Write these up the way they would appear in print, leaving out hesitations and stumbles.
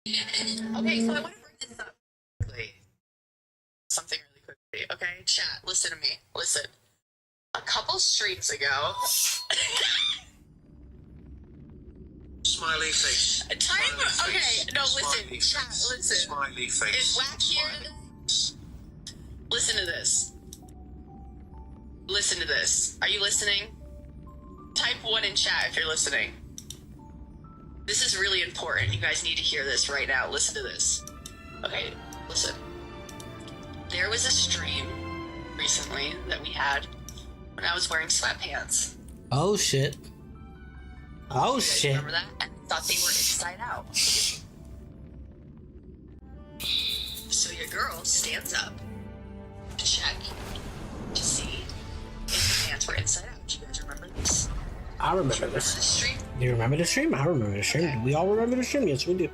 Okay, so I want to bring this up quickly. Something really quickly. Okay, chat, listen to me. Listen. A couple streams ago. Smiley face. Okay, no, listen, chat, listen. Smiley face. Is Whack here today? Listen to this. Listen to this. Are you listening? Type 1 in chat if you're listening. This is really important. You guys need to hear this right now. Listen to this. Okay, listen. There was a stream recently that we had when I was wearing sweatpants. Oh shit. Oh You guys shit. remember that? And I thought they were inside out. So your girl stands up to check to see if the pants were inside out. Do you guys remember this? I remember The this. stream? Do you remember the stream? I remember the stream. Okay. Do we all remember the stream? Yes, we do.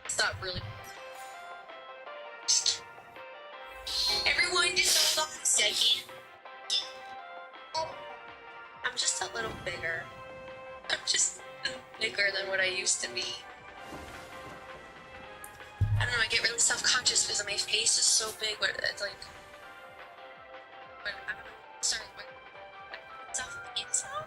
Stop really. Everyone just hold on a second. I'm just a little bigger. I'm just bigger than what I used to be. I don't know, I get really self-conscious because my face is so big, but it's like... But I don't know, sorry, what... It's all?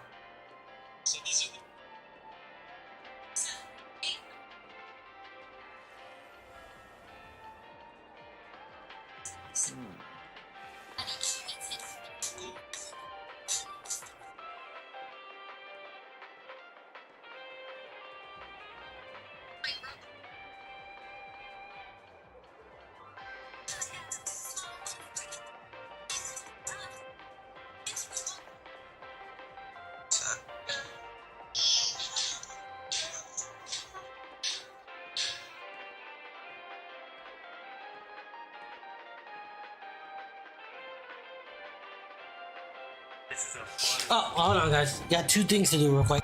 Oh, hold on, guys. Got two things to do real quick.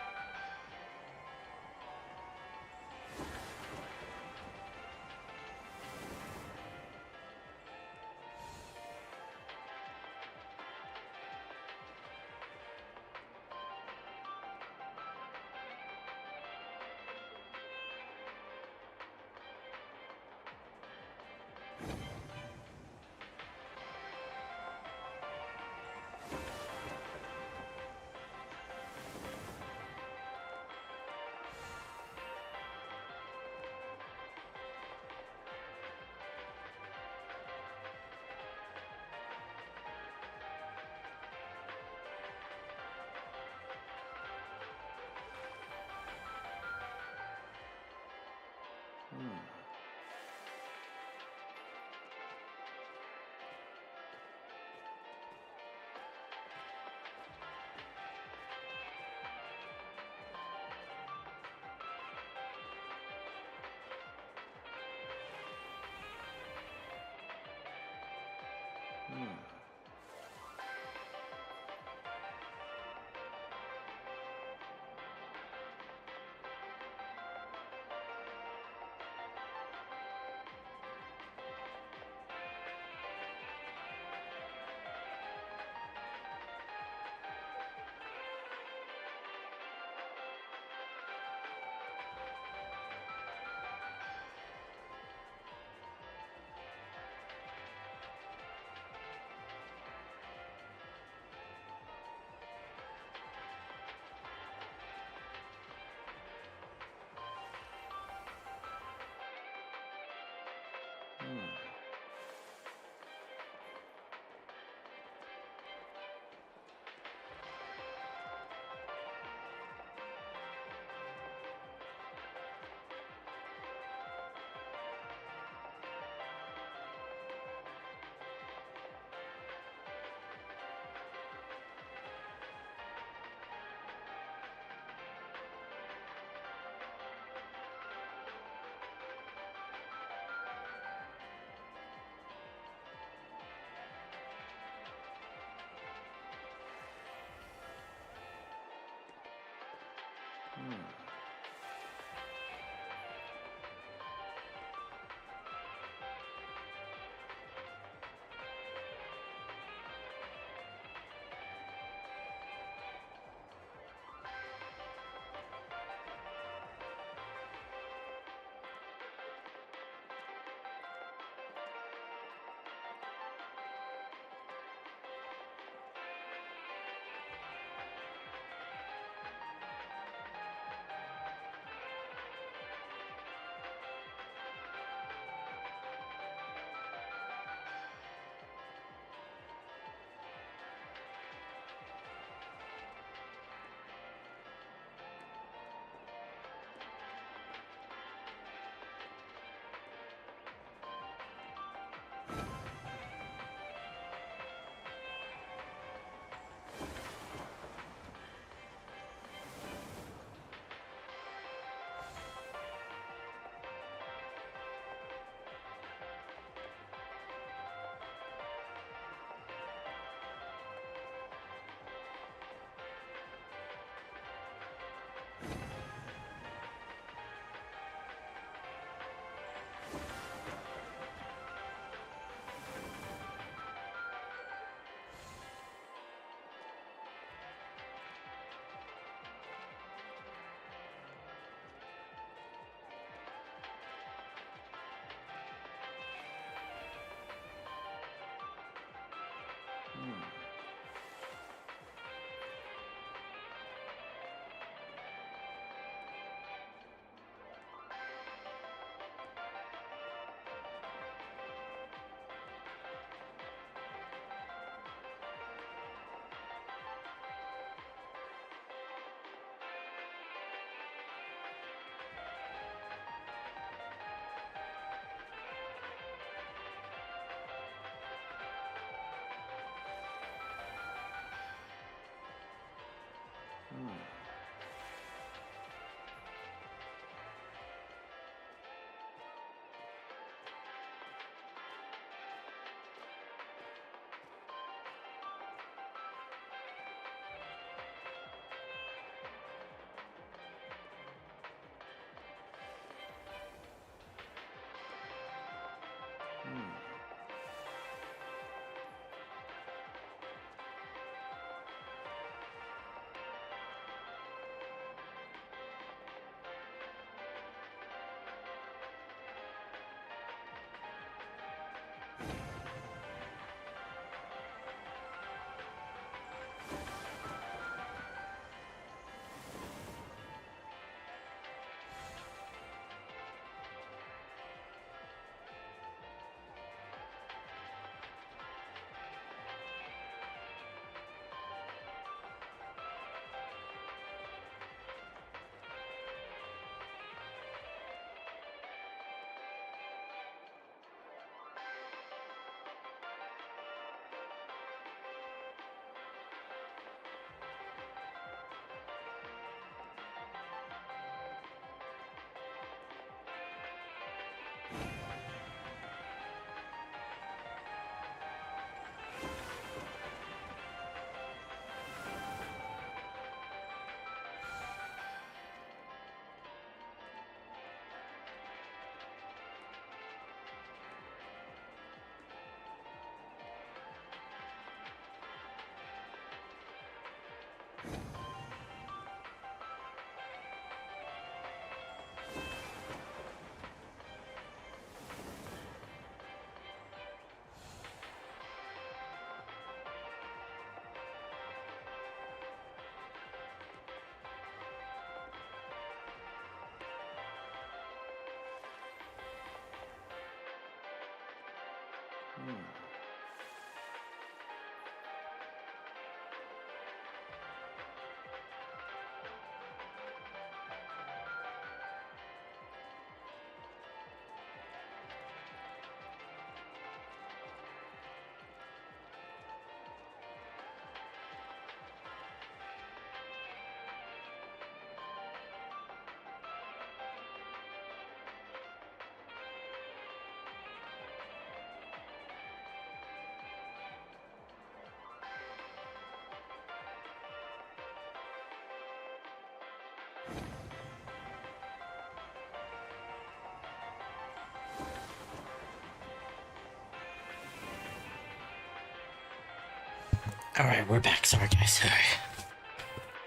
Alright, we're back. Sorry, guys. Sorry.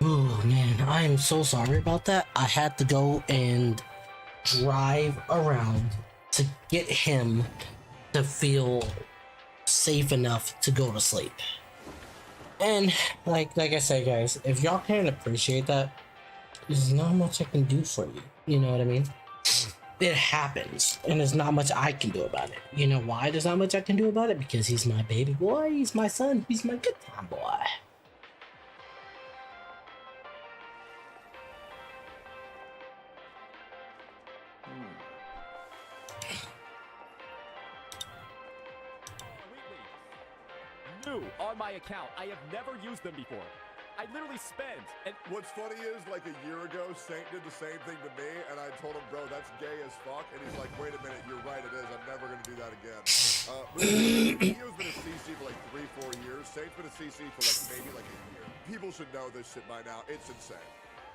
Oh, man. I am so sorry about that. I had to go and drive around to get him to feel safe enough to go to sleep. And, like I said, guys, if y'all can't appreciate that, there's not much I can do for you. You know what I mean? It happens, and there's not much I can do about it. You know why there's not much I can do about it? Because he's my baby boy, he's my son, he's my good time boy. New on my account. I have never used them before. I literally spent. And what's funny is, like a year ago, Saint did the same thing to me, and I told him, bro, that's gay as fuck. And he's like, wait a minute, you're right, it is. I'm never gonna do that again. Theo's been a CC for like 3-4 years. Saint's been a CC for like maybe like a year. People should know this shit by now. It's insane.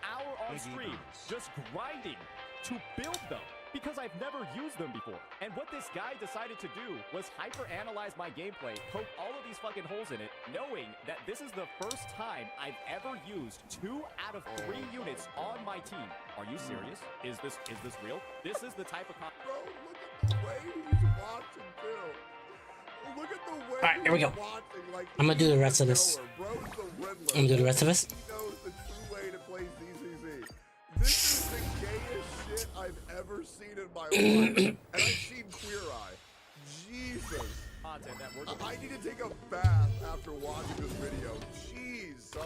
Hour on stream, just grinding to build them. Because I've never used them before. And what this guy decided to do was hyper-analyze my gameplay, poke all of these fucking holes in it, knowing that this is the first time I've ever used 2 out of 3 units on my team. Are you serious? Is this real? This is the type of Bro, look at the way he's watching, too. Look at the way Alright, here we go. watching. Like, I'm gonna do the rest of this. Bro's the Riddler. I'm gonna do the rest of this. He knows the true way to play ZZZ. This is the gayest shit I've ever seen in my life. And I've seen Queer Eye. Jesus. content that we're I need to take a bath after watching this video. Jesus.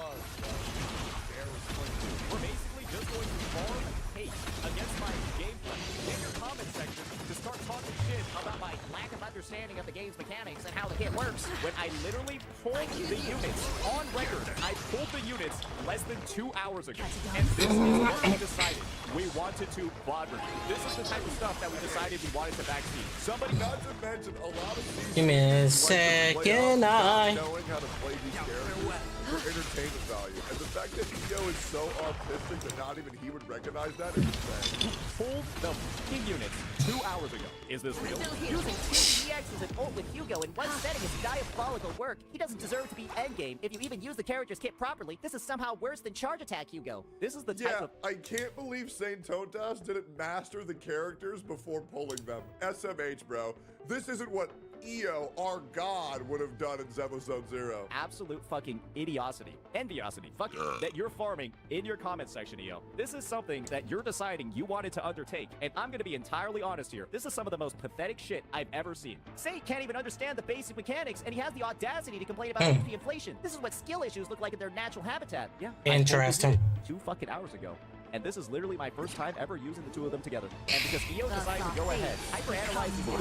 We're basically just going to farm hate against my gameplay in your comment section to start talking shit about my lack of understanding of the game's mechanics and how the kit works. When I literally pulled the units on record, I pulled the units less than 2 hours ago. And this is what we decided we wanted to VOD review. This is the type of stuff that we decided we wanted to backseat. Somebody Not to mention a lot of these Give me a second eye. knowing how to play these characters for entertainment value. And the fact that Ego is so autistic that not even he would recognize that is insane. pulled the fucking units 2 hours ago. Is this real? Using 2 EXs and ult with Hugo in one setting is diabolical work. He doesn't deserve to be endgame. If you even use the character's kit properly, this is somehow worse than charge attack Hugo. This is the type Yeah, of I can't believe Saint Totas didn't master the characters before pulling them. SMH, bro. This isn't what EO, our god, would have done in Zone 0. absolute fucking idiocity, enviosity, fuck it, that you're farming in your comment section, EO. This is something that you're deciding you wanted to undertake, and I'm gonna be entirely honest here. This is some of the most pathetic shit I've ever seen. Saint can't even understand the basic mechanics, and he has the audacity to complain about HP inflation. This is what skill issues look like in their natural habitat. Yeah. Interesting. 2 fucking hours ago. And this is literally my first time ever using the 2 of them together. And because EO decided to go ahead, hyperanalyze the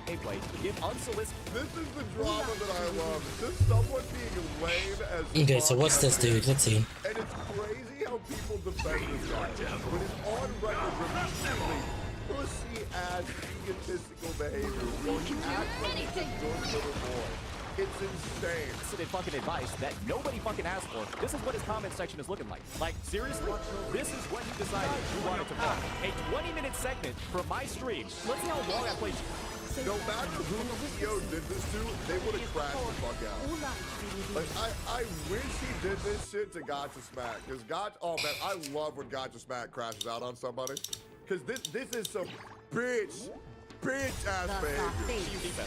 gameplay, give unsolicited. This is the drama that I love. Just someone being lame as Okay, so fuck what's this dude? Let's see. And it's crazy how people defend this guy. When it's on record repeatedly, pussy-ass egotistical behavior where he acts like he's a good little boy. It's insane. Solicited fucking advice that nobody fucking asked for. This is what his comment section is looking like. Like, seriously? This is what he decided you wanted to play. A 20-minute segment from my stream. Let's see how long I played. No matter who EO did this to, they would have crashed the fuck out. Like, I wish he did this shit to Gotcha Smack. Because oh man, I love when Gotcha Smack crashes out on somebody. Because this is some bitch ass behavior.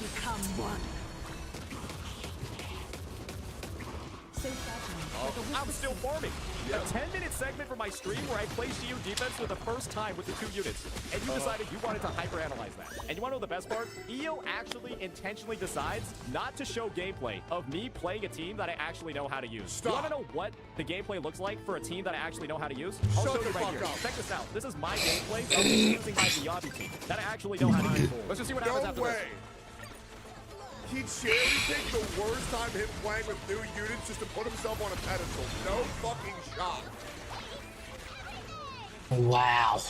I'm still farming. A 10-minute segment from my stream where I play YOOO defense for the first time with the 2 units. And you decided you wanted to hyperanalyze that. And you want to know the best part? EO actually intentionally decides not to show gameplay of me playing a team that I actually know how to use. Stop. You want to know what the gameplay looks like for a team that I actually know how to use? I'll Shut show you the right fuck here. up. Check this out. This is my gameplay of me using my Diaby team that I actually know how to use. Let's just see what happens No after way. this. He'd cherry-pick the worst time him playing with new units just to put himself on a pedestal. No fucking shot. Wow.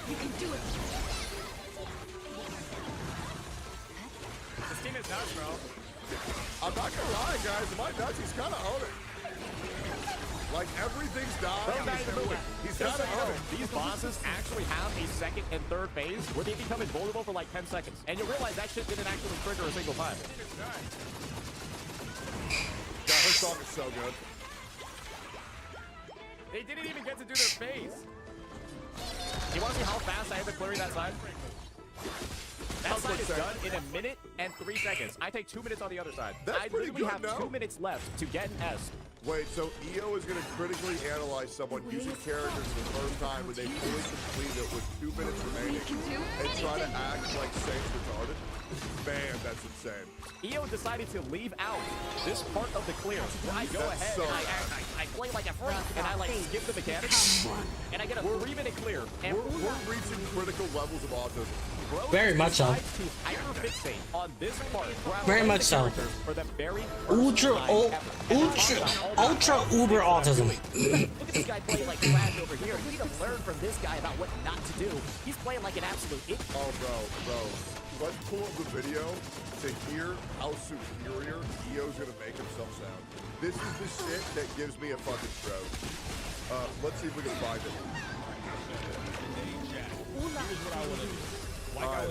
You can do it. This team is nuts, bro. I'm not gonna lie, guys. My nuts, he's kind of owning. Like, everything's dying. Bro's not even moving. He's Just kind so you know, of owning. these bosses actually have a second and third phase where they become invulnerable for like 10 seconds. And you realize that shit didn't actually trigger a single time. God, her song is so good. They didn't even get to do their phase. You want to see how fast I have been clearing that side? That How side quick is second? done in 1 minute and 3 seconds. I take 2 minutes on the other side. That's I pretty literally good, have no? 2 minutes left to get an S. Wait, so EO is going to critically analyze someone using characters for the first time when they fully complete it with 2 minutes remaining and try to act like Saint's retarded? Man, that's insane. EO decided to leave out this part of the clear. Where I go That's ahead so and bad. I play like a freak and I like skip the mechanics and I get a 3-minute clear. And We're reaching critical levels of autism. Bro Very much so. decides to hyperfixate on this part. where I'm Very playing much the so. characters For the very Ultra, first time ever. And I'm talking about all the ultra uber autism. Look at this guy playing like trash over here. You need to learn from this guy about what not to do. He's playing like an absolute idiot. Oh, bro. Let's pull up the video to hear how superior EO's going to make himself sound. This is the shit that gives me a fucking stroke. Let's see if we can find it. Alright,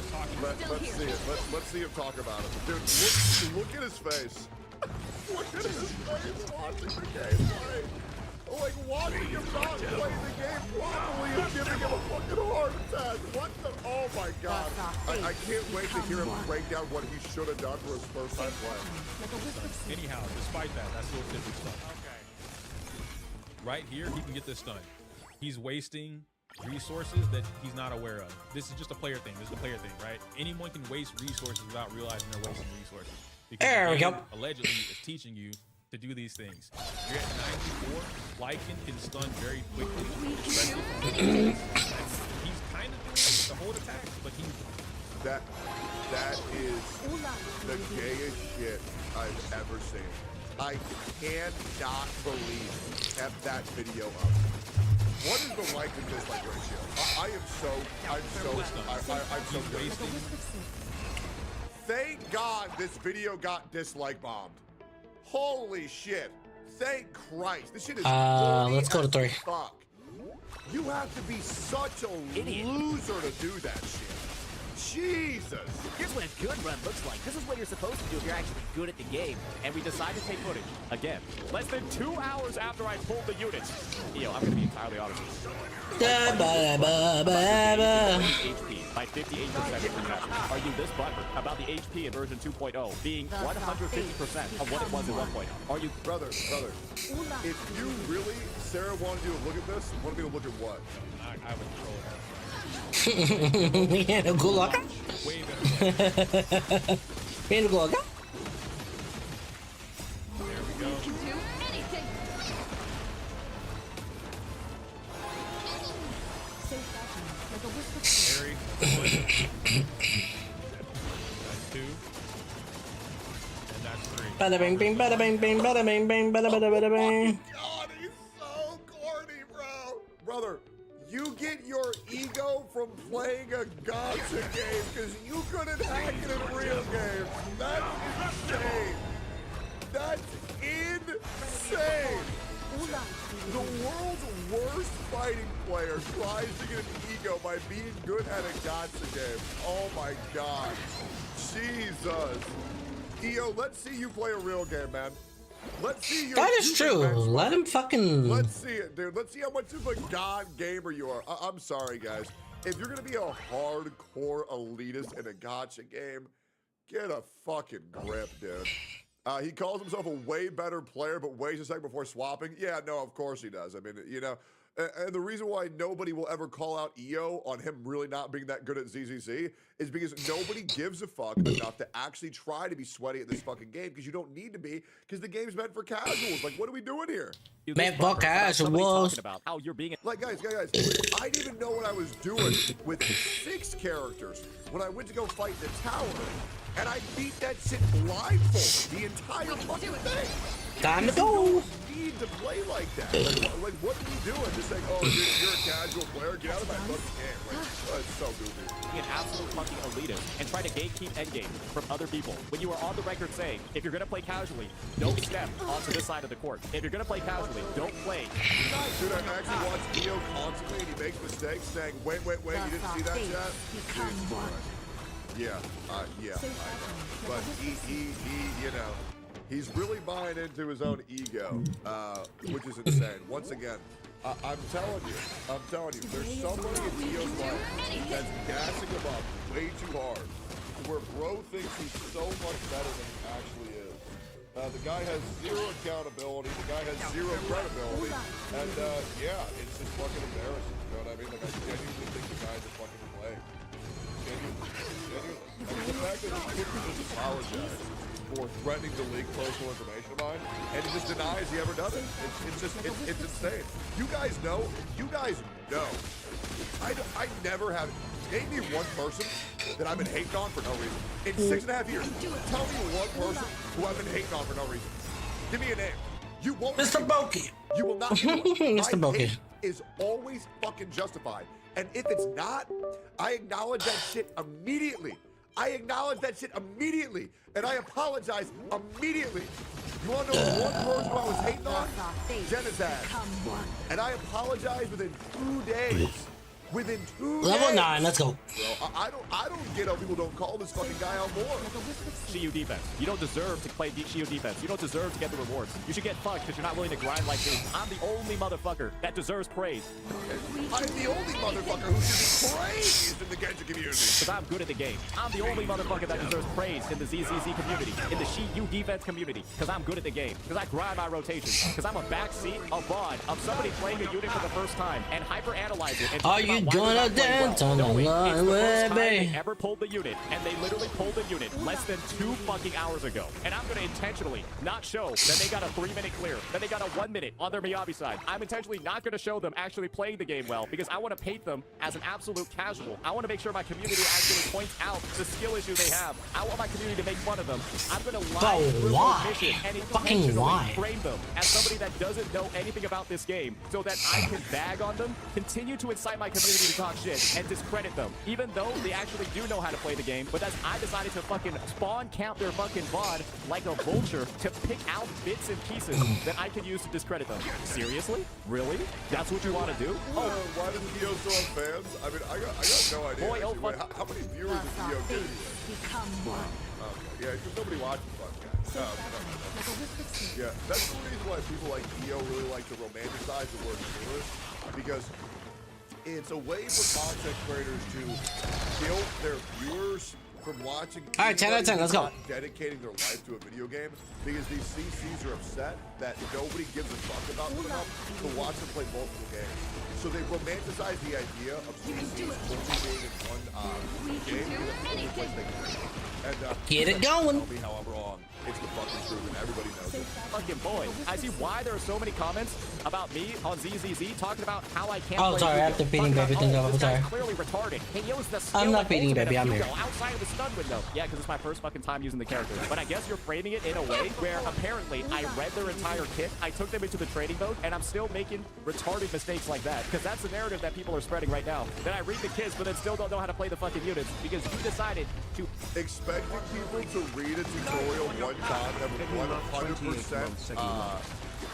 let's see it. Let's see him talk about it. Dude, look at his face. Look at his face watching the game play. Like, watching him not play the game properly is giving him a fucking heart attack. What the? Oh my god. I can't wait to hear him break down what he should have done for his first time playing. Anyhow, despite that, that's still different stuff. Okay. Right here, he can get this done. He's wasting resources that he's not aware of. This is just a player thing. This is a player thing, right? Anyone can waste resources without realizing they're wasting resources. Because There the we game go. allegedly is teaching you to do these things. You're at 94. Lycan can stun very quickly, especially from the he's kind of doing the hold attack, but he's That is the gayest shit I've ever seen. I cannot believe he kept that video up. What is the like and dislike ratio? I'm so good. wasting. Thank God this video got dislike bombed. Holy shit. Thank Christ. This shit is Let's go to 3. fuck. You have to be such a loser to do that shit. Jesus. Here's what a good run looks like. This is what you're supposed to do if you're actually good at the game. And we decide to take footage. Again, less than 2 hours after I pulled the units. EO, I'm going to be entirely honest with you. HP by 58%. Are you this butthurt about the HP in version 2.0 being 150% of what it was in 1.0? Are you... Brother, if you really, Sarah wanted you to look at this, wanted me to look at what? I would control it. Yeah, good luck. Way better. Bien, good luck. There we go. You can do anything. Safe fashion, like a whisper. Very. That's 2. And that's 3. Bada bing bing, bada bing bing, bada bing bing, bada bada bada bing. God, he's so corny, bro. Brother, you get your ego from playing a gotcha game because you couldn't hack it in a real game. That's insane. That's insane. The world's worst fighting player tries to get an ego by being good at a gotcha game. Oh my god. Jesus. EO, let's see you play a real game, man. Let's see your That is true. benchmark. Let him fucking. Let's see it, dude. Let's see how much of a god gamer you are. I'm sorry, guys. If you're gonna be a hardcore elitist in a gotcha game, Get a fucking grip, dude. He calls himself a way better player, but waits a second before swapping. Yeah, no, of course he does. I mean, you know, and the reason why nobody will ever call out EO on him really not being that good at ZZZ is because nobody gives a fuck enough to actually try to be sweaty at this fucking game, because you don't need to be, because the game's meant for casuals. Like, what are we doing here? Man, fuck casuals. About how you're being Like, guys, I didn't even know what I was doing with 6 characters when I went to go fight the tower, and I beat that shit blindfolded the entire fucking thing. Time to You go. don't need to play like that. Like what are we doing? Just like, oh, you're a casual player. Get out of my fucking game. Like, oh, it's so goofy. an absolute fucking elitist and try to gatekeep endgame from other people. When you are on the record saying, if you're gonna play casually, don't step onto this side of the court. If you're gonna play casually, don't play. Dude, I actually watch EO constantly, and he makes mistakes saying, wait, you didn't see that chat? Yeah, I know. But he, you know, he's really buying into his own ego, which is insane. Once again, I'm telling you, there's somebody in EO's life that's gassing him up way too hard, where bro thinks he's so much better than he actually is. The guy has zero accountability, the guy has zero credibility, and yeah, it's just fucking embarrassing, you know what I mean? Like, I genuinely think the guy's a fucking play. Genuinely. I mean, the fact that he couldn't just apologize for threatening to leak personal information of mine, and he just denies he ever does it. It's insane. You guys know. I never have. Name me one person that I've been hating on for no reason. In 6.5 years, tell me one person who I've been hating on for no reason. Give me a name. You won't. Mr. Bokeh. You will not. Mr. Bokeh is always fucking justified. And if it's not, I acknowledge that shit immediately. And I apologize immediately. You want to know one person I was hating on? Genocide. And I apologize within 2 days. Within 2 days. Level 9, let's go. Bro, I don't get how people don't call this fucking guy out more. Shiyu defense. You don't deserve to play Shiyu defense. You don't deserve to get the rewards. You should get fucked because you're not willing to grind like me. I'm the only motherfucker that deserves praise. I'm the only motherfucker who should be praised in the Genshin community. Because I'm good at the game. I'm the only motherfucker that deserves praise in the ZZZ community, in the Shiyu defense community. Because I'm good at the game. Because I grind my rotations. Because I'm a backseat, a VOD of somebody playing a unit for the first time and hyper-analyze it. And Are you gonna dance on the line with me? Ever pulled the unit, and they literally pulled the unit less than 2 fucking hours ago. And I'm gonna intentionally not show that they got a 3-minute clear, that they got a 1 minute on their Miyabi side. I'm intentionally not gonna show them actually playing the game well because I want to paint them as an absolute casual. I want to make sure my community actually points out the skill issue they have. I want my community to make fun of them. I'm gonna lie through why? the mission and Fucking intentionally why? frame them as somebody that doesn't know anything about this game so that I can bag on them, continue to incite my community to talk shit, and discredit them, even though they actually do know how to play the game. But that's I decided to fucking spawn count their fucking VOD like a vulture to pick out bits and pieces that I can use to discredit them. Seriously? Really? That's what you want to do? Oh, why does EO still have fans? I mean, I got no idea. Boy, oh, actually. Wait, how many viewers does EO get? Okay, yeah, because nobody watches podcasts. Yeah, that's the reason why people like EO really like to romanticize the word viewers, because it's a way for content creators to guilt their viewers from watching. All right, 10 out of 10, let's go. Not dedicating their life to a video game, because these CCs are upset that nobody gives a fuck about them enough to watch them play multiple games. So they romanticize the idea of CCs only being in one game. And Get it going. Tell me how I'm wrong. It's the fucking truth, and everybody knows it. Fucking boy. I see why there are so many comments about me on ZZZ talking about how I can't Oh, play sorry, Hugo. after beating Talking baby, about, I'm this guy's sorry. clearly retarded. Hey, yo, the I'm not skill beating you, and baby, I'm ultimate here. of Hugo outside of the stun window. Yeah, because it's my first fucking time using the character. But I guess you're framing it in a way where apparently I read their entire kit, I took them into the training mode, and I'm still making retarded mistakes like that. Because that's the narrative that people are spreading right now. That I read the kits, but then still don't know how to play the fucking units because you decided to Expecting people to read a tutorial one time and have 100%,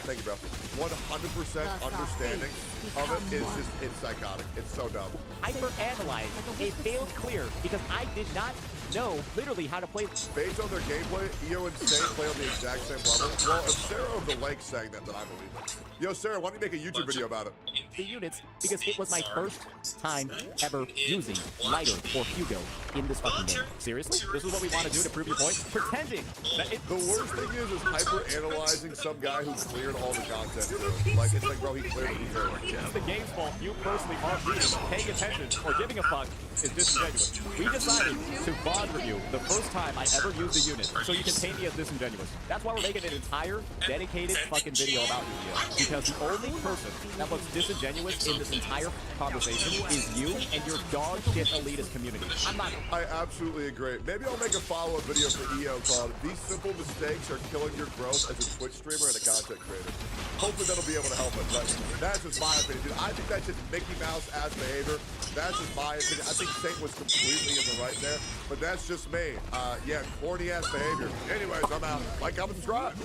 thank you, bro, 100% understanding of it is just, it's psychotic. It's so dumb. hyper-analyze a failed clear because I did not know literally how to play. Based on their gameplay, EO and Saint play on the exact same level. Well, if Sarah of the Lake saying that, then I believe it. Yo, Sarah, why don't you make a YouTube video about it? The units because it was my first time ever using Lighter or Hugo in this fucking game. Seriously? This is what we want to do to prove your point? Pretending that it... The worst thing is hyper-analyzing some guy who cleared all the content. Too. Like, it's like, bro, he cleared it. It's the game's fault. You personally aren't reading, paying attention, or giving a fuck is disingenuous. We decided to VOD review the first time I ever used a unit, so you can paint me as disingenuous. That's why we're making an entire, dedicated fucking video about you, because the only person that looks disingenuous in this entire conversation is you and your dog shit elitist community. I'm not... I absolutely agree. Maybe I'll make a follow-up video for EO called "These Simple Mistakes Are Killing Your Growth as a Twitch Streamer and a Content Creator." Hopefully that'll be able to help us. But that's just my opinion, dude. I think that's just Mickey Mouse ass behavior. That's just my opinion. I think Saint was completely in the right there, but that's just me. Yeah, corny ass behavior. Anyways, I'm out. Like, comment, subscribe.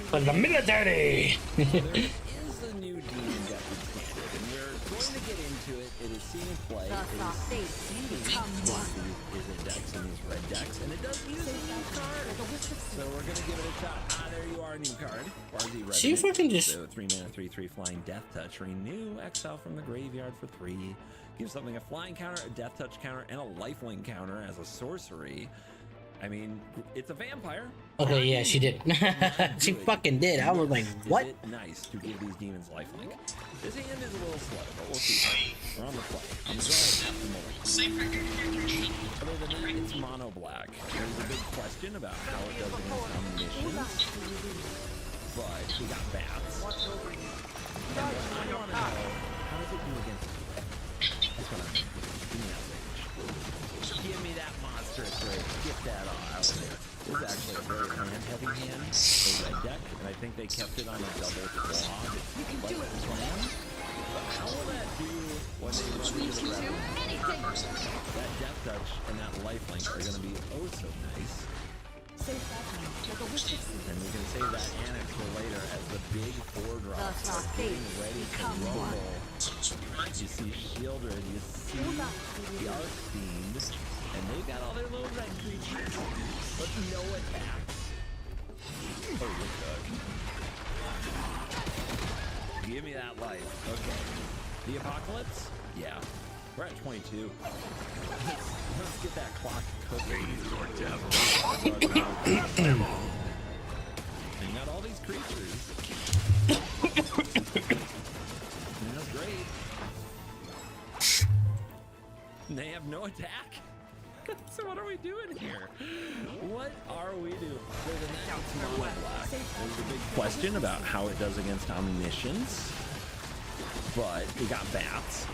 For the military. There is a new demon that we created, and we're going to get into it. It is seen in play. The It soft is face seen become one. is a dex and is red dex, and it does use a new card. So we're gonna give it a shot. There you are, new card. Farzi Revenant. She fucking just... So 3 mana, 3/3 flying death touch. Renew, exile from the graveyard for 3. Give something a flying counter, a death touch counter, and a lifelink counter as a sorcery. I mean, it's a vampire. Okay, yeah, she did. She fucking did. I was like, what? Is it nice to give these demons lifelink? This hand is a little slow, but we'll see. We're on the play. I'm drawing half the Other than that, it's mono black. There's a big question about how it does against combinations, but we got bats. And what I want to know, how does it do against? That's what I'm give me that rage. Give me that monstrous rage. Get that all out of there. This is actually a very hand-heavy hand, a red deck, and I think they kept it on a double claw. You can do it, plan. But how will that do when they run into the red? That death touch and that lifelink are going to be oh so nice. And we can save that annex for later as the big 4-drops are getting ready to rumble. You see Shieldred, you see the Archfiend, and they've got all their little red creatures, but no attacks. Oh, you're cooked. Give me that life. Okay. The Apocalypse? Yeah. We're at 22. Let's get that clock cooking. And got all these creatures. And that's great. And they have no attack. So what are we doing here? What are we doing? Other than that, it's mono black. There's a big question about how it does against omniscience. But we got bats.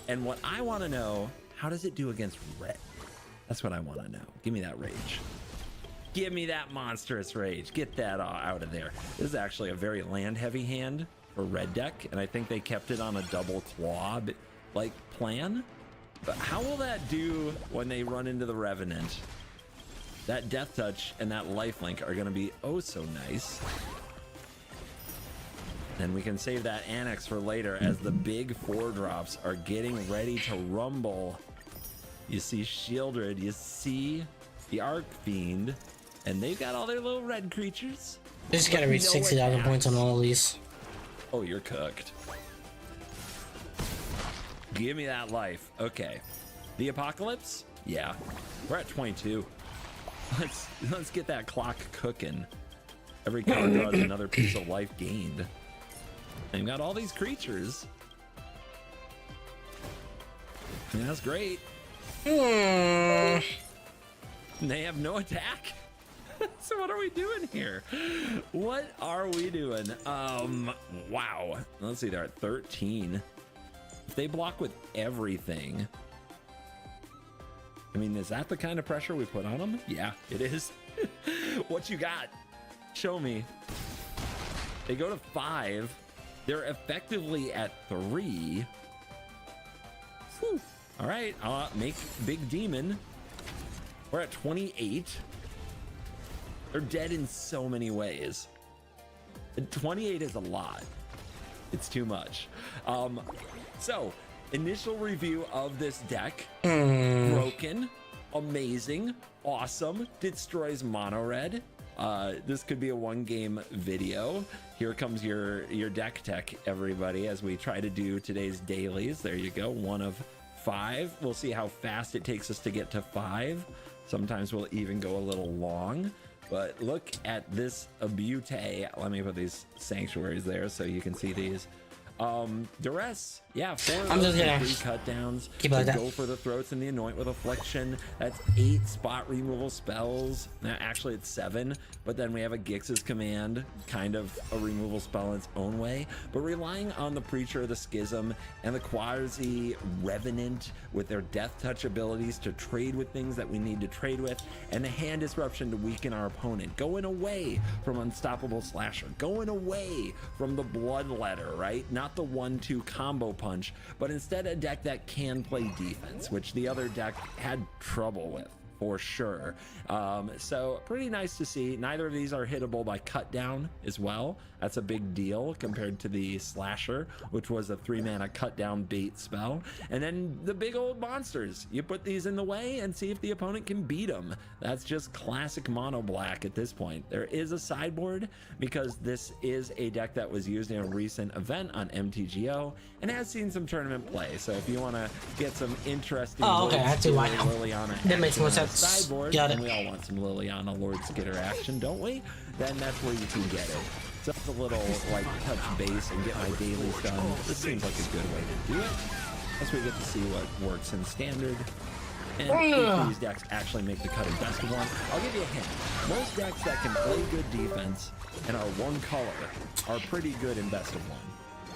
And what I want to know, how does it do against red? That's what I want to know. Give me that rage. Give me that monstrous rage. Get that out of there. This is actually a very land-heavy hand for red deck, and I think they kept it on a double claw like plan. But how will that do when they run into the Revenant? That death touch and that lifelink are going to be oh so nice. And we can save that annex for later as the big 4-drops are getting ready to rumble. You see Shieldred, you see the Archfiend, and they've got all their little red creatures. They just gotta reach 60,000 points on all of these. Oh, you're cooked. Give me that life. Okay. The Apocalypse? Yeah. We're at 22. Let's get that clock cooking. Every card draws another piece of life gained. And got all these creatures. And that's great. And they have no attack. So what are we doing here? What are we doing? Wow. Let's see, they're at 13. If they block with everything, I mean, is that the kind of pressure we put on them? Yeah, it is. What you got? Show me. They go to 5. They're effectively at 3. Whew. All right, make big demon. We're at 28. They're dead in so many ways. 28 is a lot. It's too much. So initial review of this deck. Broken, amazing, awesome, destroys mono red. This could be a 1-game video. Here comes your deck tech, everybody, as we try to do today's dailies. There you go, 1 of 5. We'll see how fast it takes us to get to 5. Sometimes we'll even go a little long. But look at this beauty. Let me put these sanctuaries there so you can see these. Duress, yeah, 4 of I'm those just gonna 3 cut downs. keep it like that. Go for the throats and the anoint with affliction. That's 8 spot removal spells. Now, actually, it's 7, but then we have a Gix's command, kind of a removal spell in its own way. But relying on the Preacher, the Schism, and the Quasi Revenant with their Death Touch abilities to trade with things that we need to trade with, and the Hand Disruption to weaken our opponent. Going away from Unstoppable Slasher. Going away from the Bloodletter, right? Not the 1-2 combo punch, but instead a deck that can play defense, which the other deck had trouble with for sure. So pretty nice to see. Neither of these are hittable by cut down as well. That's a big deal compared to the Slasher, which was a 3-mana cut down bait spell. And then the big old monsters. You put these in the way and see if the opponent can beat them. That's just classic mono black at this point. There is a sideboard because this is a deck that was used in a recent event on MTGO and has seen some tournament play. So if you want to get some interesting okay, I see why now. Liliana That makes more action on the sense. sideboard, Got it. and we all want some Liliana Lord Skitter action, don't we? Then that's where you can get it. So it's a little like touch base and get my dailies done. This seems like a good way to do it. Plus we get to see what works in standard. And if these decks actually make the cut in best of 1. I'll give you a hint. Most decks that can play good defense and are 1 color are pretty good in best of 1.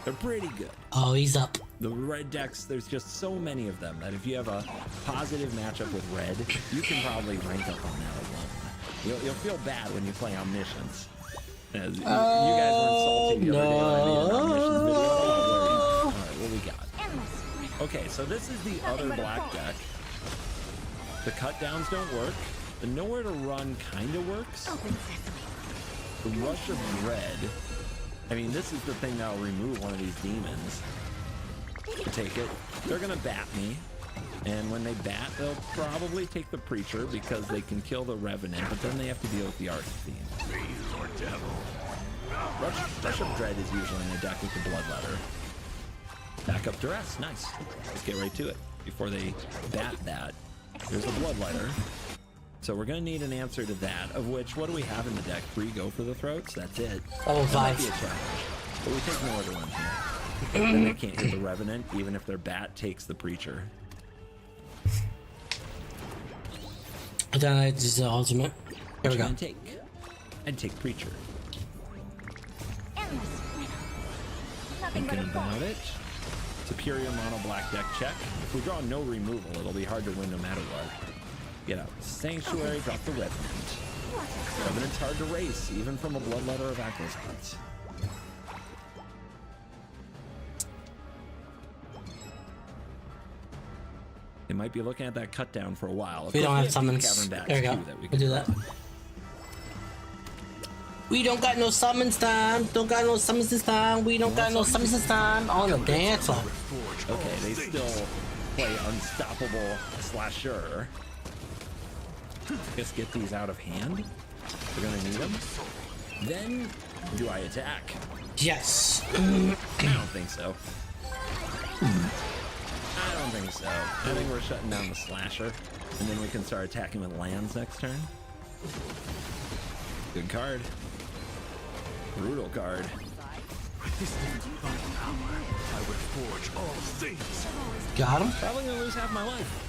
They're pretty good. Oh, he's up. The red decks, there's just so many of them that if you have a positive matchup with red, you can probably rank up on that alone. You'll feel bad when you play Omniscience. As you guys were insulting the other day when I made an Omniscience video. All right, what we got? Okay, so this is the other black deck. The cut downs don't work. The nowhere to run kind of works. The rush of red. I mean, this is the thing that'll remove one of these demons. Take it. They're gonna bat me, and when they bat, they'll probably take the Preacher because they can kill the Revenant, but then they have to deal with the Archfiend. Rush of Dread is usually in a deck with the Bloodletter. Back up Duress, nice. Let's get right to it before they bat that. There's the Bloodletter. So we're gonna need an answer to that, of which, what do we have in the deck? 3 Go for the Throats, that's it. Oh, That might be 5. a challenge, but we take no other one here. Then they can't hit the Revenant, even if their bat takes the Preacher. Then I just the ultimate. Here we go. I'd take Preacher. Nothing but Thinking a about thought. it. Superior mono black deck check. If we draw no removal, it'll be hard to win no matter what. Get out. Sanctuary, drop the Revenant. Revenant's hard to race, even from a Bloodletter of Aquaspots. They might be looking at that cut down for a while. Of We course, don't have two summons. Cavern Bats, There we go. too, that we We'll can do draw. that. We don't got no summons time. Don't got no summons this time. We don't got no summons this time. On the dance floor. Okay, they still play Unstoppable Slasher. Just get these out of hand. We're gonna need them. Then, do I attack? Yes. I don't think so. I don't think so. I think we're shutting down the Slasher, and then we can start attacking with lands next turn. Good card. Brutal card. Got him. Probably gonna lose half my life.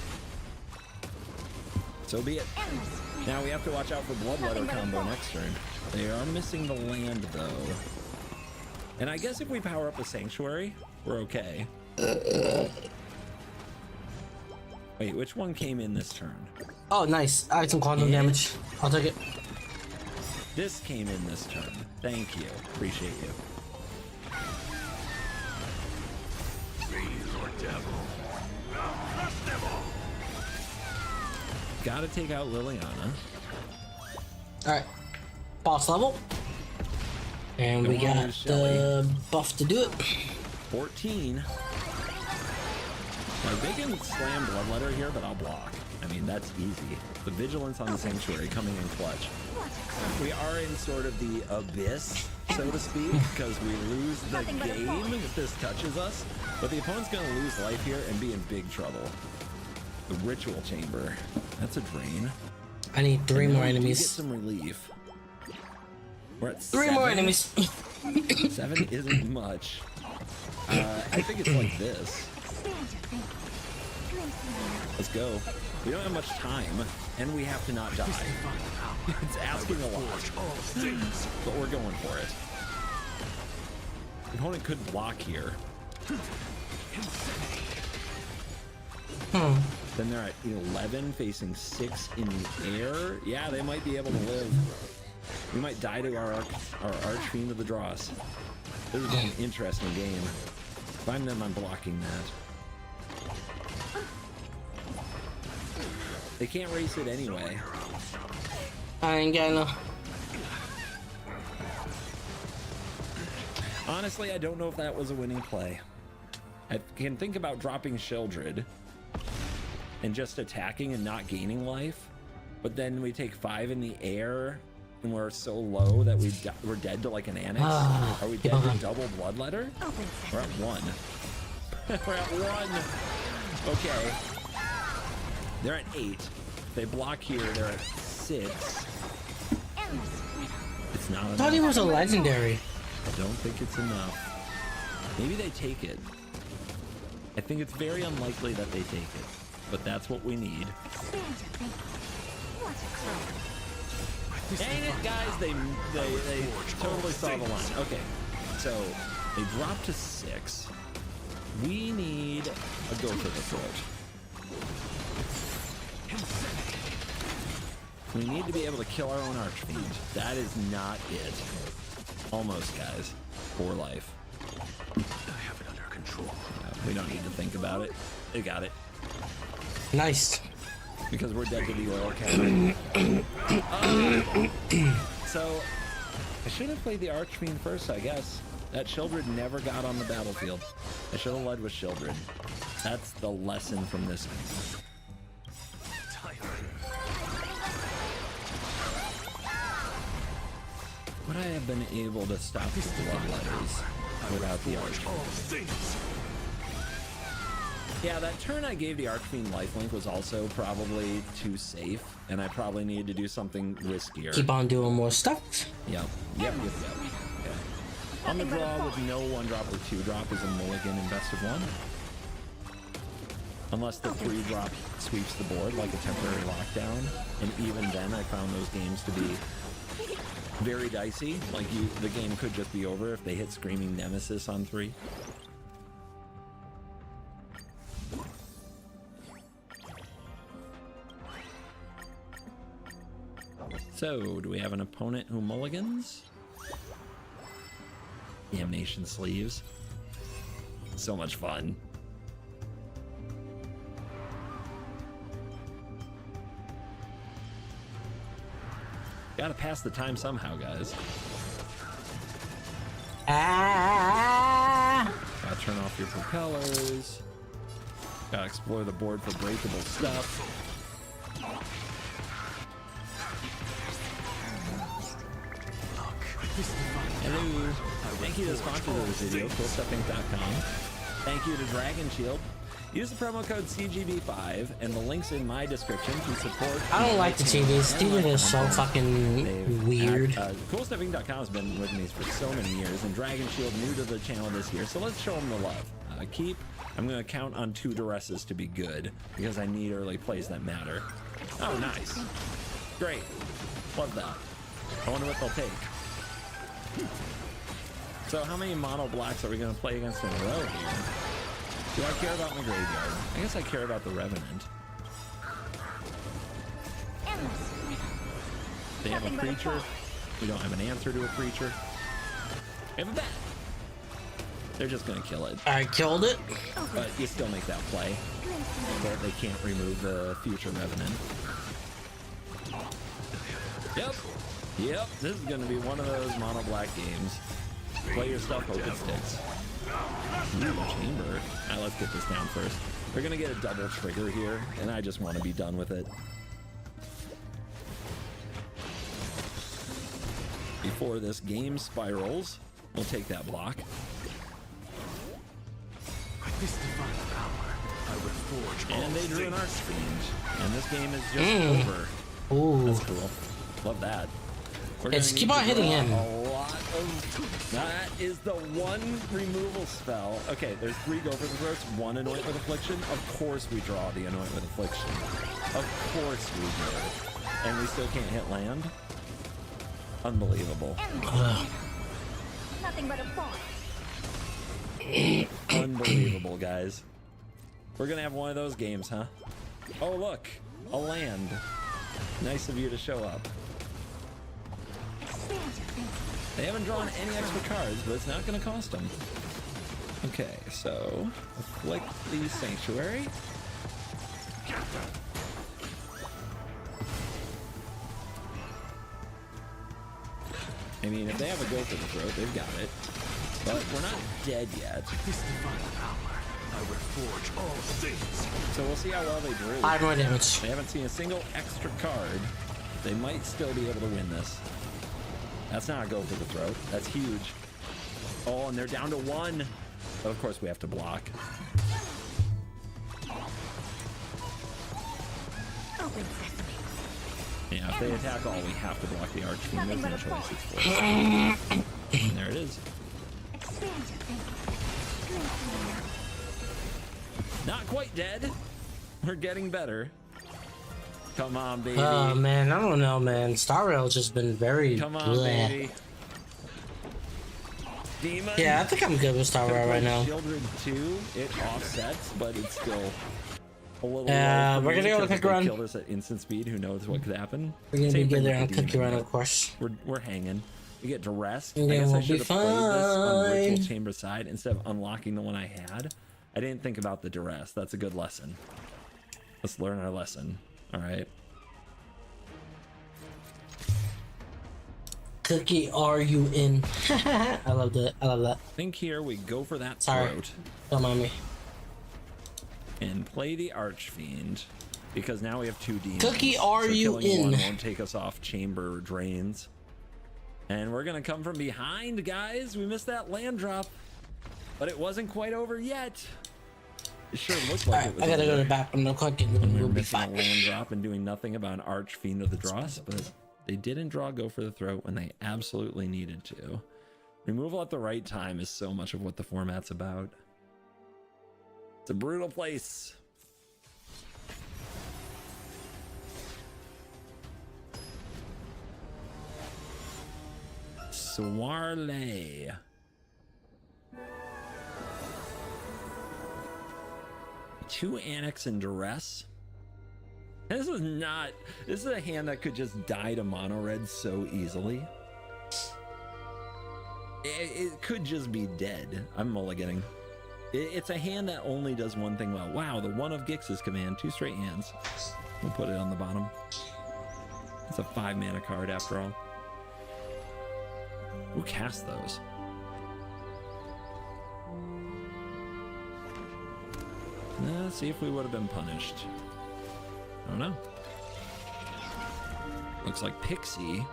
So be it. Now we have to watch out for Bloodletter combo next turn. They are missing the land though. And I guess if we power up a Sanctuary, we're okay. Wait, which one came in this turn? Oh, nice. I had some quantum damage. I'll take it. This came in this turn. Thank you. Appreciate you. Gotta take out Liliana. Alright. Boss level. And we Come on, got Shelly. the buff to do it. 14. Like, they can slam Bloodletter here, but I'll block. I mean, that's easy. The Vigilance on the Sanctuary coming in clutch. We are in sort of the abyss, so to speak, because we lose the game if this touches us. But the opponent's going to lose life here and be in big trouble. The Ritual Chamber. That's a drain. I need 3 more We enemies. get some relief. We're at 3 more 7. enemies. 7 isn't much. I think it's like this. Let's go. We don't have much time, and we have to not die. It's asking a lot, but we're going for it. The opponent could block here. Then they're at 11, facing 6 in the air. Yeah, they might be able to live. We might die to our Archfiend of the Dross. This is an interesting game. If I'm them, I'm blocking that. They can't race it anyway. I ain't got no. Honestly, I don't know if that was a winning play. I can think about dropping Sheldred and just attacking and not gaining life, but then we take 5 in the air and we're so low that we're dead to like an Annex. Are we dead to double Bloodletter? We're at 1. We're at 1. Okay. They're at 8. If they block here, they're at 6. It's not enough. I thought he was a legendary. I don't think it's enough. Maybe they take it. I think it's very unlikely that they take it, but that's what we need. Dang it, guys! They totally saw the line. Okay, so they dropped to 6. We need a go for the throat. We need to be able to kill our own Archfiend. That is not it. Almost, guys. 4 life. I have it under control. We don't need to think about it. They got it. Nice. Because we're dead to the oil can. So, I should have played the Archfiend first, I guess. That Sheldred never got on the battlefield. I should have led with Sheldred. That's the lesson from this game. Would I have been able to stop the Bloodletters without the Archfiend? Yeah, that turn I gave the Archfiend lifelink was also probably too safe, and I probably needed to do something riskier. Keep on doing more stuff. Yep. Okay. On the draw with no 1-drop or 2-drop is a mulligan in best of 1. Unless the 3-drop sweeps the board like a temporary lockdown, and even then I found those games to be very dicey. Like the game could just be over if they hit Screaming Nemesis on 3. So, do we have an opponent who mulligans? Damnation Sleeves. So much fun. Gotta pass the time somehow, guys. Gotta turn off your propellers. Gotta explore the board for breakable stuff. Hello. Thank you to the sponsor of this video, CoolStuffInc.com. Thank you to Dragon Shield. Use the promo code CGB5 and the links in my description to support. I don't like the TVs. TVs are so fucking weird. CoolStuffInc.com has been with me for so many years, and Dragon Shield new to the channel this year, so let's show them the love. I'm going to count on 2 Duresses to be good, because I need early plays that matter. Oh, nice. Great. Love that. I wonder what they'll take. So how many mono blacks are we going to play against in a row here? Do I care about my graveyard? I guess I care about the Revenant. They have a creature. We don't have an answer to a creature. We have a bat. They're just going to kill it. I killed it. But you still make that play. But they can't remove the future Revenant. Yep, this is going to be one of those mono black games. Play your stuff, hope it sticks. Ooh, chamber. Alright, let's get this down first. They're gonna get a double trigger here, and I just want to be done with it. Before this game spirals, we'll take that block. With this divine power, I will forge all And they drew an things. Archfiend. And this game is just over. Ooh. That's cool. Love that. We're gonna It's need keep to on hitting draw him. A lot of... That is the one removal spell. Okay, there's 3 go for the throats, 1 anoint with affliction. Of course we draw the anoint with affliction. Of course we do. And we still can't hit land. Unbelievable. Nothing but a pawn. Unbelievable, guys. We're gonna have one of those games, huh? Oh, look, a land. Nice of you to show up. They haven't drawn any extra cards, but it's not gonna cost them. Okay, so afflict the sanctuary. I mean, if they have a go for the throat, they've got it. But we're not dead yet. This divine power, I will forge all things. So we'll see how well they drew. 5 more damage. They haven't seen a single extra card. They might still be able to win this. That's not a go for the throat. That's huge. Oh, and they're down to 1. But of course, we have to block. Open sesame. Yeah, if they attack all, we have to block the Archfiend. There's no choice. It's forced. And there it is. Expand your thinking. Strengthen your Not quite dead. We're getting better. Come on, baby. Oh man, I don't know, man. Star Rail's just been very Come on, bleh. baby. Demon. Yeah, I think I'm good with Star Rail right now. Shieldred 2, it offsets, but it's still a little Yeah, low for we're me gonna go because to if Cookie they Run. kill this at instant speed, who knows what could happen. We're gonna Same be thing good there with on the Cookie demon, Run, but of course. We're hanging. We get duress. And I then guess I we'll be should have played this on the ritual fine. chamber side instead of unlocking the one I had. I didn't think about the duress. That's a good lesson. Let's learn our lesson. All right. Cookie, are you in? I love that. I love that. I think here we go for that Sorry. throat Don't mind me. and play the Archfiend because now we have 2 demons. Cookie, are you killing in? one won't take us off chamber drains. And we're gonna come from behind, guys. We missed that land drop, but it wasn't quite over yet. It sure looked like it was. I gotta go to over the bathroom real quick and when we we'll were be missing a fine. land drop and doing nothing about an Archfiend of the Dross, but they didn't draw go for the throat when they absolutely needed to. Removal at the right time is so much of what the format's about. It's a brutal place. Swarley. Two Annex and Duress. This is a hand that could just die to mono red so easily. It could just be dead. I'm mulliganing. It's a hand that only does one thing well. Wow, the one of Gix's command, 2 straight hands. We'll put it on the bottom. It's a 5 mana card after all. Who cast those? Let's see if we would have been punished. I don't know. Looks like Pixie.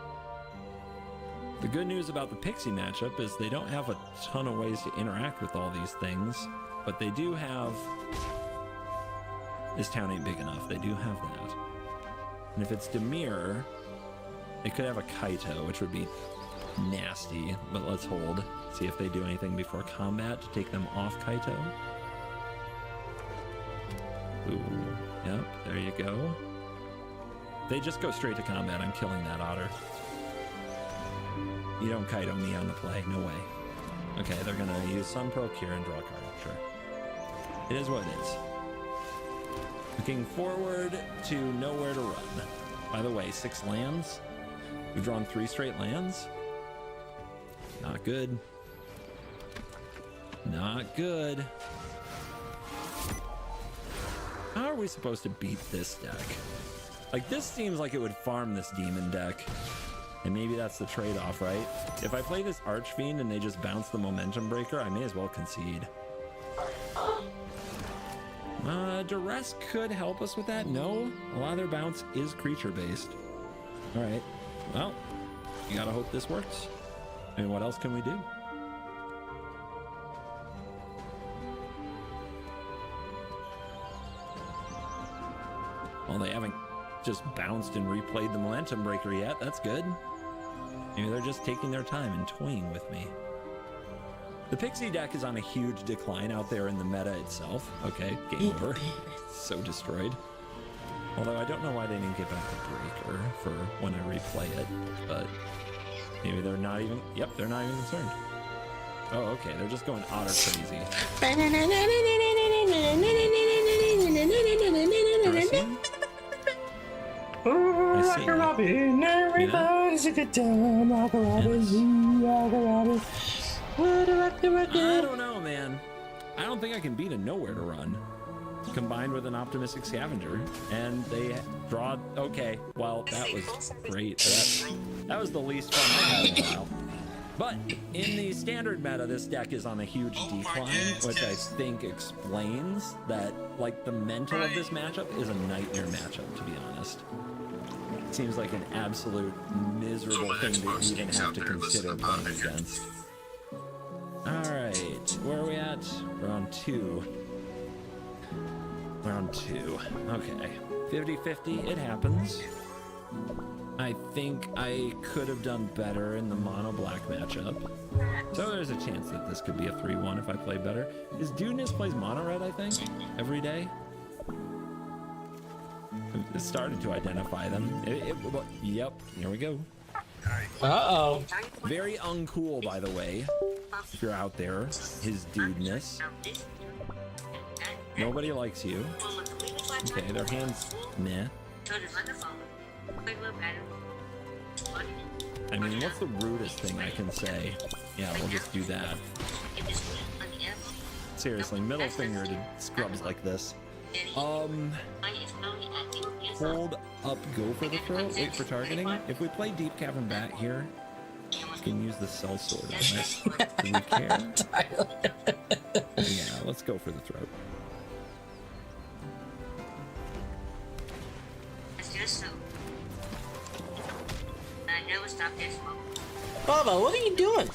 The good news about the Pixie matchup is they don't have a ton of ways to interact with all these things, but they do have... This town ain't big enough. They do have that. And if it's Demir, they could have a Kaito, which would be nasty, but let's hold. See if they do anything before combat to take them off Kaito. Ooh, yep, there you go. They just go straight to combat. I'm killing that otter. You don't Kaito me on the play, no way. Okay, they're gonna use Sun Proc here and draw a card, sure. It is what it is. Looking forward to nowhere to run. By the way, 6 lands. We've drawn 3 straight lands. Not good. Not good. How are we supposed to beat this deck? Like, this seems like it would farm this demon deck. And maybe that's the trade-off, right? If I play this Archfiend and they just bounce the Momentum Breaker, I may as well concede. Duress could help us with that. No, a lot of their bounce is creature-based. All right, well, you gotta hope this works. I mean, what else can we do? Well, they haven't just bounced and replayed the momentum breaker yet. That's good. Maybe they're just taking their time and toying with me. The Pixie deck is on a huge decline out there in the meta itself. Okay, game over. So destroyed. Although I don't know why they didn't get back the breaker for when I replay it, but maybe they're not even, yep, they're not even concerned. Oh, okay, they're just going otter crazy. I see. Robin, everybody's a good time. Rock a Robin, rock a Robin. I don't know, man. I don't think I can beat a Nowhere to Run combined with an Optimistic Scavenger, and they draw. Okay, well, that was great. That was the least fun I had in a while. But in the standard meta, this deck is on a huge decline, which I think explains that, like, the mental of this matchup is a nightmare matchup, to be honest. It seems like an absolute miserable thing to even have to consider playing against. Alright, where are we at? Round 2. Round 2. Okay. 50-50, it happens. I think I could have done better in the mono-black matchup. So there's a chance that this could be a 3-1 if I play better. Is Dudeness plays mono-red, I think, every day? I've started to identify them. Yep, here we go. Uh-oh. Very uncool, by the way. If you're out there, his dudeness. Nobody likes you. Okay, their hands, meh. I mean, what's the rudest thing I can say? Yeah, we'll just do that. Seriously, middle finger to scrubs like this. Hold up, go for the throat, wait for targeting. If we play Deep Cavern Bat here, we can use the Cell Sword on it. Do we care? Yeah, let's go for the throat. Bubba, what are you doing?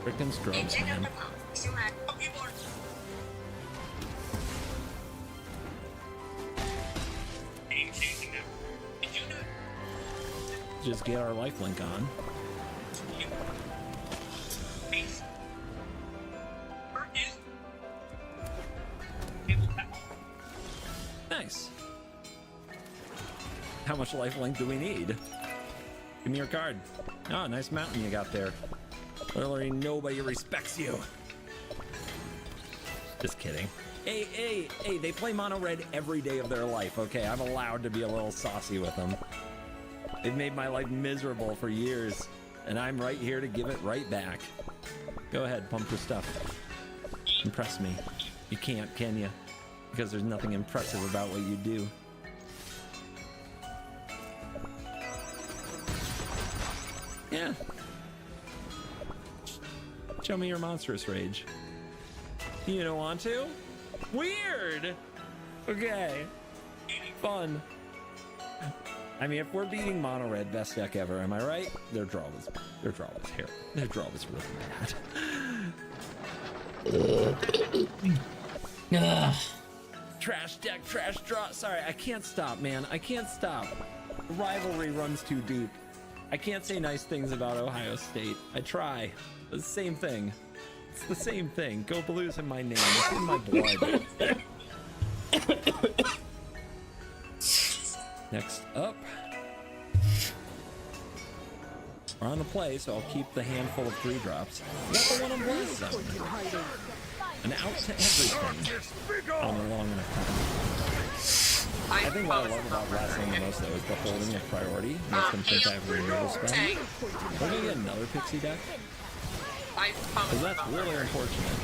Frickin' scrubs, man. Just get our lifelink on. Nice. How much lifelink do we need? Give me your card. Oh, nice mountain you got there. Literally nobody respects you. Just kidding. Hey, they play mono red every day of their life, okay? I'm allowed to be a little saucy with them. They've made my life miserable for years, and I'm right here to give it right back. Go ahead, pump your stuff. Impress me. You can't, can you? Because there's nothing impressive about what you do. Yeah. Show me your monstrous rage. You don't want to? Weird! Okay. Fun. I mean, if we're beating mono red, best deck ever, am I right? Their draw was here. Their draw was really bad. Trash deck, trash draw. Sorry, I can't stop, man. I can't stop. The rivalry runs too deep. I can't say nice things about Ohio State. I try. It's the same thing. It's the same thing. Go Blues in my name. It's in my blood. Next up. We're on the play, so I'll keep the handful of 3-drops. Got the one on Blaze Zone. An out to everything on a long enough time. I think what I love about wrestling the most, though, is the holding of priority. Makes them think I have a renewal spell. We're gonna get another Pixie deck. Because that's really unfortunate.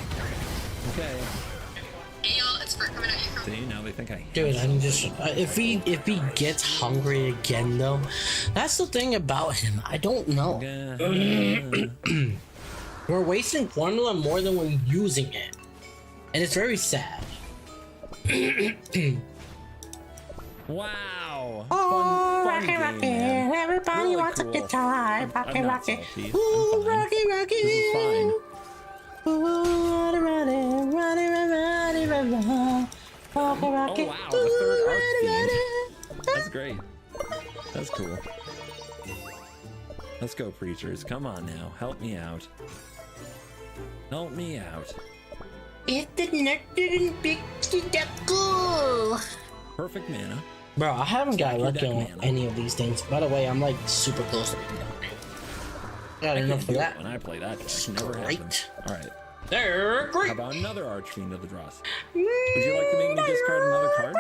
Okay. Hey y'all, it's Bert coming at you from. See, now they think I hate Dude, I'm just if he gets hungry again though, that's the thing about him. I don't know. We're wasting formula more than we're using it. And it's very sad. Wow. Oh, fun Rocky, game, Rocky, man. everybody Really wants cool. a guitar. I'm Rocky, not Rocky. salty. Ooh, I'm fine. Rocky, Rocky. This is fine. Ooh, Rocky, Rocky, Rocky. Oh wow, the third arc theme. That's great. That's cool. Let's go, preachers. Come on now. Help me out. Help me out. It's the nectar and big cool. Perfect mana. Bro, I haven't got Stack your lucky deck on mana. any of these things. By the way, I'm like super close to being done. Got I enough couldn't for do it that. when I play that. It's Never great. happened. All right. They're How great. about another Archfiend of the Dross? Would you like to make me discard another card?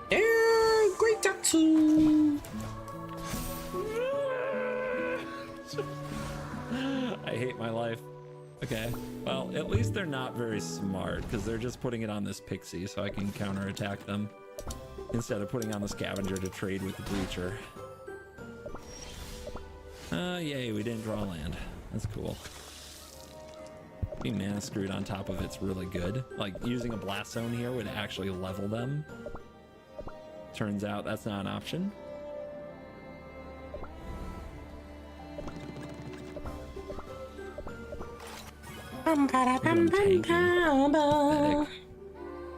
They're great too. I hate my life. Okay. Well, at least they're not very smart because they're just putting it on this pixie so I can counterattack them instead of putting on the scavenger to trade with the breacher. Yay, we didn't draw land. That's cool. Being mana screwed on top of it's really good. Like using a blast zone here would actually level them. Turns out that's not an option.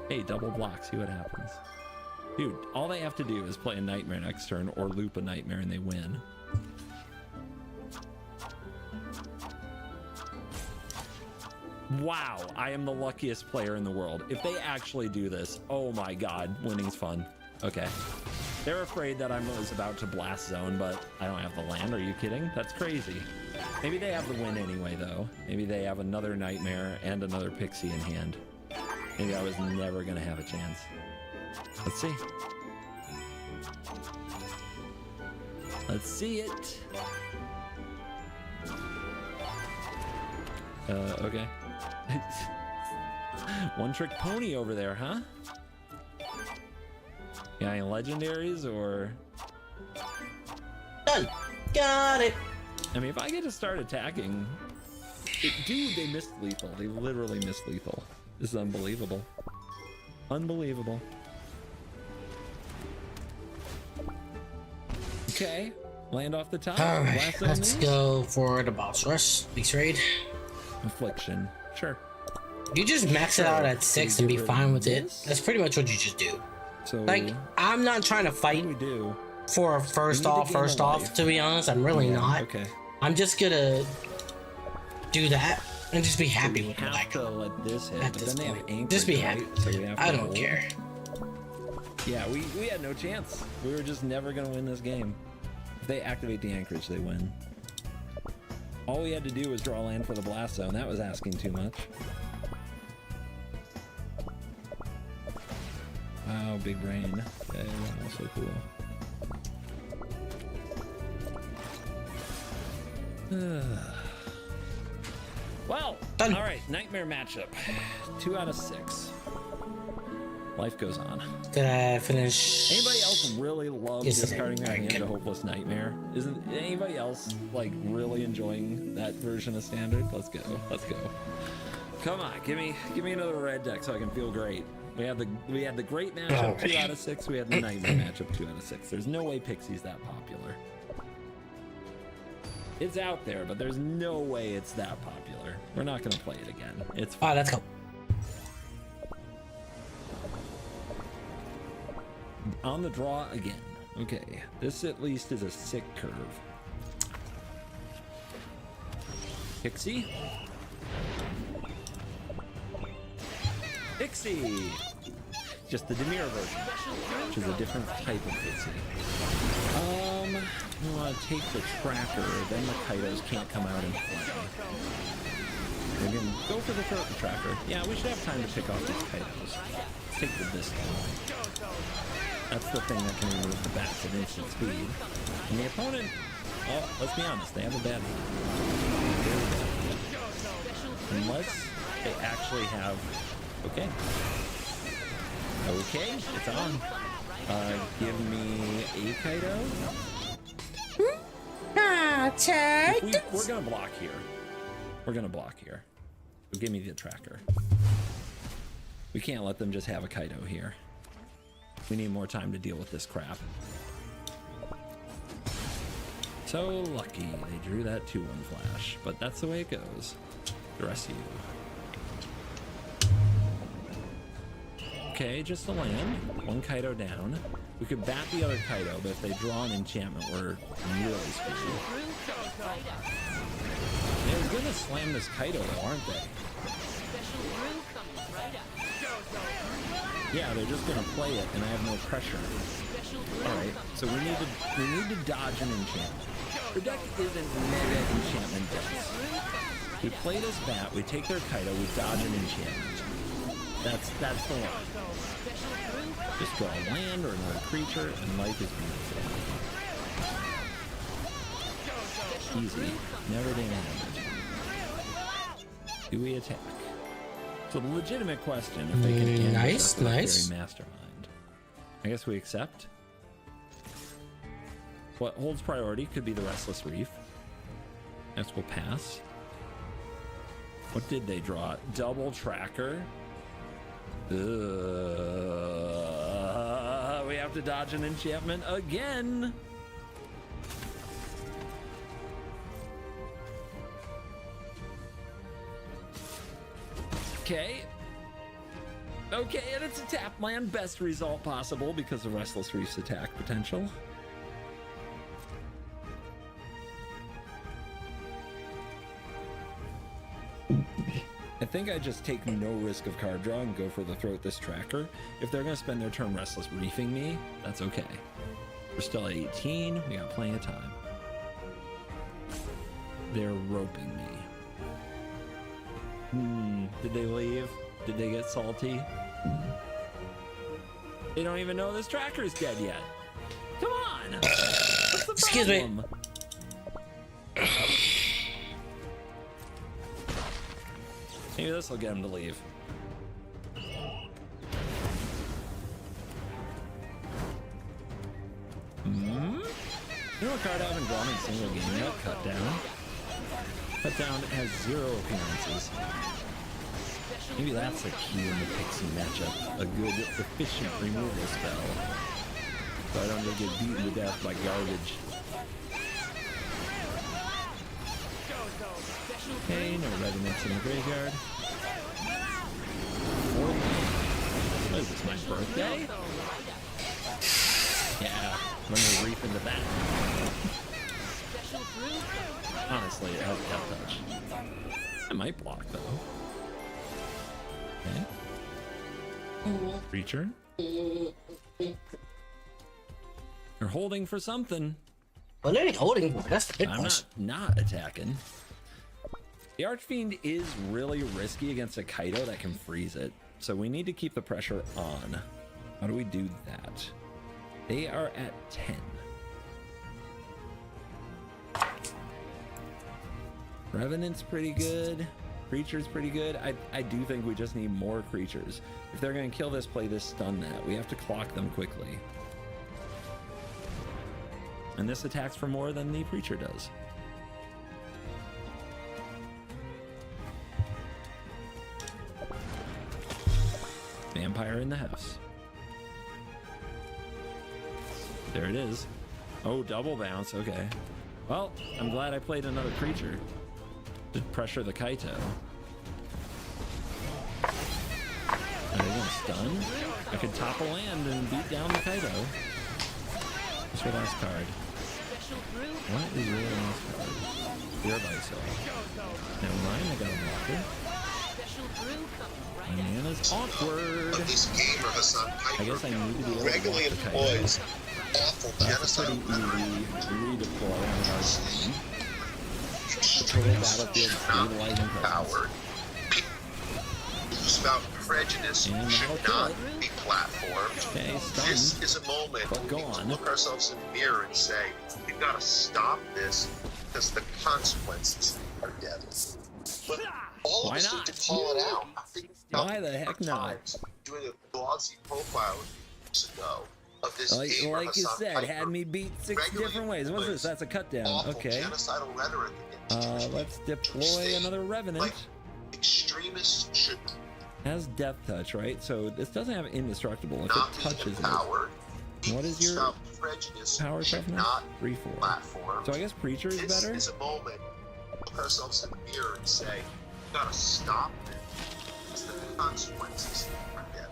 Hey, double block, see what happens. Dude, all they have to do is play a nightmare next turn or loop a nightmare and they win. Wow, I am the luckiest player in the world. If they actually do this, oh my god, winning's fun. Okay. They're afraid that I was about to blast zone, but I don't have the land. Are you kidding? That's crazy. Maybe they have the win anyway, though. Maybe they have another nightmare and another pixie in hand. Maybe I was never gonna have a chance. Let's see. Let's see it. Okay. One trick pony over there, huh? Got any legendaries or? Done. Got it. I mean, if I get to start attacking, dude, they missed lethal. They literally missed lethal. This is unbelievable. Unbelievable. Okay, land off the top. All right, Blast on let's these. go for the boss rush. Beast raid. Affliction. Sure. You just max it out at 6 and be fine with it. This? That's pretty much what you just do. So Like, I'm not trying to what fight do we do? for a first We need to gain off, a life. to be honest. I'm really not. Okay. I'm just gonna do that and just be happy We with what I have to got. let this hit, At but this then they have point. anchorage, Just be right? happy. So we have to I don't hold. care. Yeah, we had no chance. We were just never gonna win this game. If they activate the anchorage, they win. All we had to do was draw land for the blast zone. That was asking too much. Wow, big brain. Okay, also cool. Well, Done. all right, nightmare matchup. 2 out of 6. Life goes on. Did I finish? Anybody else really love Yes, discarding their I hand can. to Hopeless Nightmare? Isn't anybody else like really enjoying that version of Standard? Let's go. Let's go. Come on, give me another red deck so I can feel great. We had the great matchup 2 out of 6. We had the nightmare matchup 2 out of 6. There's no way Pixie's that popular. It's out there, but there's no way it's that popular. We're not gonna play it again. It's All right, let's go. on the draw again. Okay, this at least is a sick curve. Pixie. Pixie! Just the Demir version, which is a different type of Pixie. I want to take the tracker, then the Kaitos can't come out and play. We're gonna go for the turtle tracker. Yeah, we should have time to pick off these Kaitos. Let's take the Vista. That's the thing that can remove the bats at instant speed. And the opponent, oh, let's be honest, they have a bad one. Unless they actually have, okay. Okay, it's on. Give me a Kaido. We're gonna block here. We're gonna block here. So give me the tracker. We can't let them just have a Kaido here. We need more time to deal with this crap. So lucky they drew that 2-1 flash, but that's the way it goes. The rest of you. Okay, just a land. 1 Kaido down. We could bat the other Kaido, but if they draw an enchantment, we're really screwed. They're gonna slam this Kaido though, aren't they? Yeah, they're just gonna play it, and I have no pressure. All right, so we need to dodge an enchantment. The deck isn't mega enchantment dense. We play this bat, we take their Kaido, we dodge an enchantment. That's the line. Just draw a land or another creature, and life is beautiful. Easy. Never damage. Do we attack? So the legitimate question, if they can handle nice. mastermind. I guess we accept. What holds priority could be the Restless Reef. Next we'll pass. What did they draw? Double tracker. We have to dodge an enchantment again. Okay, and it's a tap land. Best result possible because of Restless Reef's attack potential. I think I just take no risk of card draw and go for the throat this tracker. If they're going to spend their turn Restless Reefing me, that's okay. We're still at 18. We got plenty of time. They're roping me. Did they leave? Did they get salty? They don't even know this tracker's dead yet. Come on! What's the Excuse me. problem? Maybe this will get him to leave. You know what card I haven't drawn in a single game yet? Cut Down. Cut Down has 0 appearances. Maybe that's a key in the Pixie matchup. A good, efficient removal spell. So I don't get beaten to death by garbage. Okay, no revenants in the graveyard. What is this, my birthday? Yeah, let me reap into that. Honestly, it has cat touch. I might block though. Okay. Creature. You're holding for something. What are they holding? That's the big I'm question. not attacking. The Archfiend is really risky against a Kaido that can freeze it, so we need to keep the pressure on. How do we do that? They are at 10. Revenant's pretty good. Creature's pretty good. I do think we just need more creatures. If they're going to kill this, play this stun net. We have to clock them quickly. And this attacks for more than the creature does. Vampire in the house. There it is. Oh, double bounce. Okay. Well, I'm glad I played another creature to pressure the Kaito. Are they gonna stun? I could top a land and beat down the Kaito. What's your last card? What is your last card? Your Bicycle. Never mind, I got a blocker. My mana's awkward. But this gamer, Hassan I guess I Piper, need to be able to regularly block the employs Kaito. awful That's a genocide pretty easy redeploy on our team. extremists Battlefield should not be stabilizing presence. empowered. People who spout prejudice And should that'll kill not it. be platformed. Okay, This stunned. is a moment But when go we need to on. look ourselves in the mirror and say, we've got to stop this because the consequences are deadly. But all Why of us not? need to call it out. I think Why the heck not? times doing a glossy profile years ago. of this Like game you said, had me beat 6 different ways. What's this? That's a cut down. awful Okay. genocidal rhetoric against Christians. Let's deploy another Revenant. Like, extremists should Has Death Touch, right? So this doesn't have Indestructible. If not it be touches it. empowered. What is your Stop prejudice power should toughness? not 3-4. platform. So I guess Preacher is This better? is a moment to look ourselves in the mirror and say, "You gotta stop it. It's the consequences are death."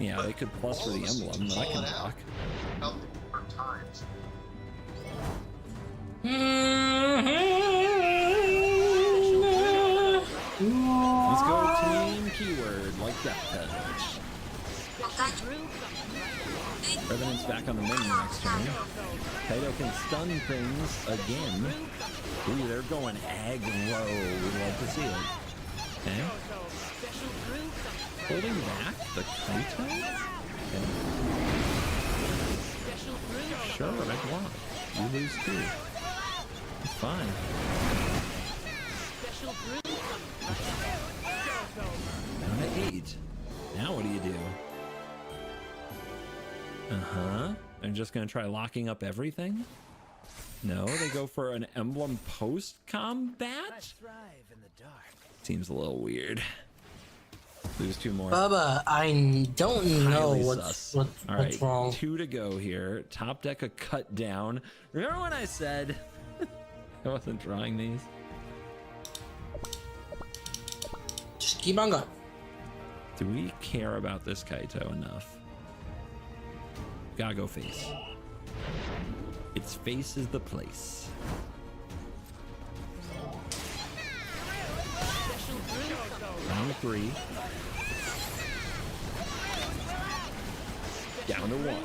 Yeah, they could plus for the emblem, but I can block. Help at different times. Let's go team keyword, like Death Touch. Revenant's back on the menu next turn. Kaito can stun things again. Ooh, they're going aggro. We'd love to see it. Okay. Holding back the Kaito? Okay. Sure, I block. You lose 2. It's fine. Down to 8. Now what do you do? They're just gonna try locking up everything? No, they go for an emblem post-combat? Seems a little weird. Lose 2 more. Bubba, I don't know Highly what's sus. what's All right, what's wrong. 2 to go here. Top deck a cut down. Remember when I said I wasn't drawing these? Just keep on going. Do we care about this Kaito enough? Gotta go face. Its face is the place. Round 3. Down to 1.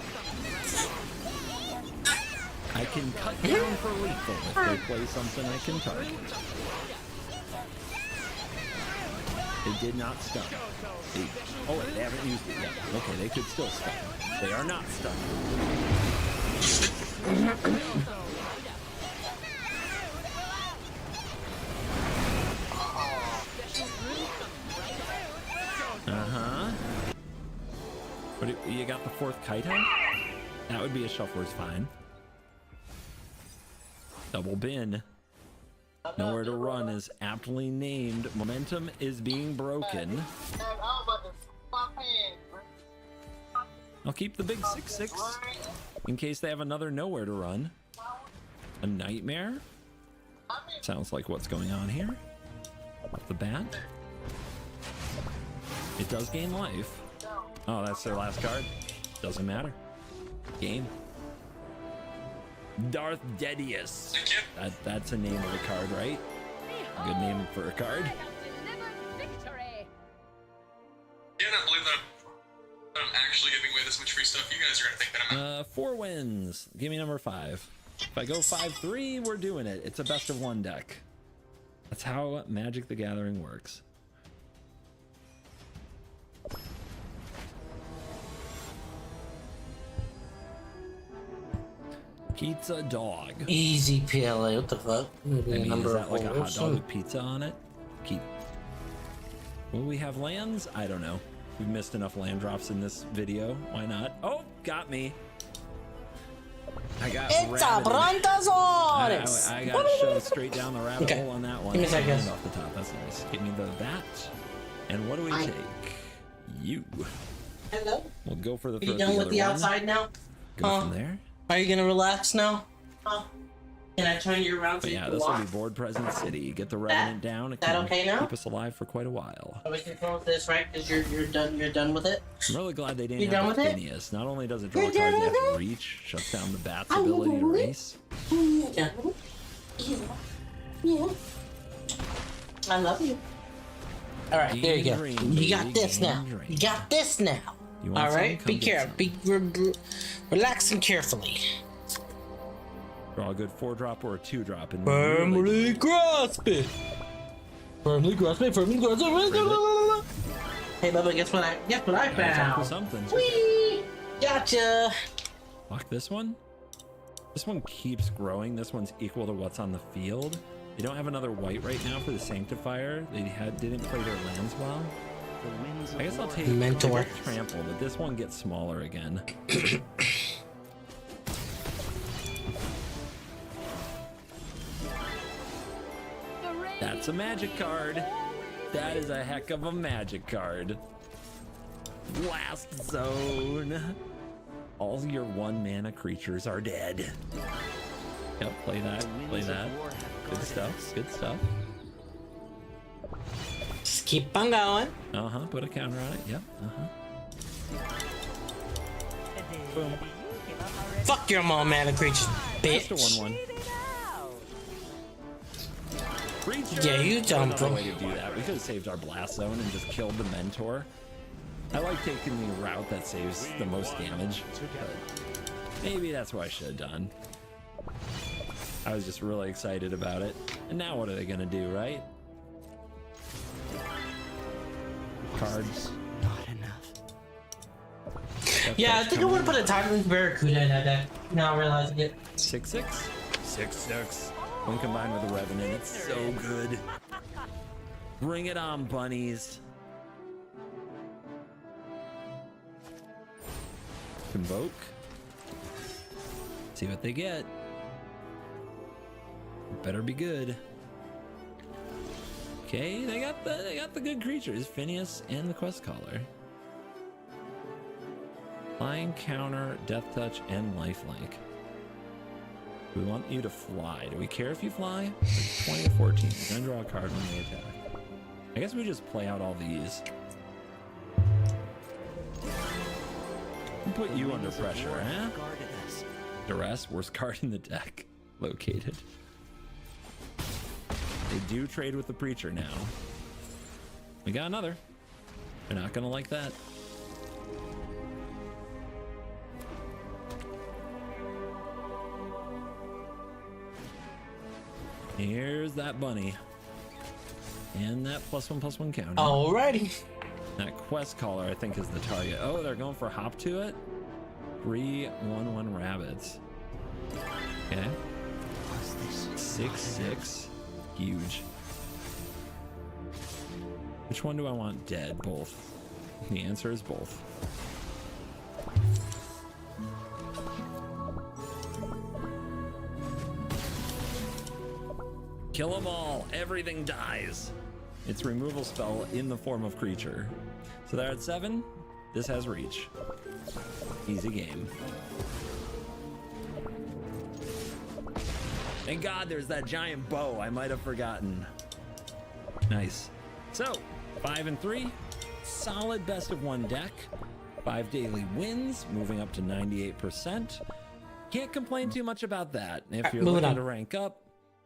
I can cut down for lethal if they play something I can target. They did not stun. They haven't used it yet. Okay, they could still stun. They are not stunned. But you got the 4th Kaito? That would be a shuffler's fine. Double bin. Nowhere to run is aptly named. Momentum is being broken. I'll keep the big 6/6 in case they have another nowhere to run. A nightmare? Sounds like what's going on here. Off the bat. It does gain life. Oh, that's their last card. Doesn't matter. Game. Darth Dedius. That's a name of a card, right? Good name for a card. Cannot believe that I'm actually giving away this much free stuff. You guys are gonna think that I'm 4 wins. Give me number 5. If I go 5-3, we're doing it. It's a best of 1 deck. That's how Magic the Gathering works. Pizza dog. Easy PLA. What the fuck? Maybe I mean, number is that like a hot holes. dog with pizza on it? Keep. Will we have lands? I don't know. We've missed enough land drops in this video. Why not? Oh, got me. I got It's a rabbited. Brontosaurus! I got shoved straight down the rabbit Okay. hole on that one. Give me a second. And off the top. That's nice. Give me that. And what do we take? You. Hello? We'll go for the Are you first done with the one. outside now? Go from there. Are you gonna relax now? Can I turn you around so But you yeah, can this will walk? be Board Present City. Get the Revenant down. It that can okay now? keep us alive for quite a while. Are we control with this, right? Because you're done with it? I'm really glad they You didn't done have with it? Phineas. Not only does it draw You cards done they have with to it? reach, shuts down the bat's ability to race. Yeah. Yeah. I love you. Alright, there you go. Green, You got baby, this now. green. You got this now. You want Alright? some? Be Come get careful. Relaxing carefully. Draw a good 4-drop or a 2-drop. And Firmly grasp it. Firmly grasp it. Firmly grasp it. Hey, Bubba, guess what I found? Something. Whee! Gotcha. Lock this one. This one keeps growing. This one's equal to what's on the field. They don't have another white right now for the Sanctifier. They didn't play their lands well. I guess I'll take Mentor. Trample, but this one gets smaller again. It's a magic card. That is a heck of a magic card. Blast Zone. All your 1-mana creatures are dead. Yep, play that. Play that. Good stuff. Good stuff. Just keep on going. Put a counter on it. Yep. Boom. Fuck your mom, mana creatures, bitch. Just a 1/1. Creature. Yeah, you jumped Another him. way to do that. We could have saved our blast zone and just killed the mentor. I like taking the route that saves the most damage. But maybe that's what I should have done. I was just really excited about it. And now what are they gonna do, right? Cards. Not enough. Yeah, I think I would have put a Titan Barracuda in that deck. Now I'm realizing it. 6/6? 6/6. When combined with the Revenant, it's so good. Bring it on, bunnies. Convoke. See what they get. Better be good. Okay, they got the good creatures, Phineas and the Quest Caller. Flying, counter, death touch, and lifelink. We want you to fly. Do we care if you fly? It's 20 to 14. You're gonna draw a card when they attack. I guess we just play out all these. We'll put you under pressure, huh? Duress, worst card in the deck. Located. They do trade with the Preacher now. We got another. They're not gonna like that. Here's that bunny. And that +1/+1 counter. Alrighty. That Quest Caller, I think, is the target. Oh, they're going for hop to it? 3/1/1 rabbits. Okay. 6/6. Huge. Which one do I want dead? Both. The answer is both. Kill them all. Everything dies. It's removal spell in the form of creature. So they're at 7. This has reach. Easy game. Thank God there's that giant bow. I might have forgotten. Nice. So 5 and 3. Solid best of 1 deck. 5 daily wins, moving up to 98%. Can't complain too much about that. If you're looking to rank up,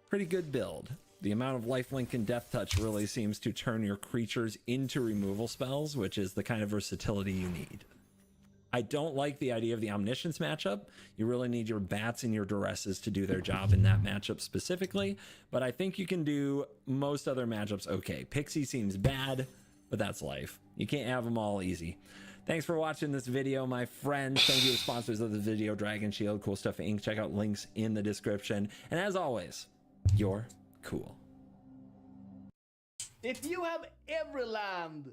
pretty good build. The amount of lifelink and death touch really seems to turn your creatures into removal spells, which is the kind of versatility you need. I don't like the idea of the Omniscience matchup. You really need your bats and your duresses to do their job in that matchup specifically, but I think you can do most other matchups okay. Pixie seems bad, but that's life. You can't have them all easy. Thanks for watching this video, my friends. Thank you to sponsors of the video, Dragon Shield, Cool Stuff Inc. Check out links in the description. And as always, you're cool. If you have every land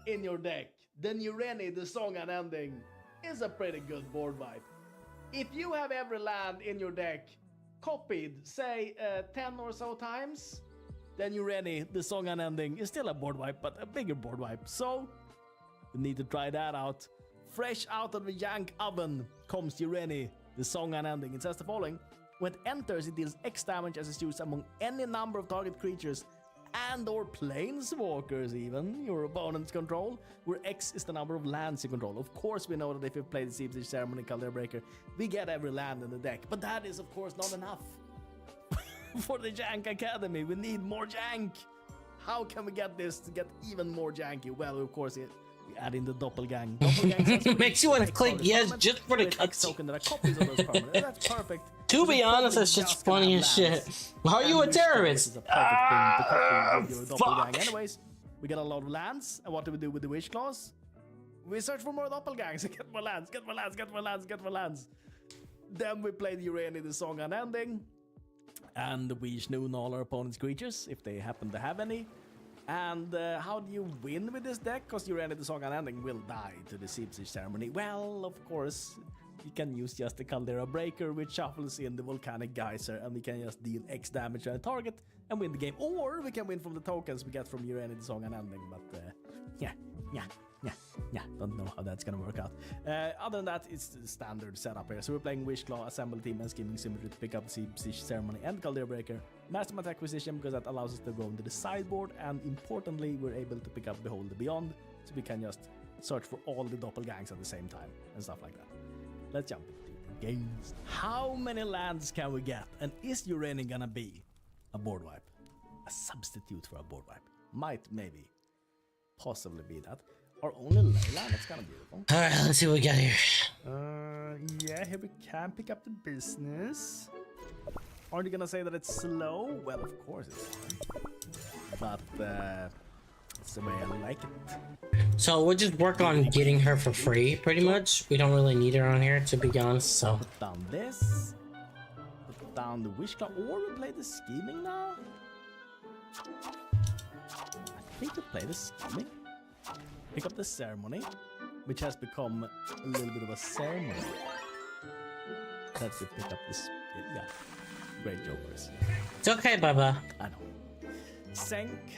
in your deck, then Ureni, the Song Unending, is a pretty good board wipe. If you have every land in your deck copied, say 10 or so times, then Ureni, the Song Unending, is still a board wipe, but a bigger board wipe. So, you need to try that out. Fresh out of the Yank oven comes Ureni, the Song Unending. It says the following: when it enters, it deals X damage as it's used among any number of target creatures and or planeswalkers, even your opponent's control, where X is the number of lands you control. Of course, we know that if you play the Siege Ceremony Caldera Breaker, we get every land in the deck, but that is of course not enough. For the Jank Academy, we need more Jank. How can we get this to get even more janky? Well, of course, we add in the Doppelgang. Doppelgang makes you want to click yes just for the token that are copies of those permanents. That's perfect. To be honest, that's just funny as shit. How are you a terrorist? Fuck. Anyways, we get a lot of lands, and what do we do with the Wish Clause? We search for more Doppelgangs. Get more lands, get more lands, get more lands, get more lands. Then we play the Ureni, the Song Unending, and we Schnoon all our opponent's creatures, if they happen to have any. And how do you win with this deck? Because Ureni, the Song Unending will die to the Siege Ceremony. Well, of course, you can use just the Caldera Breaker, which shuffles in the Volcanic Geyser, and we can just deal X damage to a target and win the game. Or we can win from the tokens we get from Year End, Song Unending, but yeah, don't know how that's gonna work out. Other than that, it's the standard setup here. So we're playing Wish Claw, Assemble Team, and Scheming Symmetry to pick up Siege Ceremony and Caldera Breaker. Mastermind Acquisition, because that allows us to go into the sideboard, and importantly, we're able to pick up Behold the Beyond, so we can just search for all the doppelgangs at the same time, and stuff like that. Let's jump into the games. How many lands can we get? And is Uranium gonna be a board wipe? A substitute for a board wipe? Might, maybe, possibly be that. Or only Leyland, that's kind of beautiful. Alright, let's see what we got here. Yeah, here we can pick up the business. Are you gonna say that it's slow? Well, of course it's fine. But, it's the way I like it. So we'll just work on getting her for free, pretty much. We don't really need her on here, to be honest, so. Put down this. Put down the Wish Claw. Or we play the Scheming now? I think we play the Scheming. Pick up the Ceremony, which has become a little bit of a ceremony. Let's pick up this. Yeah. Great jokers. It's okay, Baba. I know. Senk.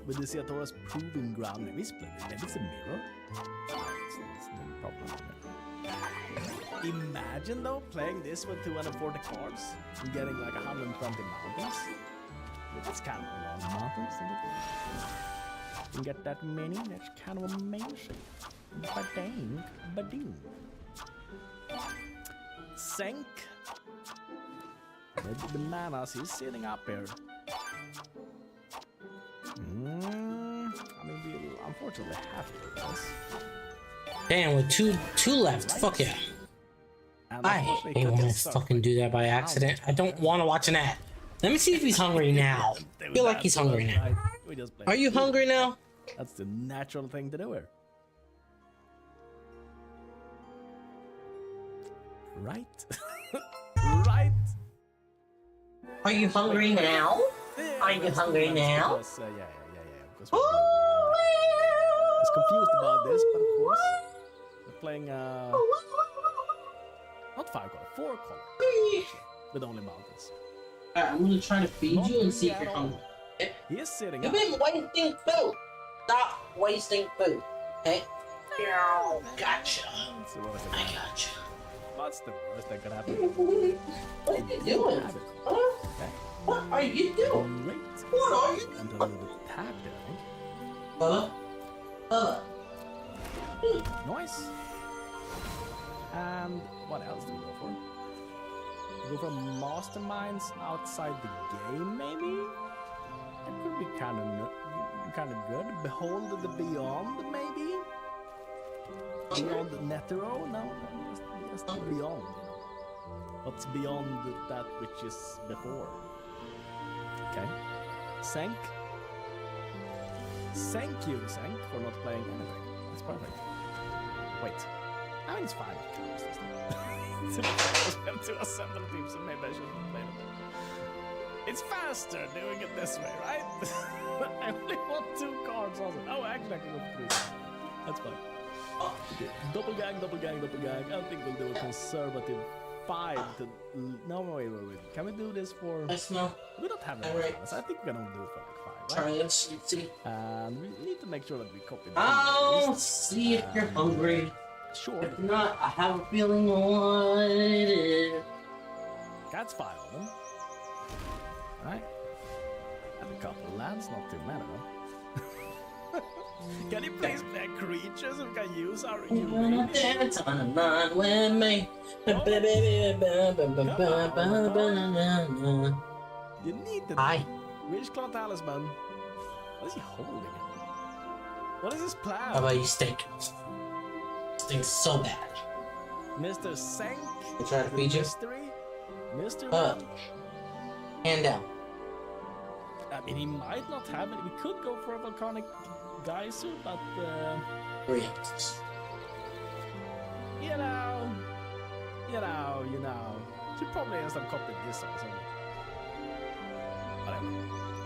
With the Seatora's Proving Ground. Maybe it's a mirror. It's no problem. Imagine though playing this with 240 cards and getting like 120 mountains. That's kind of a lot of mountains. You can get that many, that's kind of amazing. Bading. Senk. With the bananas, he's sitting up here. I mean, we'll unfortunately have to do this. Damn, with two left. Fuck yeah. I hate when I fucking do that by accident. I don't want to watch an ad. Let me see if he's hungry now. I feel like he's hungry now. Are you hungry now? That's the natural thing to do here. Right? Right? Are you hungry now? Are you hungry now? Because, yeah. Because I was confused about this, but of course, we're playing not 5 color, 4 color, with only mountains. Alright, I'm gonna try to feed you and see if you're hungry. He is sitting You've up. been wasting food. Stop wasting food. Okay? Gotcha. I gotcha. What's the worst that could happen? What are you doing? Huh? What are you doing? Great. What are you And a doing? little bit tapped there, Bubba? Nice. And what else do we go for? We go for masterminds outside the game, maybe? That could be kind of good. Behold the Beyond, maybe? Beyond Netero? No, just the Beyond. What's beyond that which is before? Okay. Senk. Thank you, Senk, for not playing anything. That's perfect. Wait. I mean, it's fine. I went to assemble team, so maybe I shouldn't play it. It's faster doing it this way, right? I only want 2 cards also. Oh, actually, I can go 3. That's fine. Okay. Double gang. I think we'll do a conservative 5 to... No, wait. Can we do this for... I smell. We don't have any balance. I think we're gonna do it for like 5, right? Try and see. And we need to make sure that we copy the I'll see if you're hungry. Sure. If not, I have a feeling what it is. That's 5 of them. Right? And a couple of lands, not too many though. Can you please play creatures who can use our You wanna dance on the line with me? You need the Hi. Wish Claw Talisman. What is he holding? What is his plan? How about you stink? Stinks so bad. Mr. Senk? I try to feed you? Mystery? Mr. Hand down. I mean, he might not have it. We could go for a Volcanic Geyser, but... Reacts. You know. Should probably have some copied this also. Whatever.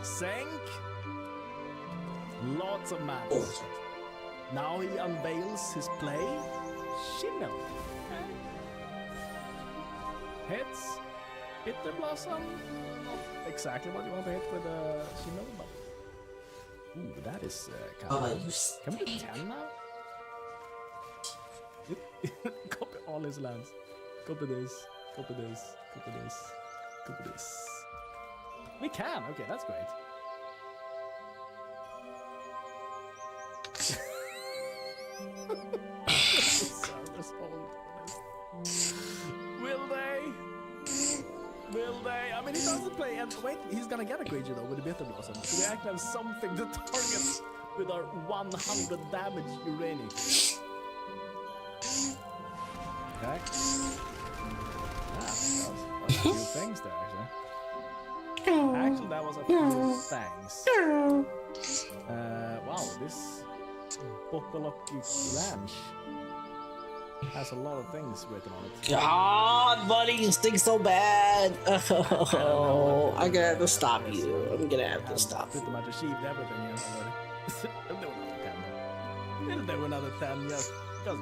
Senk. Lots of mana. Now he unveils his play. Shimmel. Okay. Hits. Bitter Blossom. Not exactly what you want to hit with Shimmel, but. Ooh, that is kind of. Can we do 10 now? Copy all his lands. Copy this. Copy this. Copy this. Copy this. We can. Okay, that's great. Will they? Will they? I mean, he doesn't play. And wait, he's gonna get a creature though with the Bitter Blossom. So we actually have something to target with our 100 damage Uranium. Okay. That was a few things there, actually. Actually, that was a few things. Wow, this Bokoloki Ranch has a lot of things written on it. God, buddy, you stink so bad. Oh, I'm gonna have to stop you. I'm gonna have to stop you. Pretty much achieved everything here already. We'll do another 10, yes. Because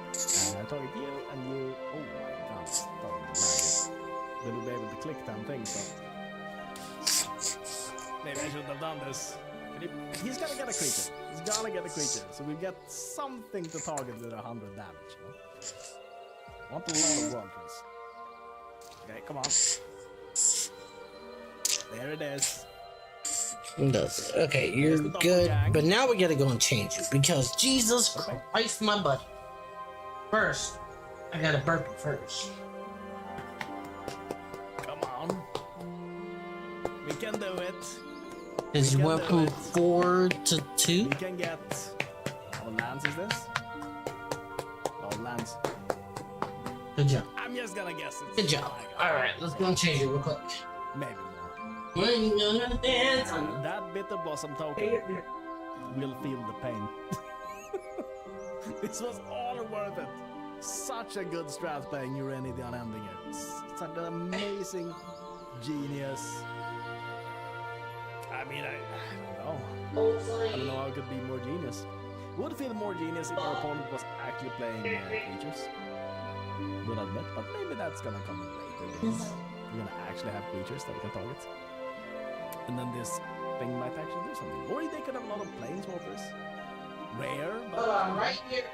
it's fine, I target you and you. Oh my god, will be able to click 10 things, so. Maybe I shouldn't have done this. He's gonna get a creature. He's gonna get a creature. So we get something to target with 100 damage. You know? Want a lot of world trees. Okay, come on. There it is. Okay, you're good. But now we gotta go and change it because Jesus Christ, my buddy. First, I gotta burp it first. Come on. We can do it. Is you went from 4 to 2? We can get. How many lands is this? Oh, lands. Good job. I'm just gonna guess it. Good job. Alright, let's go and change it real quick. Maybe more. When you gonna dance on that Bitter Blossom token will feel the pain. This was all worth it. Such a good strat playing Uranium Unending here. Such an amazing genius. I mean, I don't know. I don't know how it could be more genius. Would feel more genius if our opponent was actually playing creatures. Would admit, but maybe that's gonna come later. We're gonna actually have creatures that we can target. And then this thing might actually do something. Or they could have a lot of planeswalkers. Rare, but. right here.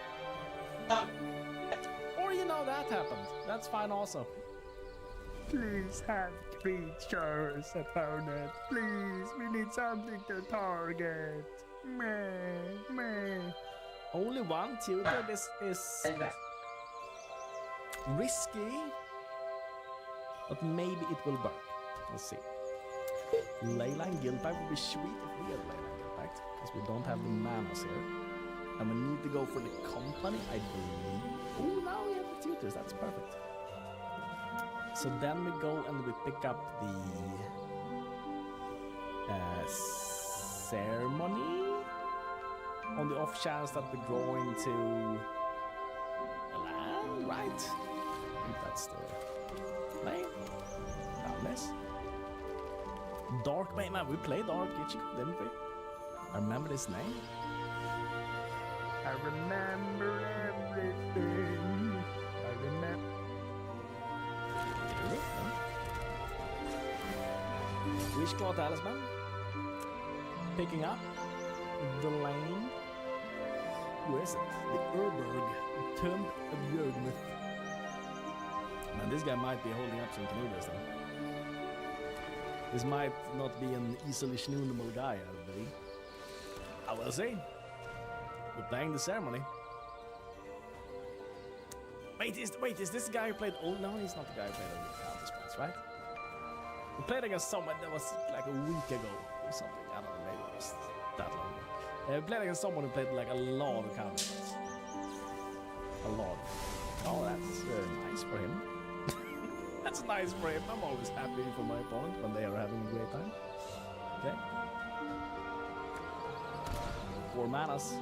Or you know, that happened. That's fine also. Please have creatures, opponent. Please, we need something to target. Meh. Only one tutor. This is risky, but maybe it will work. Let's see. Leyline Guildpact would be sweet if we get Leyline Guildpact, because we don't have the manas here. And we need to go for the company, I believe. Oh, now we have the tutors, that's perfect. So then we go and we pick up the ceremony on the off chance that we're going to a land, right? I think that's the name. Downless. Dark, man, we played Dark Ichigo, didn't we? I remember this name. I remember everything. I remember. Wishclaw Talisman. Picking up the lane. Where is it? The Urberg. Tomb of Jörgmuth. Man, this guy might be holding up some canoes though. This might not be an easily schnoonable guy, I believe. I will see. We're playing the ceremony. Wait, is this the guy who played? Oh no, he's not the guy who played all the counter spells, right? We played against someone that was like a week ago or something. I don't know, maybe it was that long ago. We played against someone who played like a lot of counter spells. A lot. Oh, that's nice for him. That's nice for him. I'm always happy for my opponent when they are having a great time. Okay. 4 manas.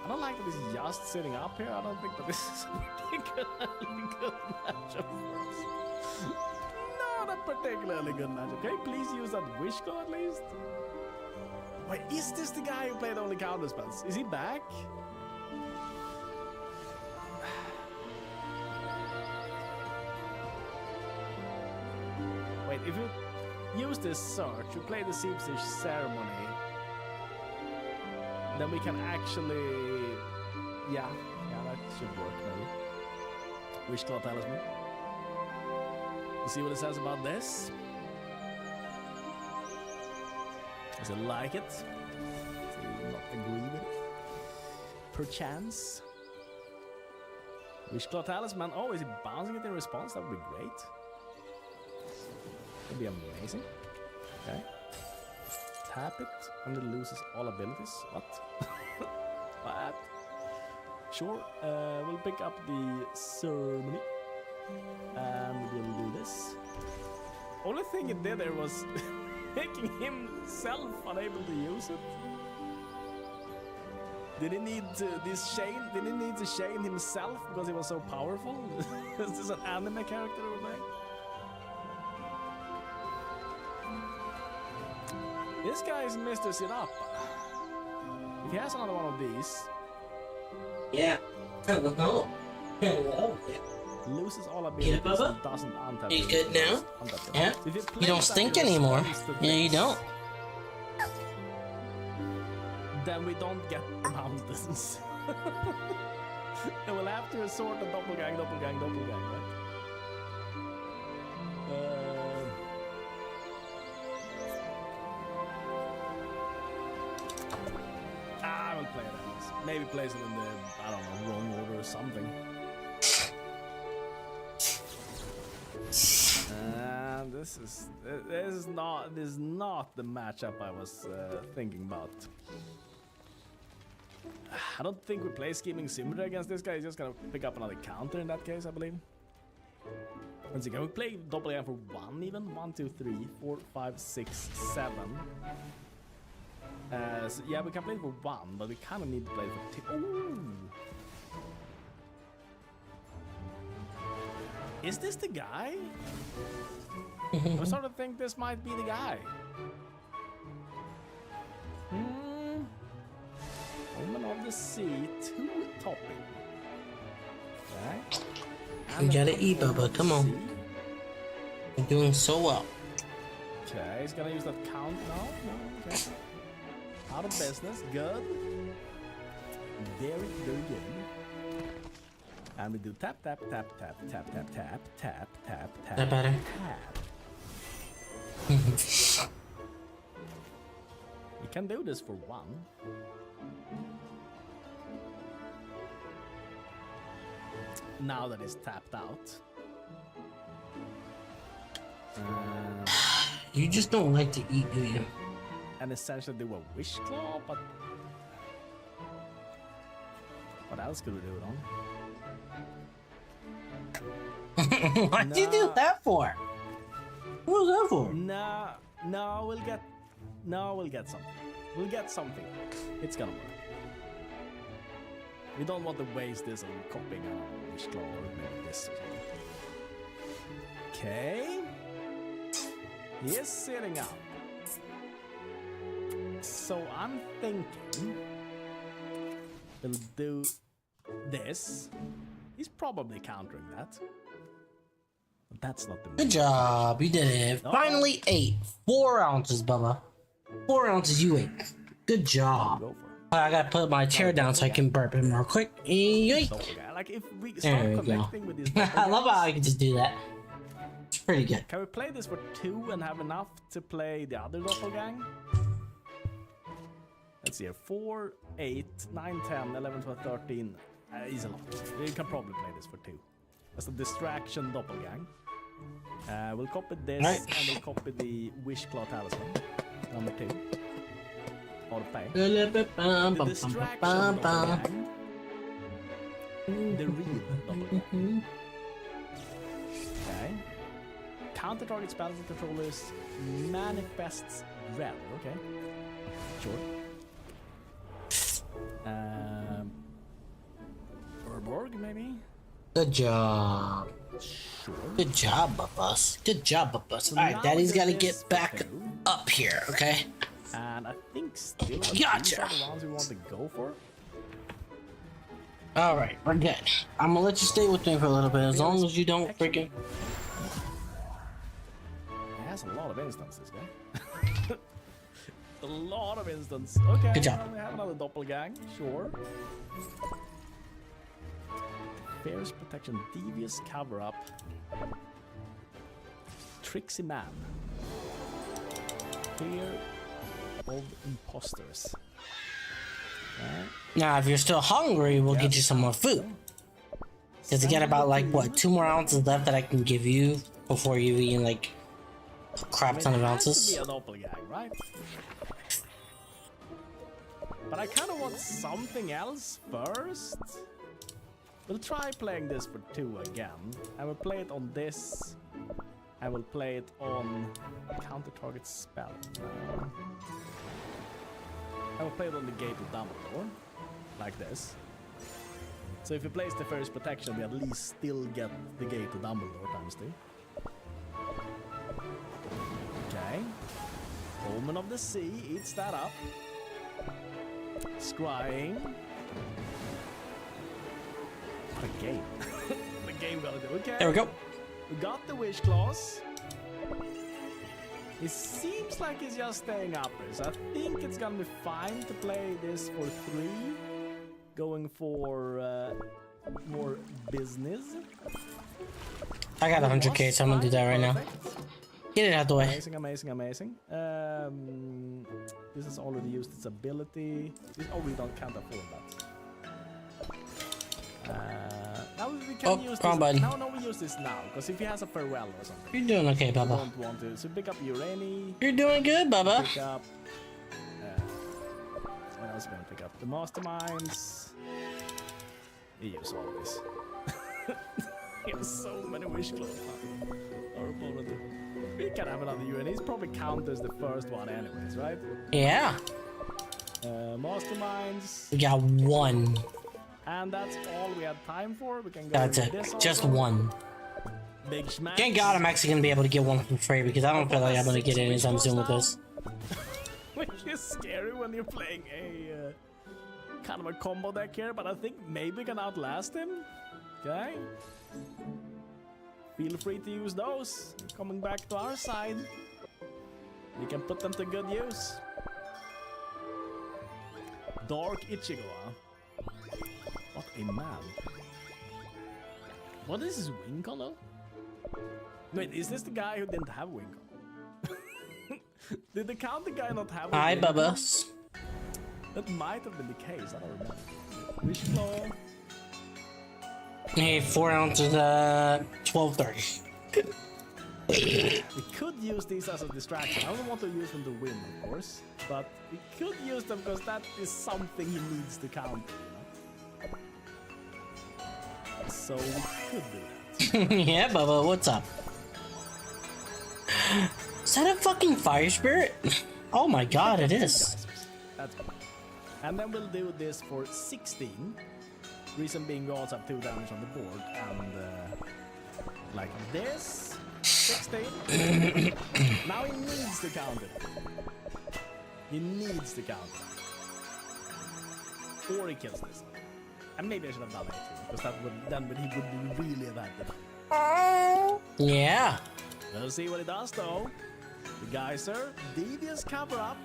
I don't like that he's just sitting up here. I don't think that this is a particularly good matchup for us. Not a particularly good matchup. Can you please use that wish go at least? Wait, is this the guy who played only counter spells? Is he back? Wait, if you use this search, you play the Siege ceremony, then we can actually... Yeah, that should work maybe. Wish Claw Talisman. We'll see what it says about this. Does it like it? Does it not agree with it? Perchance. Wish Claw Talisman. Oh, is it bouncing it in response? That would be great. That'd be amazing. Okay. Tap it and it loses all abilities. What? What? Sure. We'll pick up the ceremony. And we'll do this. Only thing it did there was making himself unable to use it. Did he need this chain? Did he need to chain himself because he was so powerful? Is this an anime character or something? This guy is Mr. Sirapa. If he has another one of these, Yeah. Hello. Hello. loses all abilities and doesn't untap. You good now? Untap. Yeah. If You plays don't that stink in anymore. response to Yeah, you this, don't. Then we don't get mountains. And we'll have to resort to doppelgang, right? I will play that. Maybe place it in the, I don't know, wrong order or something. This is not the matchup I was thinking about. I don't think we play Scheming Simulator against this guy. He's just gonna pick up another counter in that case, I believe. Let's see, can we play doppelgang for 1 even? 1, 2, 3, 4, 5, 6, 7. So yeah, we can play for 1, but we kind of need to play for 2. Ooh. Is this the guy? I sort of think this might be the guy. Woman of the Sea, 2 topping. Okay. You gotta eat, Bubba. Come on. You're doing so well. Okay, he's gonna use that count now. No, okay. Out of business. Good. Very, very good. And we do tap, tap, tap, tap, tap, tap, tap, tap, tap, tap. That better? Tap. We can do this for 1. Now that it's tapped out. You just don't like to eat, do you? And essentially do a Wish Claw, but what else could we do it on? What do you do that for? What was that for? No, we'll get something. We'll get something. It's gonna work. We don't want to waste this on copying a Wish Claw or maybe this or something. Okay. He is sitting up. So I'm thinking we'll do this. He's probably countering that. But that's not the Good job. You did it. No. Finally ate 4 ounces, Bubba. 4 ounces you ate. Good job. Go for it. I gotta put my chair down so I can burp him real quick. Yoink. Doppelganger. Like if we There start we go. connecting with these I love how I can just do that. It's pretty good. Can we play this for 2 and have enough to play the other doppelgang? Let's see here. 4, 8, 9, 10, 11, 12, 13. Is a lot. We can probably play this for 2. That's a distraction doppelgang. We'll copy this and we'll copy the Wish Claw Talisman. Number 2. Or play. The distraction doppelgang. The real doppelgang. Okay. Counter target spells and controllers manifests red. Okay. Sure. Urborg, maybe? Good job. Sure. Good job, Bubbas. Good job, Bubbas. So Alright, now Daddy's we do gotta this get back for 2. up here, okay? And I think still Gotcha. these are the ones we want to go for. Alright, we're good. I'm gonna let you stay with me for a little bit as long as you don't freaking. has a lot of instances, guy. A lot of instances. Okay, Good job. well, we have another doppelgang, sure. Fierce protection, devious cover up. Tricksy man. Fear of imposters. Now, if you're still hungry, we'll get you some more food. Because you got about, like, what, 2 more ounces left that I can give you before you've eaten, like, a crap ton of ounces. It has to be a doppelgang, right? But I kind of want something else first. We'll try playing this for 2 again. I will play it on this. I will play it on counter target spell. I will play it on the gate of Dumbledore, like this. So if he plays the first protection, we at least still get the gate of Dumbledore times 2. Okay. Omen of the Sea eats that up. Scrying. What a game. The game gotta do. Okay. There we go. We got the wish clause. It seems like he's just staying up here, so I think it's gonna be fine to play this for 3. Going for more business. I got 100k, so I'm gonna do that right now. Get it out the way. Amazing, amazing, amazing. This has already used its ability. Oh, we don't count afford that. Now we can use wrong this. button. No, we use this now, because if he has a farewell or something. You're doing okay, We Bubba. don't want to. So pick up Urani. You're doing good, Bubba. Pick up. What else are we gonna pick up? The masterminds. We use all this. He has so many wish claws. We can have another Urani. He's probably counted as the first one, anyways, right? Yeah. Masterminds. We got 1. And that's all we had time for. We can go That's into it. this Just also. 1. Big smash. Thank God I'm actually gonna be able to get 1 for free because I don't feel like I'm gonna get it anytime soon with this. Which is scary when you're playing a kind of a combo deck here, but I think maybe we can outlast him. Okay. Feel free to use those. Coming back to our side. We can put them to good use. Dark Ichigo, huh? What a man. What is his wing color? Wait, is this the guy who didn't have wing color? Did the counter guy not have a Hi, wing Bubba. color? That might have been the case, I don't remember. Wish claw. Hey, 4 ounces, 12.30. We could use these as a distraction. I don't want to use them to win, of course. But we could use them because that is something he needs to counter, you know? So we could do that. Yeah, Bubba, what's up? Is that a fucking fire spirit? Oh my god, it is. That's good. And then we'll do this for 16. Reason being we also have 2 damage on the board. And like this. 16. Now he needs to count it. He needs to count it. Or he kills this. And maybe I should have done 18. Because that would, then he would be really effective. Yeah. We'll see what he does though. The geyser, devious cover up.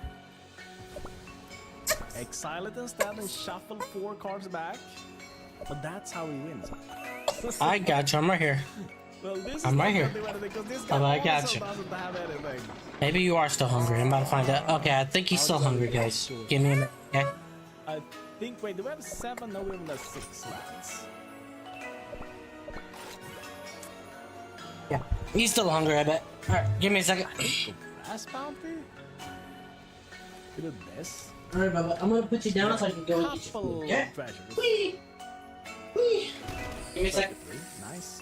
Exile it instead and shuffle 4 cards back. But that's how he wins. I got you. I'm right here. Well, this I'm is right not here. gonna do anything, 'cause this guy I got also you. doesn't have anything. Maybe you are still hungry. I'm about to find out. Okay, I think he's still hungry, guys. Give me a minute, okay? I think, wait, do we have 7? No, we only have 6 lands. Yeah. He's still hungry, I bet. Alright, give me a second. Grass bounty? We did this. Alright, Bubba, I'm gonna put you down so I can go and get you Couple food, okay? treasures. Whee! Whee! Give me a second. Nice.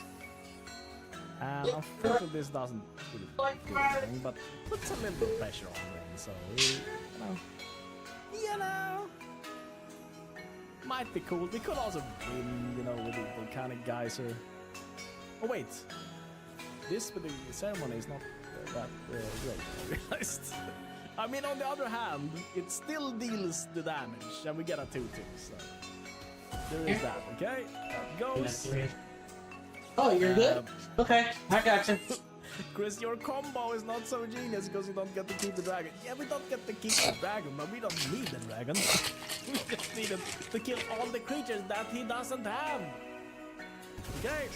And unfortunately this doesn't really do anything, but puts a little bit of pressure on him, so you know, might be cool. We could also win, you know, with the volcanic geyser. Oh wait, this with the ceremony is not that great, I realized. I mean, on the other hand, it still deals the damage, and we get a 2/2, so there is that, okay? That goes. Oh, you're good? Okay, I got you. Chris, your combo is not so genius because you don't get to keep the dragon. Yeah, we don't get to keep the dragon, but we don't need the dragon. We just need him to kill all the creatures that he doesn't have. Okay,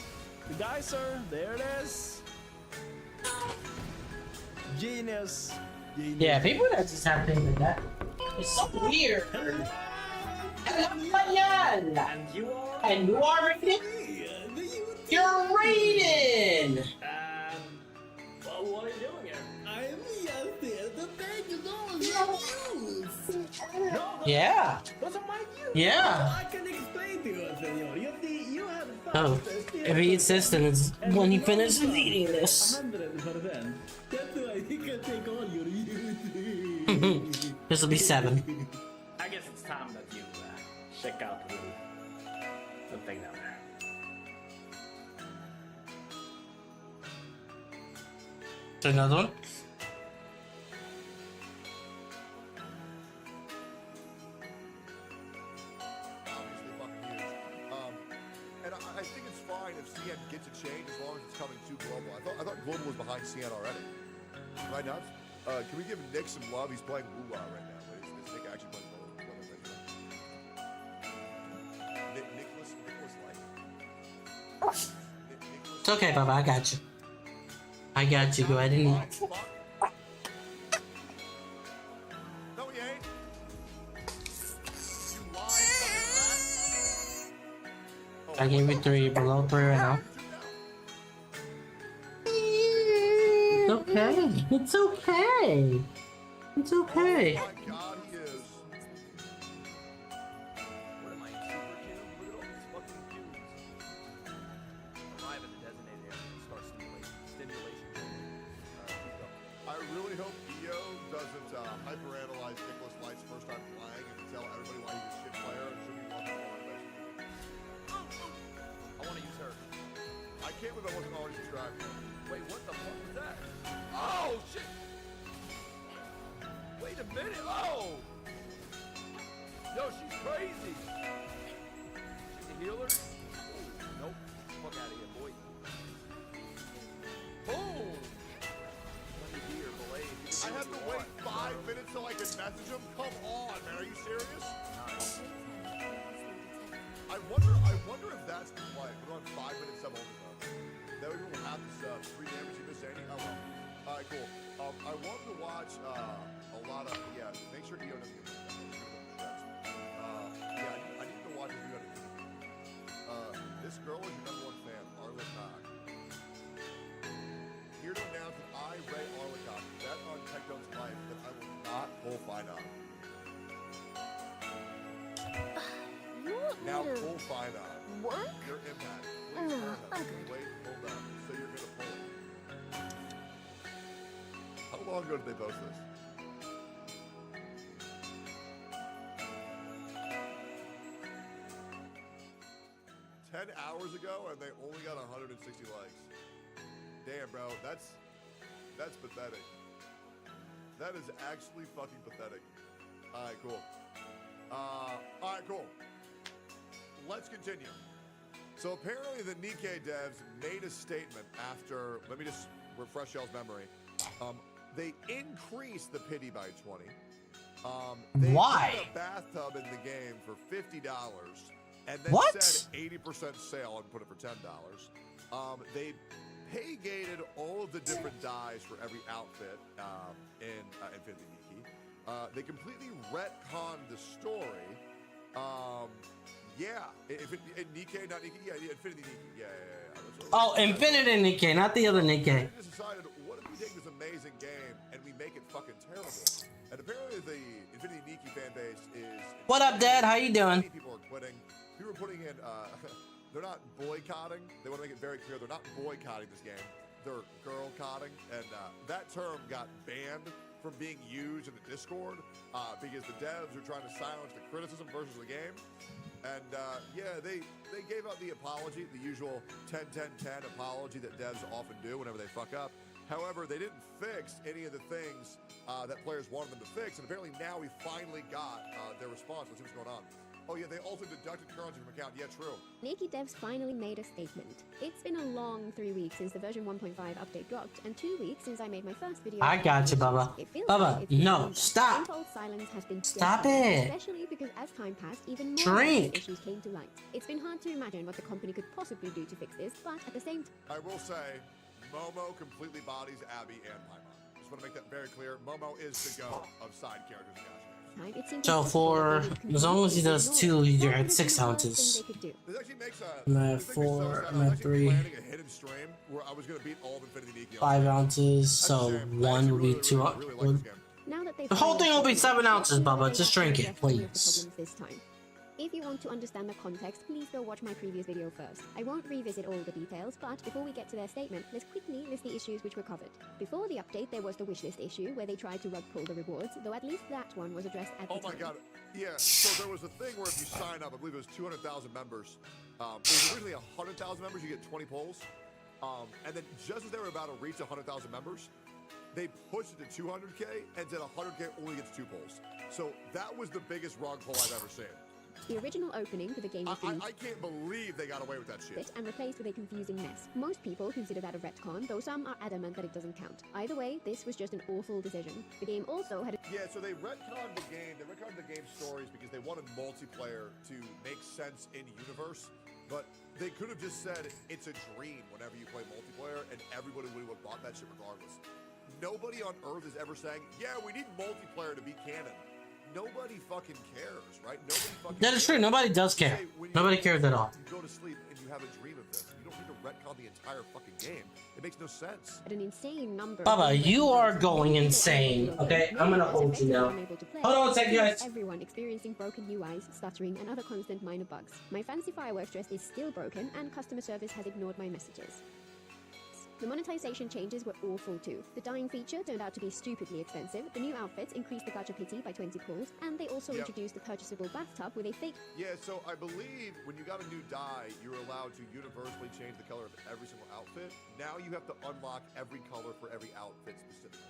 the geyser, there it is. Genius. Genius. Yeah, people that just have things like that. It's so weird. And you are? And you are Raiden? You're Raiden! Well, what are you doing here? I'm just here to take those views. No, Yeah. those are my views. Yeah. I can explain to you, senor. You see, you have Oh, if he eats this, then it's when he finishes eating this. 100%. That's why he can take all your views. This will be 7. I guess it's time that you check out the thing down there. So another one? Obviously fucking huge. And I think it's fine if CN gets a change as long as it's coming to Global. I thought Global was behind CN already. Right now, can we give Nick some love? He's playing WOOO right now. Is Nick actually playing WOOOO? Nicholas Light. It's okay, Baba. I got you. I got you. Go ahead and eat. No, he ain't. You lied. I gave you 3, below 3 right now. It's okay. It's okay. It's okay. Oh my God, he is. What am I, super Q? Look at all these fucking Qs. Arrive at the designated area and start stimulation. I really hope EO doesn't hyperanalyze Nicholas Light's first time playing and tell everybody why he's a shit player and should be walking all the way. I want to use her. I can't believe I wasn't already subscribed. Wait, what the fuck was that? Oh, shit! Wait a minute, oh! Yo, she's crazy! She's a healer? Nope. Fuck out of here, boy. Boom! Let me be your blade. I have to wait 5 minutes till I can message him? Come on, man, are you serious? Nice. I wonder if that's the play. We're on 5 minutes sub only though. That way we will have the sub. 3 damage, you miss any? Oh well. Alright, cool. I want to watch a lot of, yeah, make sure EO doesn't get yeah, I need to watch his video. This girl is your #1 fan, Arla Cock. Here to announce that I, Ray Arla Cock, bet on Tectone's life that I will not pull Fine On. Now pull Fine On. What? Your impact. No, Please hold I'm up. good. Wait, hold up. So you're gonna pull it. How long ago did they post this? Hours ago, and they only got 160 likes. Damn, bro, that's pathetic. That is actually fucking pathetic. All right, cool. Let's continue. So apparently the Nikkei devs made a statement after. Let me just refresh y'all's memory. They increased the pity by 20. They Why? put a bathtub in the game for $50. And then What? said 80% sale and put it for $10. They pay gated all of the different dyes for every outfit in Infinity Nikki. They completely retconned the story. Yeah, Nikkei, not Nikki. Yeah, Infinity Nikki. Yeah. Oh, Infinity Nikkei, not the other Nikkei. We just decided, what if we take this amazing game and we make it fucking terrible? And apparently the Infinity Nikki fan base is. What up, Dad? How you doing? Many people are quitting. People are putting in. They're not boycotting. They want to make it very clear they're not boycotting this game. They're girl-cotting, and that term got banned from being used in the Discord because the devs are trying to silence the criticism versus the game. And yeah, they gave out the apology, the usual 10-10-10 apology that devs often do whenever they fuck up. However, they didn't fix any of the things that players wanted them to fix, and apparently now we finally got their response. Let's see what's going on. Oh yeah, they also deducted currency from account. Yeah, true. Nikki Devs finally made a statement. It's been a long 3 weeks since the version 1.5 update dropped, and 2 weeks since I made my first video. I got you, Bubba. It feels Bubba, like it's been no, longer. stop. Untold silence has been Stop deafening, it. especially because as time passed, even more Drink. issues came to light. It's been hard to imagine what the company could possibly do to fix this, but at the same time, I will say, Momo completely bodies Abby and Paimon. Just want to make that very clear. Momo is the go of side characters in Gacha. it seems So for as long as he does 2, you're at 6 ounces. This actually makes I'm this at makes me 4. so sad. I'm I was at actually 3. planning a hidden stream where I was gonna beat all of Infinity Nikki. 5 ounces. So 1 would be 2. now that they've The whole thing will be 7 ounces, Bubba. Just drink it, please. this time. If you want to understand the context, please go watch my previous video first. I won't revisit all the details, but before we get to their statement, let's quickly list the issues which were covered. Before the update, there was the wishlist issue, where they tried to rug pull the rewards, though at least that one was addressed at the time. Oh my god. Yeah, so there was a thing where if you sign up, I believe it was 200,000 members. It was originally 100,000 members, you get 20 polls. And then just as they were about to reach 100,000 members, they pushed it to 200K and said 100K only gets 2 polls. So that was the biggest rug pull I've ever seen. The original opening for the game was I can't believe they got away with that shit. and replaced with a confusing mess. Most people consider that a retcon, though some are adamant that it doesn't count. Either way, this was just an awful decision. The game also had a Yeah, so they retconned the game. They retconned the game's stories because they wanted multiplayer to make sense in universe. But they could have just said it's a dream whenever you play multiplayer, and everybody would have bought that shit regardless. Nobody on Earth is ever saying, "Yeah, we need multiplayer to be canon." Nobody fucking cares, right? Nobody fucking That is true. Nobody does care. Nobody cares at all. You go to sleep and you have a dream of this. You don't need to retcon the entire fucking game. It makes no sense. an insane number. Bubba, you are going insane. Okay, I'm gonna hold you now. Hold on a second, guys. Everyone experiencing broken UIs, stuttering, and other constant minor bugs. My fancy fireworks dress is still broken, and customer service has ignored my messages. The monetization changes were awful too. The dying feature turned out to be stupidly expensive, the new outfits increased the gacha pity by 20 pulls, and they also introduced a purchasable bathtub with a fake... Yeah, so I believe when you got a new dye, you're allowed to universally change the color of every single outfit. Now you have to unlock every color for every outfit specifically.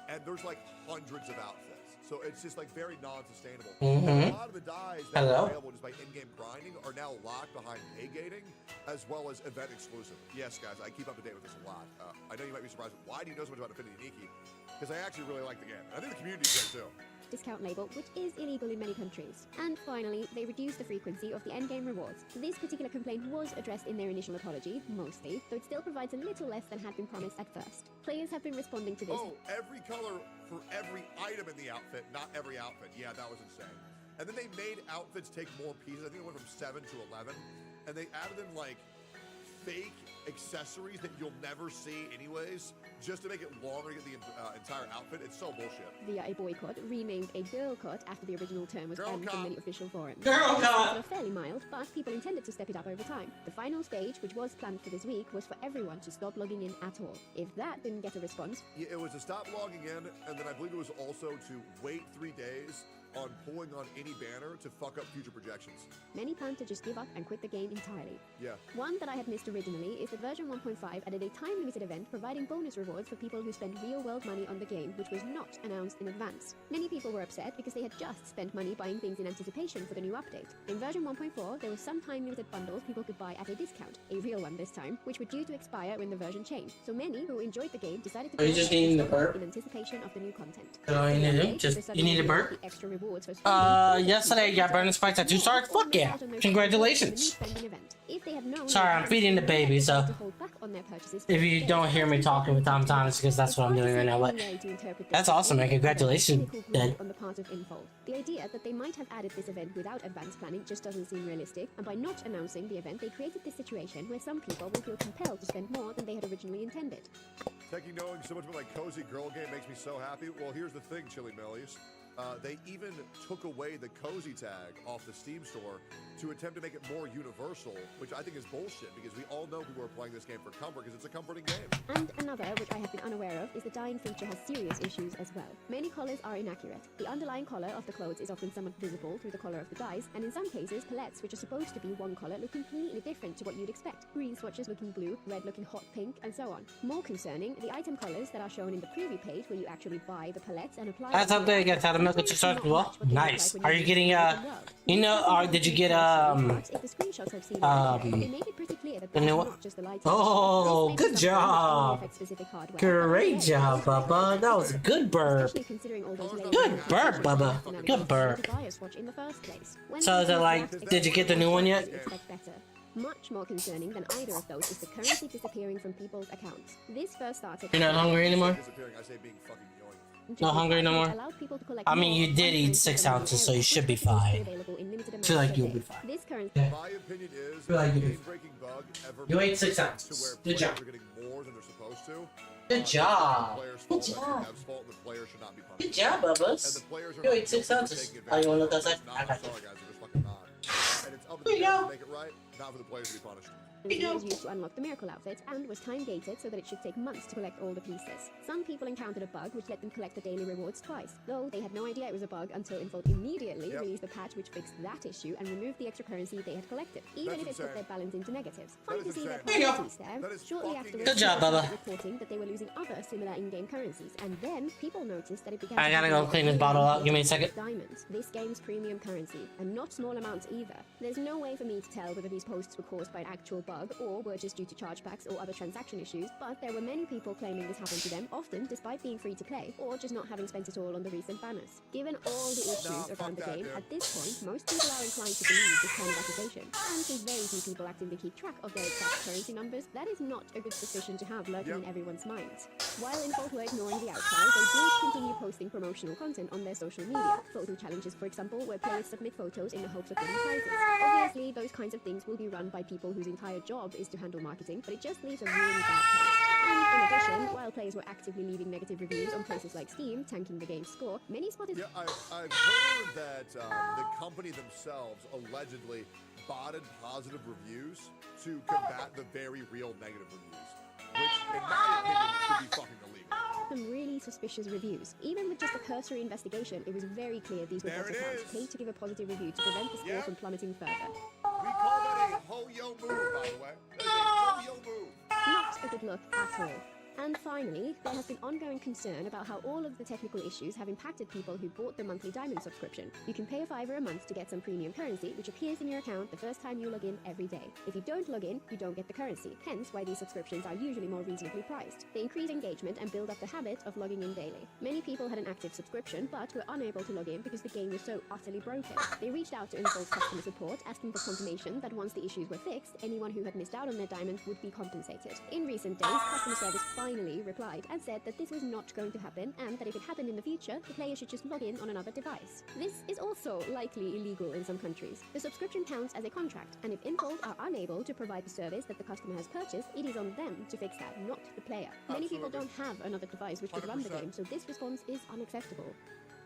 And there's like hundreds of outfits. So it's just like very non-sustainable. A lot of the dyes that are available just by in-game grinding are now locked behind pay gating as well as event exclusive. Yes, guys, I keep up to date with this a lot. I know you might be surprised. Why do you know so much about Infinity Nikki? Because I actually really like the game. And I think the community's great too. discount label, which is illegal in many countries. And finally, they reduced the frequency of the endgame rewards. This particular complaint was addressed in their initial apology, mostly, though it still provides a little less than had been promised at first. Players have been responding to this. Oh, every color for every item in the outfit, not every outfit. Yeah, that was insane. And then they made outfits take more pieces. I think it went from 7 to 11. And they added in like fake accessories that you'll never see anyways, just to make it longer to get the entire outfit. It's so bullshit. Via a boycott, renamed a girl cut after the original term was banned from many official forums. Girl cut! They were fairly mild, but people intended to step it up over time. The final stage, which was planned for this week, was for everyone to stop logging in at all. If that didn't get a response... Yeah, it was to stop logging in, and then I believe it was also to wait 3 days on pulling on any banner to fuck up future projections. Many plan to just give up and quit the game entirely. Yeah. One that I had missed originally is that version 1.5 added a time-limited event providing bonus rewards for people who spend real-world money on the game, which was not announced in advance. Many people were upset because they had just spent money buying things in anticipation for the new update. In version 1.4, there were some time-limited bundles people could buy at a discount, a real one this time, which were due to expire when the version changed. So many who enjoyed the game decided to Are you just needing the burp? in anticipation of the new content. So you need it? Just you need a burp? Yesterday I got burning spikes at 2 stars. Fuck yeah! Congratulations. Sorry, I'm feeding the baby, so if you don't hear me talking with Tom, it's because that's what I'm doing right now. But that's awesome, man! Congratulations, Dad. On the part of Infold. The idea that they might have added this event without advanced planning just doesn't seem realistic, and by not announcing the event, they created this situation where some people will feel compelled to spend more than they had originally intended. Techie knowing so much about my cozy girl game makes me so happy. Well, here's the thing, Chili Millies. They even took away the cozy tag off the Steam store to attempt to make it more universal, which I think is bullshit because we all know people are playing this game for comfort because it's a comforting game. And another, which I have been unaware of, is the dyeing feature has serious issues as well. Many collars are inaccurate. The underlying collar of the clothes is often somewhat visible through the collar of the dyes, and in some cases, palettes, which are supposed to be one color, look completely different to what you'd expect. Green swatches looking blue, red looking hot pink, and so on. More concerning, the item colors that are shown in the preview page where you actually buy the palettes and apply That's up there. You guys how to milk it to start as well. Nice. Are you getting you know, or did you get the new one? Oh, good job. Great job, Bubba. That was a good burp. Good burp, Bubba. Good burp. So is it like, did you get the new one yet? Much more concerning than either of those is the currency disappearing from people's accounts. This first started. You're not hungry anymore? Disappearing, I say being fucking yoink. Not hungry no more? I mean, you did eat 6 ounces, so you should be fine. I feel like you'll be fine. Yeah. My opinion is, Feel like you'll be game-breaking bug ever You ate made 6 to ounces. where Good job. players are getting more than they're supposed to. Good job. Good job. The player should not be punished. Good job, Bubbas. And the players are You not ate 6 guilty for ounces. taking Oh, you wanna look advantage. outside? I got you. Sorry, guys, they're just fucking not. And it's up to There the you game go. to make it right, not for the players to be punished. It was used to unlock the miracle outfit and was time gated so that it should take months to collect all the pieces. Some people encountered a bug which let them collect the daily rewards twice, though they had no idea it was a bug until Infold immediately released a patch which fixed that issue and removed the extra currency they had collected, even if it put their balance into negatives. Funny to see their priorities there. Shortly afterwards, Good job, Bubba. reporting that they were losing other similar in-game currencies, and then people noticed that it began I gotta go clean this bottle out. Give me a second. Diamonds, this game's premium currency, and not small amounts either. There's no way for me to tell whether these posts were caused by an actual bug or were just due to chargebacks or other transaction issues, but there were many people claiming this happened to them, often despite being free to play, or just not having spent it all on the recent banners. Given all the issues around the game, at this point, most people are inclined to believe this kind of accusation. And since very few people actively keep track of their exact currency numbers, that is not a good suspicion to have lurking in everyone's minds. While Infold were ignoring the outcry, they did continue posting promotional content on their social media. Photo challenges, for example, where players submit photos in the hopes of winning prizes. Obviously, those kinds of things will be run by people whose entire job is to handle marketing, but it just leaves a really bad taste. And in addition, while players were actively leaving negative reviews on places like Steam, tanking the game's score, many spotted... Yeah, I've heard that the company themselves allegedly botted positive reviews to combat the very real negative reviews, which, in my opinion, should be fucking illegal. Some really suspicious reviews. Even with just a cursory investigation, it was very clear these were bot accounts paid to give a positive review to prevent the score from plummeting further. We call that a ho-yo move, by the way. That is a ho-yo move. Not a good look at all. And finally, there has been ongoing concern about how all of the technical issues have impacted people who bought the monthly diamond subscription. You can pay a $5 a month to get some premium currency, which appears in your account the first time you log in every day. If you don't log in, you don't get the currency, hence why these subscriptions are usually more reasonably priced. They increase engagement and build up the habit of logging in daily. Many people had an active subscription, but were unable to log in because the game was so utterly broken. They reached out to Infold's customer support, asking for confirmation that once the issues were fixed, anyone who had missed out on their diamond would be compensated. In recent days, customer service finally replied and said that this was not going to happen and that if it happened in the future, the player should just log in on another device. This is also likely illegal in some countries. The subscription counts as a contract, and if Infold are unable to provide the service that the customer has purchased, it is on them to fix that, not the player. Many people don't have another device which could run the game, so this response is unacceptable.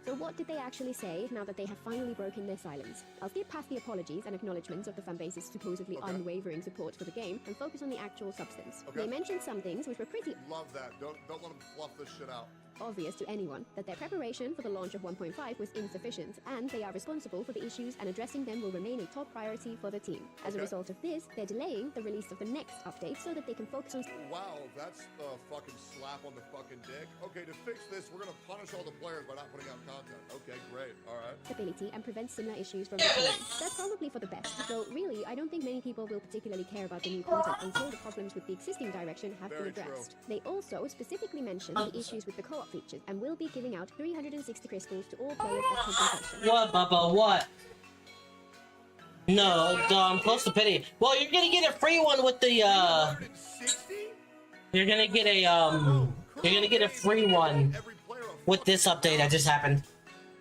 So what did they actually say now that they have finally broken their silence? I'll skip past the apologies and acknowledgements of the fanbase's supposedly unwavering support for the game and focus on the actual substance. They mentioned some things which were pretty Love that. Don't let them fluff this shit out. obvious to anyone that their preparation for the launch of 1.5 was insufficient, and they are responsible for the issues, and addressing them will remain a top priority for the team. As a result of this, they're delaying the release of the next update so that they can focus on... Wow, that's a fucking slap on the fucking dick. Okay, to fix this, we're gonna punish all the players by not putting out content. Okay, great. Alright. ...stability and prevent similar issues from recurring. That's probably for the best, though really, I don't think many people will particularly care about the new content until the problems with the existing direction have been addressed. They also specifically mentioned the issues with the co-op features and will be giving out 360 crystals to all players as compensation. What, Bubba? What? No, I'm close to pity. Well, you're gonna get a free one with the, You're gonna get a, You're gonna get a free one with this update that just happened.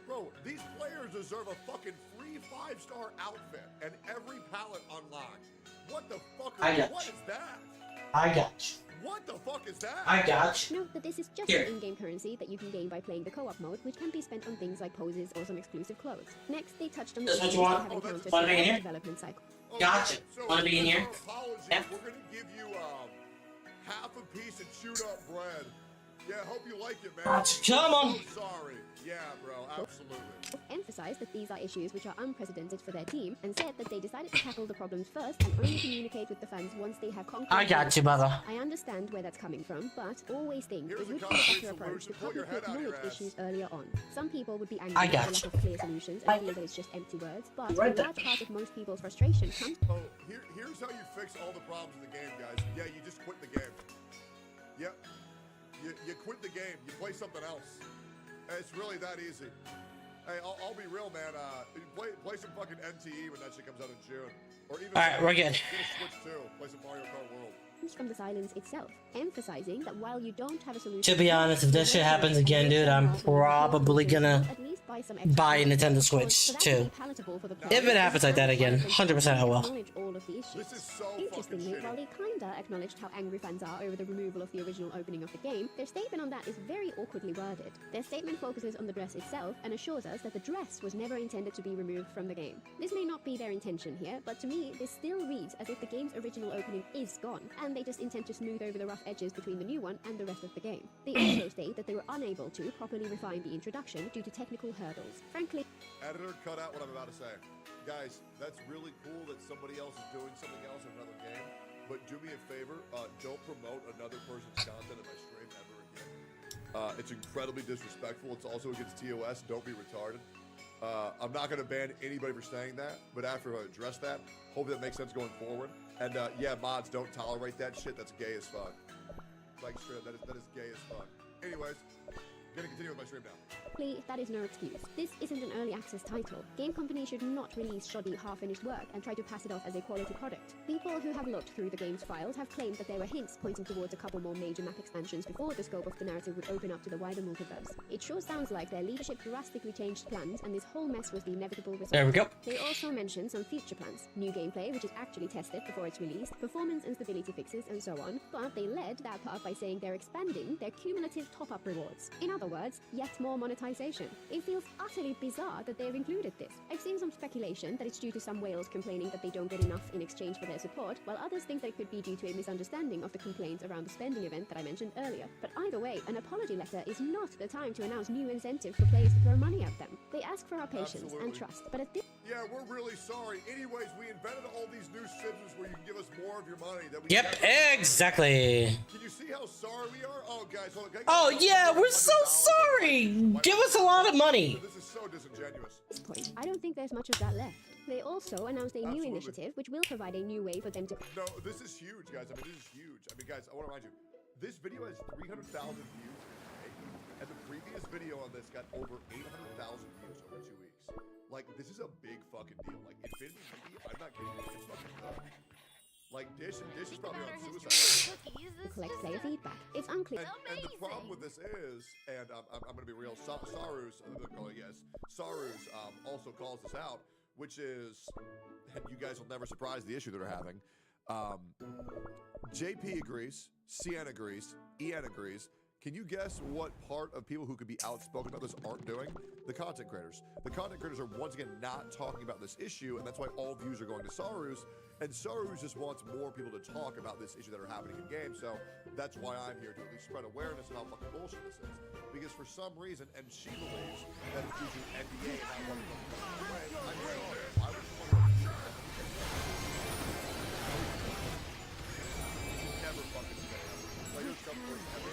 Bro, these players deserve a fucking free 5-star outfit and every pallet unlocked. What the fuck I got what you. is that? I got you. What What the fuck is that? I got you. Note that this is just Here. an in-game currency that you can gain by playing the co-op mode, which can be spent on things like poses or some exclusive clothes. Next, they touched on the This what issues you want? they have encountered Wanna be in throughout the here? development cycle. Oh, Gotcha. so Wanna be in as here? our apology, Yep. we're gonna give you half a piece of chewed up bread. Yeah, hope you like it, man. Gotcha. Come on. So sorry. Yeah, bro, absolutely. Emphasized that these are issues which are unprecedented for their team, and said that they decided to tackle the problems first and only communicate with the fans once they have concrete I got you, brother. I understand where that's coming from, but always think Here's it a would be a concrete better approach to solution. Pull your publicly head out of your acknowledge ass. issues earlier on. Some people would be angry I at got the lack you. of clear solutions and feel that it's just empty words, but a Right there. large part of most people's frustration comes Oh, here's how you fix all the problems in the game, guys. Yeah, you just quit the game. Yep. You quit the game. You play something else. It's really that easy. Hey, I'll be real, man. Play some fucking NTE when that shit comes out in June. Or even Alright, we're good. Get a Switch 2. Play some Mario Kart World. from the silence itself, emphasizing that while you don't have a solution, To be honest, if this shit happens again, dude, I'm probably gonna buy a Nintendo Switch too. If it happens like that again, 100% I will. This is so fucking Interestingly, shitty. while they kinda acknowledged how angry fans are over the removal of the original opening of the game, their statement on that is very awkwardly worded. Their statement focuses on the dress itself and assures us that the dress was never intended to be removed from the game. This may not be their intention here, but to me, this still reads as if the game's original opening is gone, and they just intend to smooth over the rough edges between the new one and the rest of the game. They also state that they were unable to properly refine the introduction due to technical hurdles. Frankly, Editor, cut out what I'm about to say. Guys, that's really cool that somebody else is doing something else in another game, but do me a favor, don't promote another person's content in my stream ever again. It's incredibly disrespectful. It's also against TOS. Don't be retarded. I'm not going to ban anybody for saying that, but after I address that, hope that makes sense going forward. And yeah, mods, don't tolerate that shit. That's gay as fuck. Like, straight up, that is gay as fuck. Anyways, gonna continue with my stream now. that is no excuse. This isn't an early access title. Game companies should not release shoddy, half-finished work and try to pass it off as a quality product. People who have looked through the game's files have claimed that there were hints pointing towards a couple more major map expansions before the scope of the narrative would open up to the wider multiverse. It sure sounds like their leadership drastically changed plans, and this whole mess was the inevitable result. There we go. They also mentioned some future plans, new gameplay which is actually tested before it's released, performance and stability fixes, and so on, but they led that part by saying they're expanding their cumulative top-up rewards. In other words, yet more monetization. It feels utterly bizarre that they've included this. I've seen some speculation that it's due to some whales complaining that they don't get enough in exchange for their support, while others think that it could be due to a misunderstanding of the complaints around the spending event that I mentioned earlier. But either way, an apology letter is not the time to announce new incentives for players to throw money at them. They ask for our patience and trust, but at this Yeah, we're really sorry. Anyways, we invented all these new systems where you can give us more of your money that we Yep, never- exactly. Can you see how sorry we are? Oh, guys, hold on. Oh yeah, we're so sorry. Give us a lot of money. This is so disingenuous. point, I don't think there's much of that left. They also announced a new Absolutely. initiative which will provide a new way for them to... No, this is huge, guys. I mean, this is huge. I mean, guys, I want to remind you, this video has 300,000 views, and the previous video on this got over 800,000 views over 2 weeks. Like, this is a big fucking deal. Like, Infinity Movie, I'm not kidding you, it's fucking good. Like, Dish is probably on suicide. collect player feedback. It's unclear. And the problem with this is, and I'm going to be real, Saru's, Saru's also calls this out, which is, and you guys will never surprise the issue that they're having. JP agrees, CN agrees, EN agrees. Can you guess what part of people who could be outspoken about this aren't doing? The content creators. The content creators are once again not talking about this issue, and that's why all views are going to Saru's. And Saru's just wants more people to talk about this issue that are happening in game. So that's why I'm here to at least spread awareness of how fucking bullshit this is. Because for some reason, and she believes that it's due to NDA and not what I'm sorry. Why would you want to never fucking say that. Like, there's some person ever.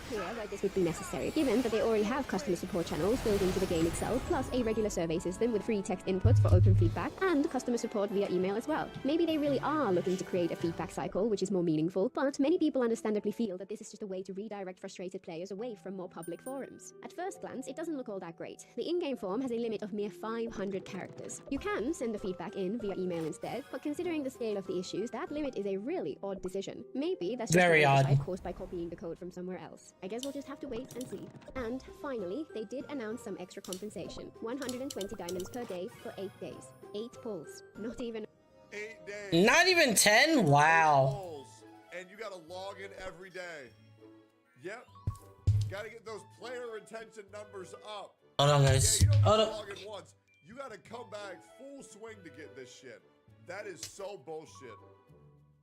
Clear why this would be necessary, given that they already have customer support channels built into the game itself, plus a regular survey system with free text inputs for open feedback, and customer support via email as well. Maybe they really are looking to create a feedback cycle, which is more meaningful, but many people understandably feel that this is just a way to redirect frustrated players away from more public forums. At first glance, it doesn't look all that great. The in-game form has a limit of mere 500 characters. You can send the feedback in via email instead, but considering the scale of the issues, that limit is a really odd decision. Maybe that's just Very an odd. oversight caused by copying the code from somewhere else. I guess we'll just have to wait and see. And finally, they did announce some extra compensation. 120 diamonds per day for 8 days. 8 pulls. Not even... 8 days. Not even 10? Wow. And you gotta log in every day. Yep. Gotta get those player retention numbers up. Hold on, guys. Yeah, you don't Hold just on. log in once. You gotta come back full swing to get this shit. That is so bullshit.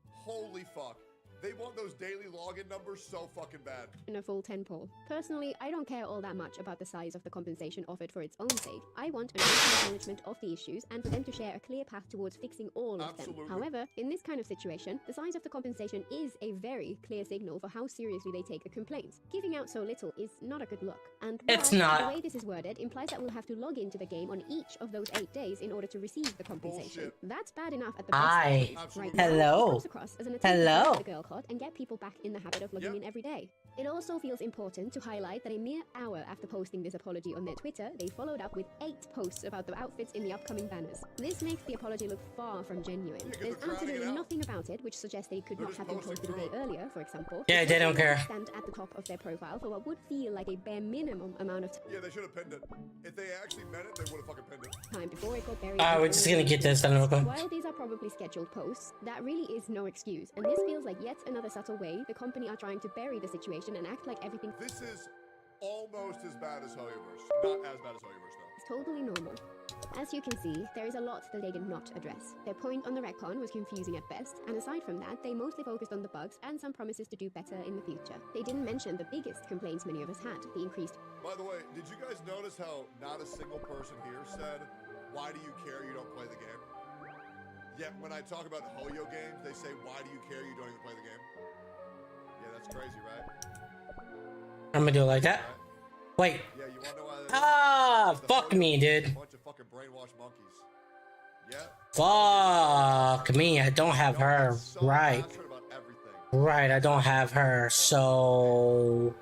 Holy fuck. They want those daily login numbers so fucking bad. In a full 10 poll. Personally, I don't care all that much about the size of the compensation offered for its own sake. I want an open acknowledgement of the issues and for them to share a clear path towards fixing all of them. However, in this kind of situation, the size of the compensation is a very clear signal for how seriously they take a complaint. Giving out so little is not a good look. And It's well, not. the way this is worded implies that we'll have to log into the game on each of those 8 days in order to receive the compensation. Bullshit. That's bad enough at the best Hi. of times. Right Hello. now, it comes across as an attempt to Hello. break the girl code and get people back in the habit of logging in every day. It also feels important to highlight that a mere hour after posting this apology on their Twitter, they followed up with 8 posts about the outfits in the upcoming banners. This makes the apology look far from genuine. There's absolutely nothing about it which suggests they could not have been posted a day earlier, for example. Yeah, they don't care. Stand at the top of their profile for what would feel like a bare minimum amount of Yeah, they should have pinned it. If they actually meant it, they would have fucking pinned it. time before it got buried. We're just gonna get this done real quick. While these are probably scheduled posts, that really is no excuse, and this feels like yet another subtle way the company are trying to bury the situation and act like everything This is almost as bad as Hoyoverse. Not as bad as Hoyoverse, though. is totally normal. As you can see, there is a lot that they did not address. Their point on the retcon was confusing at best, and aside from that, they mostly focused on the bugs and some promises to do better in the future. They didn't mention the biggest complaints many of us had, the increased. By the way, did you guys notice how not a single person here said, "Why do you care you don't play the game?" Yet when I talk about Hoyo games, they say, "Why do you care you don't even play the game?" Yeah, that's crazy, right? I'm gonna do it like that. Wait. Yeah, you wanna know why? Fuck me, dude. Bunch of fucking brainwashed monkeys. Yeah. Fuck me. I don't have her. Right. Right, I don't have her, so...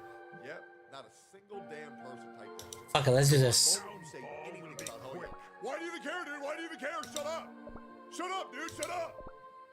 Yep, not a single damn person typed that. Fuck it, let's do this. The moment you say anything about Hoyo, why do you even care, dude? Why do you even care? Shut up! Shut up, dude! Shut up!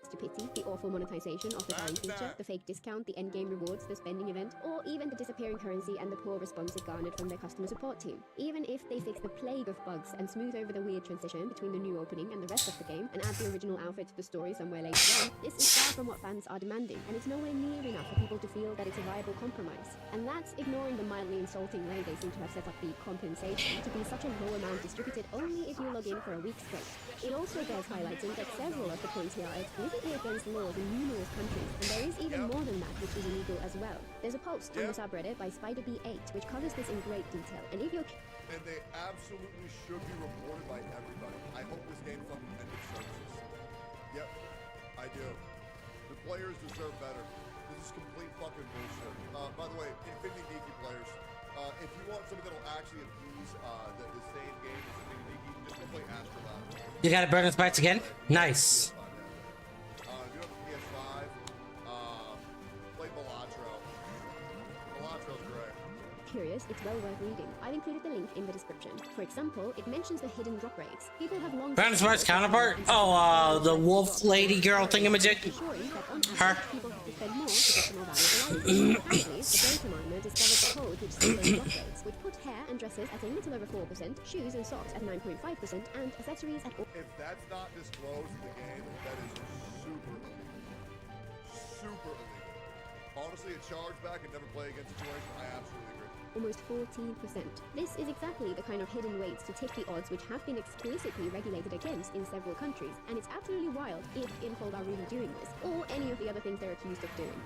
Stupidity, the awful monetization of the buying feature, the fake discount, the endgame rewards, the spending event, or even the disappearing currency and the poor response it garnered from their customer support team. Even if they fix the plague of bugs and smooth over the weird transition between the new opening and the rest of the game, and add the original outfit to the story somewhere later on, this is far from what fans are demanding, and it's nowhere near enough for people to feel that it's a viable compromise. And that's ignoring the mildly insulting way they seem to have set up the compensation to be such a low amount distributed only if you log in for a week straight. It also bears highlighting that several of the points here are explicitly against laws in numerous countries, and there is even more than that which is illegal as well. There's a post on the subreddit by SpiderB8 which covers this in great detail, and if you're And they absolutely should be reported by everybody. I hope this game fucking ended services. Yep, I do. The players deserve better. This is complete fucking bullshit. By the way, Infinity Geeky players, if you want something that'll actually appease the same game as Infinity Geeky, just go play Astrolab. You got a burn spikes again? Nice. If you have a PS5, play Balatro. Balatro's great. curious, it's well worth reading. I've included the link in the description. For example, it mentions the hidden drop rates. People have long Brandon Smart's counterpart? Oh, the wolf lady girl thingamajig? Her. People have to spend more to get the more valuable items. Apparently, the data miner discovered the code which set those drop rates, which put hair and dresses at a little over 4%, shoes and socks at 9.5%, and accessories at all. If that's not disclosed in the game, that is super illegal. Super illegal. Honestly, a chargeback and never play against situation, I absolutely agree. Almost 14%. This is exactly the kind of hidden weights to tip the odds which have been explicitly regulated against in several countries, and it's absolutely wild if Infold are really doing this, or any of the other things they're accused of doing.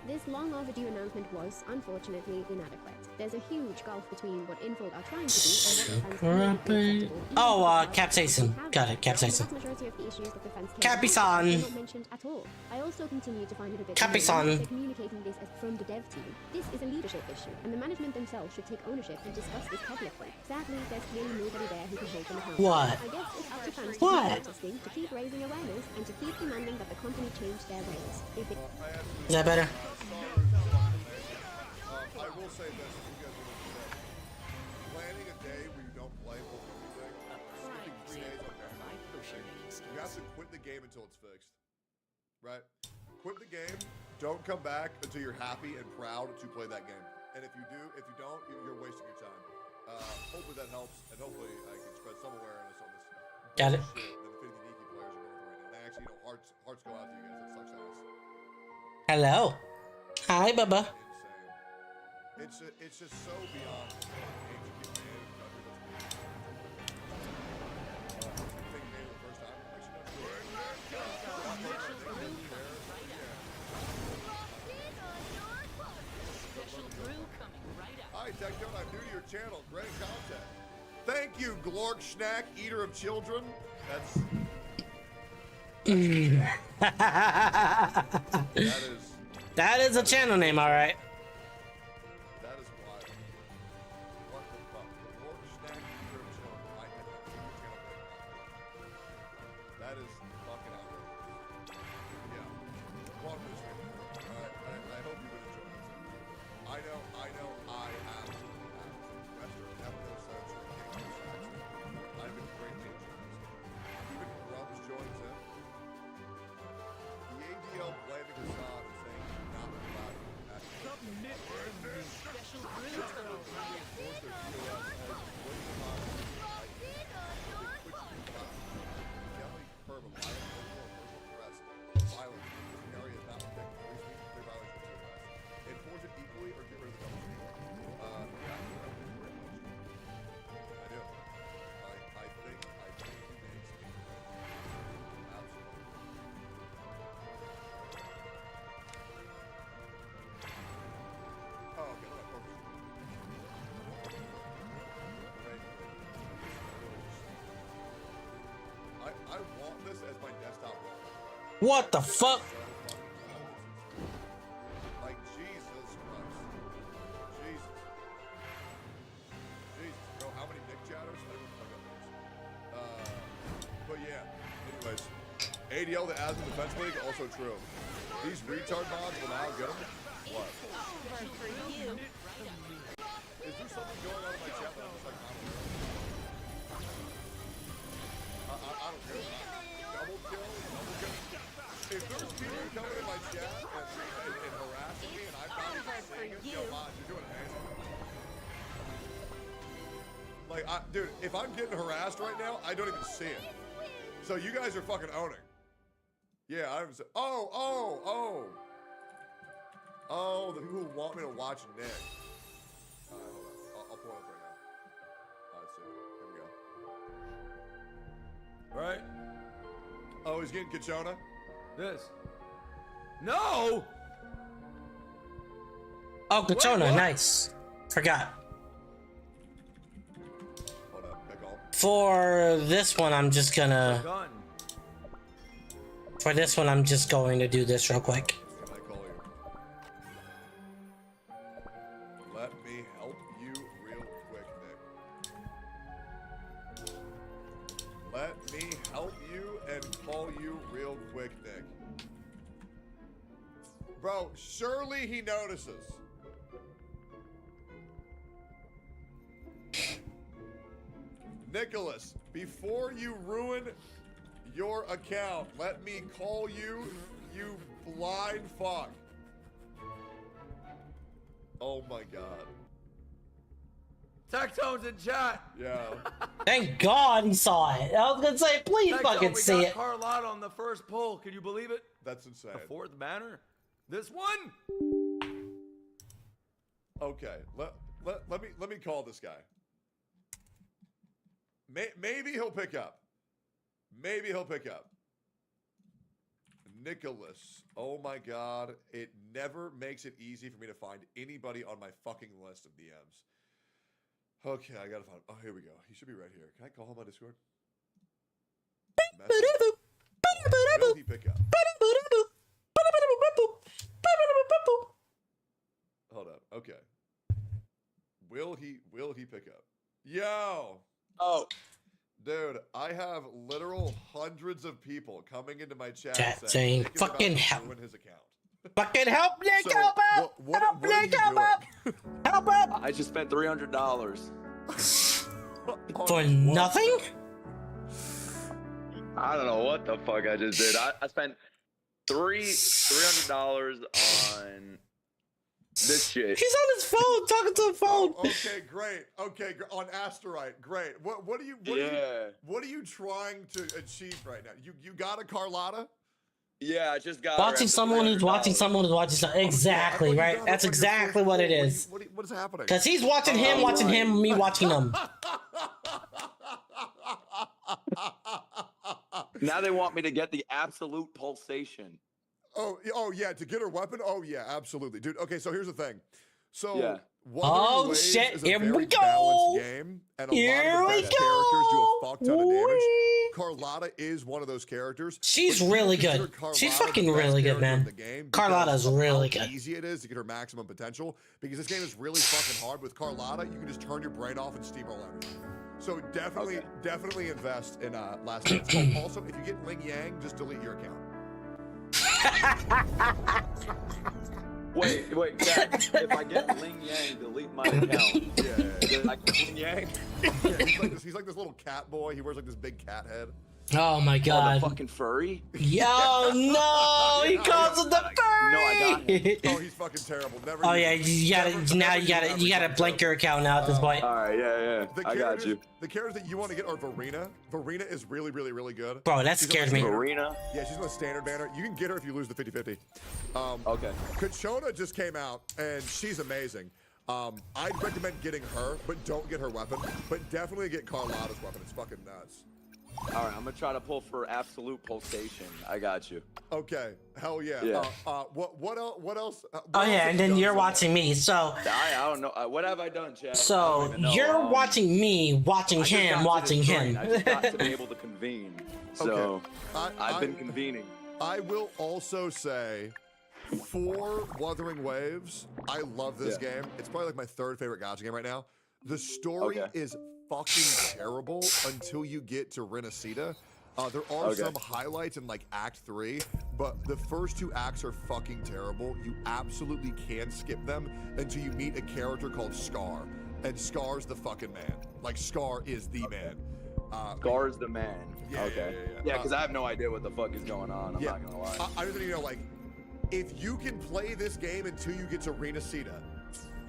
This long overdue announcement was, unfortunately, inadequate. There's a huge gulf between what Infold are trying to do and what the fans really acceptable. Oh, capsaicin. Got it, capsaicin. The vast majority of the issues that the fans Capisan. are not mentioned at all. I also continue to find it a bit Capisan. weird that they're communicating this as from the dev team. This is a leadership issue, and the management themselves should take ownership and discuss this publicly. Sadly, there's clearly nobody there who can hold them accountable. What? I guess it's up to fans to What? keep protesting, to keep raising awareness, and to keep demanding that the company change their ways. If it Is that better? I will say this, if you guys are looking at planning a day where you don't play will do anything. Skipping 3 days, okay. You have to quit the game until it's fixed. Right? Quit the game, don't come back until you're happy and proud to play that game. And if you do, if you don't, you're wasting your time. Hopefully that helps, and hopefully I can spread some awareness on this. Got it. Shit that the Infinity Geeky players are going through right now. And actually, hearts go out to you guys. That sucks ass. Hello. Hi, Bubba. Insane. It's just so beyond. Hi, Techstone. I'm new to your channel. Great content. Thank you, Glork Schnack, eater of children. That's that is a channel name, all right. That is wild. What the fuck? Glork Schnack, eater of children. I cannot see your channel right now. That is fucking outrageous. Yeah. Welcome to the stream. I hope you've been enjoying this. I know, I absolutely have. Western episode, I've been greatly enjoying this. Even Grubs joins in. The ADL blaming Hassan and saying he's not allowed to act. Special brew tunnel. Reinforce their POS as William Jelly curb of violence, personal arrest, violence. This area is not protected. Police need clear violence for TOS. Enforce it equally or get rid of the double standard. Yeah, I do. I think he makes absolutely. Oh, okay, look, focus. I want this as my desktop wallpaper. What the fuck? Like, Jesus Christ. Jesus. Jesus, bro, how many Nick chatters? I don't fuck up these. But yeah, anyways. ADL, the Asthma Defense League, also true. These retard mods will now get them. What? Is there something going on in my chat that I'm just like, I don't care. Double kill. If there's people coming in my chat and harassing me and I'm not even saying it, yo, mod, you're doing amazing. Like, dude, if I'm getting harassed right now, I don't even see it. So you guys are fucking owning. Yeah, I'm. Oh, the people who want me to watch Nick. Hold on. I'll pull it up right now. Let's see. Here we go. Right? Oh, he's getting Kachona? This. No! Oh, Kachona, nice. Forgot. Hold up, pick all. For this one, I'm just gonna. Gun. For this one, I'm just going to do this real quick. Can I call you? Let me help you real quick, Nick. Let me help you and call you real quick, Nick. Bro, surely he notices. Nicholas, before you ruin your account, let me call you, you blind fuck. Oh my god. Techtone's in chat. Yeah. Thank God he saw it. I was gonna say, please Techtone, fucking we see got it. Carlotta on the first pull. Can you believe it? That's insane. The fourth banner. This one. Okay, let me call this guy. Maybe he'll pick up. Maybe he'll pick up. Nicholas. Oh my god. It never makes it easy for me to find anybody on my fucking list of DMs. Okay, I gotta find. Oh, here we go. He should be right here. Can I call him on Discord? Will he pick up? Hold up. Okay. Will he pick up? Yo. Oh. Dude, I have literal hundreds of people coming into my chat saying, Nick is fucking about to help. ruin his account. Fucking help, Nick, So, help up! What are you doing? Help up! I just spent $300. For nothing? I don't know what the fuck I just did. I spent $300 on this shit. He's on his phone, talking to the phone. Oh, okay, great. Okay, on Asterite, great. What are you trying to achieve right now? You got a Carlotta? Yeah, I just got Watching someone who's watching someone who's watching someone. Exactly, right? That's exactly what it is. What is happening? Because he's watching him, watching him, me watching him. Now they want me to get the absolute pulsation. Oh yeah, to get her weapon. Oh yeah, absolutely, dude. Okay, so here's the thing. So Yeah. Wuthering Waves shit, is a here very we go. balanced game, and a Here lot of the we best characters do a fuck ton of damage. Woo-wee. Carlotta is one of those characters. She's but if you really consider good. Carlotta She's the fucking best really good, character in man. the game Carlotta's because of really how good. easy it is to get her maximum potential, because this game is really fucking hard. With Carlotta, you can just turn your brain off and steamroll everything. So definitely invest in Last Dance. Oh, also, if you get Ling Yang, just delete your account. Wait, Dad, if I get Ling Yang, delete my account. Yeah. I get Ling Yang? Yeah, he's like this little cat boy. He wears like this big cat head. Oh my god. Oh, the fucking furry? Yo, no! He calls him the furry! No, I got him. Oh, he's fucking terrible. Never. Oh yeah, you gotta blank your account now at this point. All right, yeah. I got you. The characters that you want to get are Verena. Verena is really good. Bro, that scares me. Verena? Yeah, she's on the standard banner. You can get her if you lose the 50-50. Okay. Kachona just came out, and she's amazing. I'd recommend getting her, but don't get her weapon. But definitely get Carlotta's weapon. It's fucking nuts. All right, I'm gonna try to pull for absolute pulsation. I got you. Okay, hell yeah. Yeah. What else? Oh yeah, and then you're watching me, so. I don't know. What have I done, Chad? So you're watching me, watching him, watching him. I just got to be able to convene. So I've been convening. I will also say, for Wuthering Waves, I love this game. It's probably like my third favorite gacha game right now. The story is fucking terrible until you get to Renacida. There are some highlights in like Act 3, but the first 2 acts are fucking terrible. You absolutely can skip them until you meet a character called Scar. And Scar's the fucking man. Like, Scar is the man. Scar's the man. Yeah, Yeah, because I have no idea what the fuck is going on. I'm not gonna lie. I just need to know, like, if you can play this game until you get to Renacida,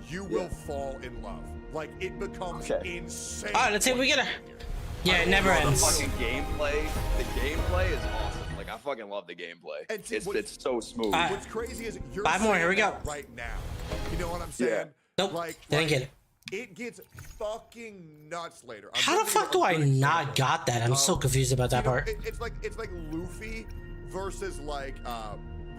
you will fall in love. Like, it becomes insane. All right, let's see if we get her. Yeah, it never ends. The fucking gameplay. The gameplay is awesome. Like, I fucking love the gameplay. It's so smooth. What's crazy is you're 5 more. Here we go. Right now. You know what I'm saying? Yeah. Nope. Didn't get it. It gets fucking nuts later. How the fuck do I not got that? I'm so confused about that part. It's like Luffy versus like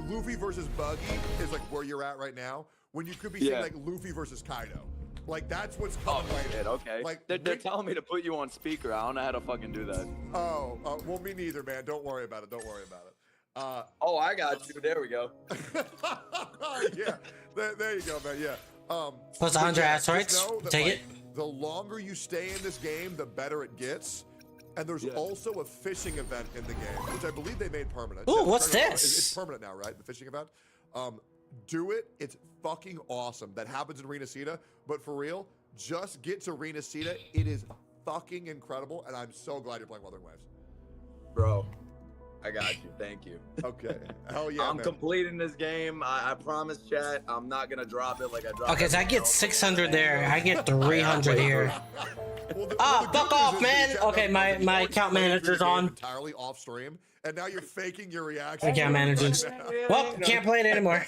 Luffy versus Buggy is like where you're at right now. When you could be seeing like Luffy versus Kaido. Like, that's what's coming later. Shit, okay. Like, they're telling me to put you on speaker. I don't know how to fucking do that. Well, me neither, man. Don't worry about it. Don't worry about it. Oh, I got you. There we go. Yeah, there you go, man. Yeah. Plus 100 asteroids. Take it. The longer you stay in this game, the better it gets. And there's also a fishing event in the game, which I believe they made permanent. Ooh, what's this? It's permanent now, right? The fishing event. Do it. It's fucking awesome. That happens in Renacida. But for real, just get to Renacida. It is fucking incredible, and I'm so glad you're playing Wuthering Waves. Bro, I got you. Thank you. Okay. Hell yeah, I'm man. completing this game. I promise, chat. I'm not gonna drop it like I dropped. Okay, so I get 600 there. I get 300 here. Fuck off, man. Okay, my account manager's on. Entirely off stream, and now you're faking your reaction. Account manager's. Well, can't play it anymore.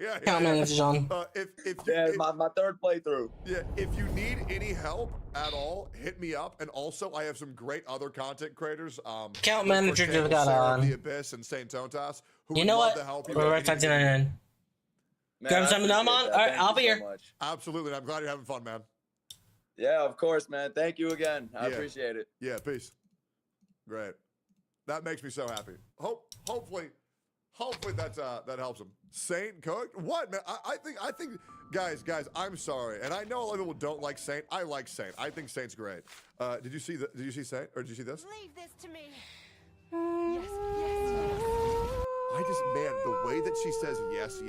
Account manager's on. My third playthrough. Yeah, if you need any help at all, hit me up. And also, I have some great other content creators. Account manager just got on. The Abyss and Saint Tontas. You know what? We're right 599. Grab something I'm on. All right, I'll be here. Absolutely. I'm glad you're having fun, man. Yeah, of course, man. Thank you again. I appreciate it. Yeah, peace. Great. That makes me so happy. Hopefully that helps him. Saint cooked? What, man? I think, guys, I'm sorry, and I know a lot of people don't like Saint. I like Saint. I think Saint's great. Did you see Saint, or did you see this? Leave this to me. I just, man, the way that she says yes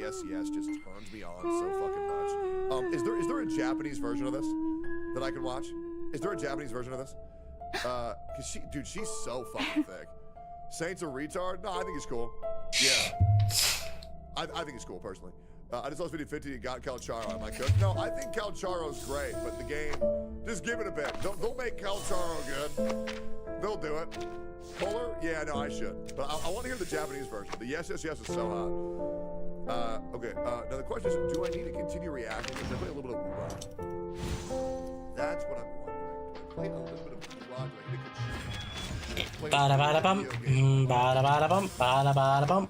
just turns me on so fucking much. Is there a Japanese version of this that I can watch? Is there a Japanese version of this? Cause she's so fucking thick. Saint's a retard? No, I think he's cool. Yeah. I think he's cool, personally. I just lost 50-50 and got Calcharo. Am I good? No, I think Calcharo's great, but the game, just give it a bit. They'll make Calcharo good. They'll do it. Polar? Yeah, no, I should. But I want to hear the Japanese version. The yes, yes, yes is so hot. Okay, now the question is, do I need to continue reacting? Because I play a little bit of WOOO. That's what I'm wondering. Do I play a little bit of WOOO? Do I need to Bada bada bum, bada bada bum, bada bada bum.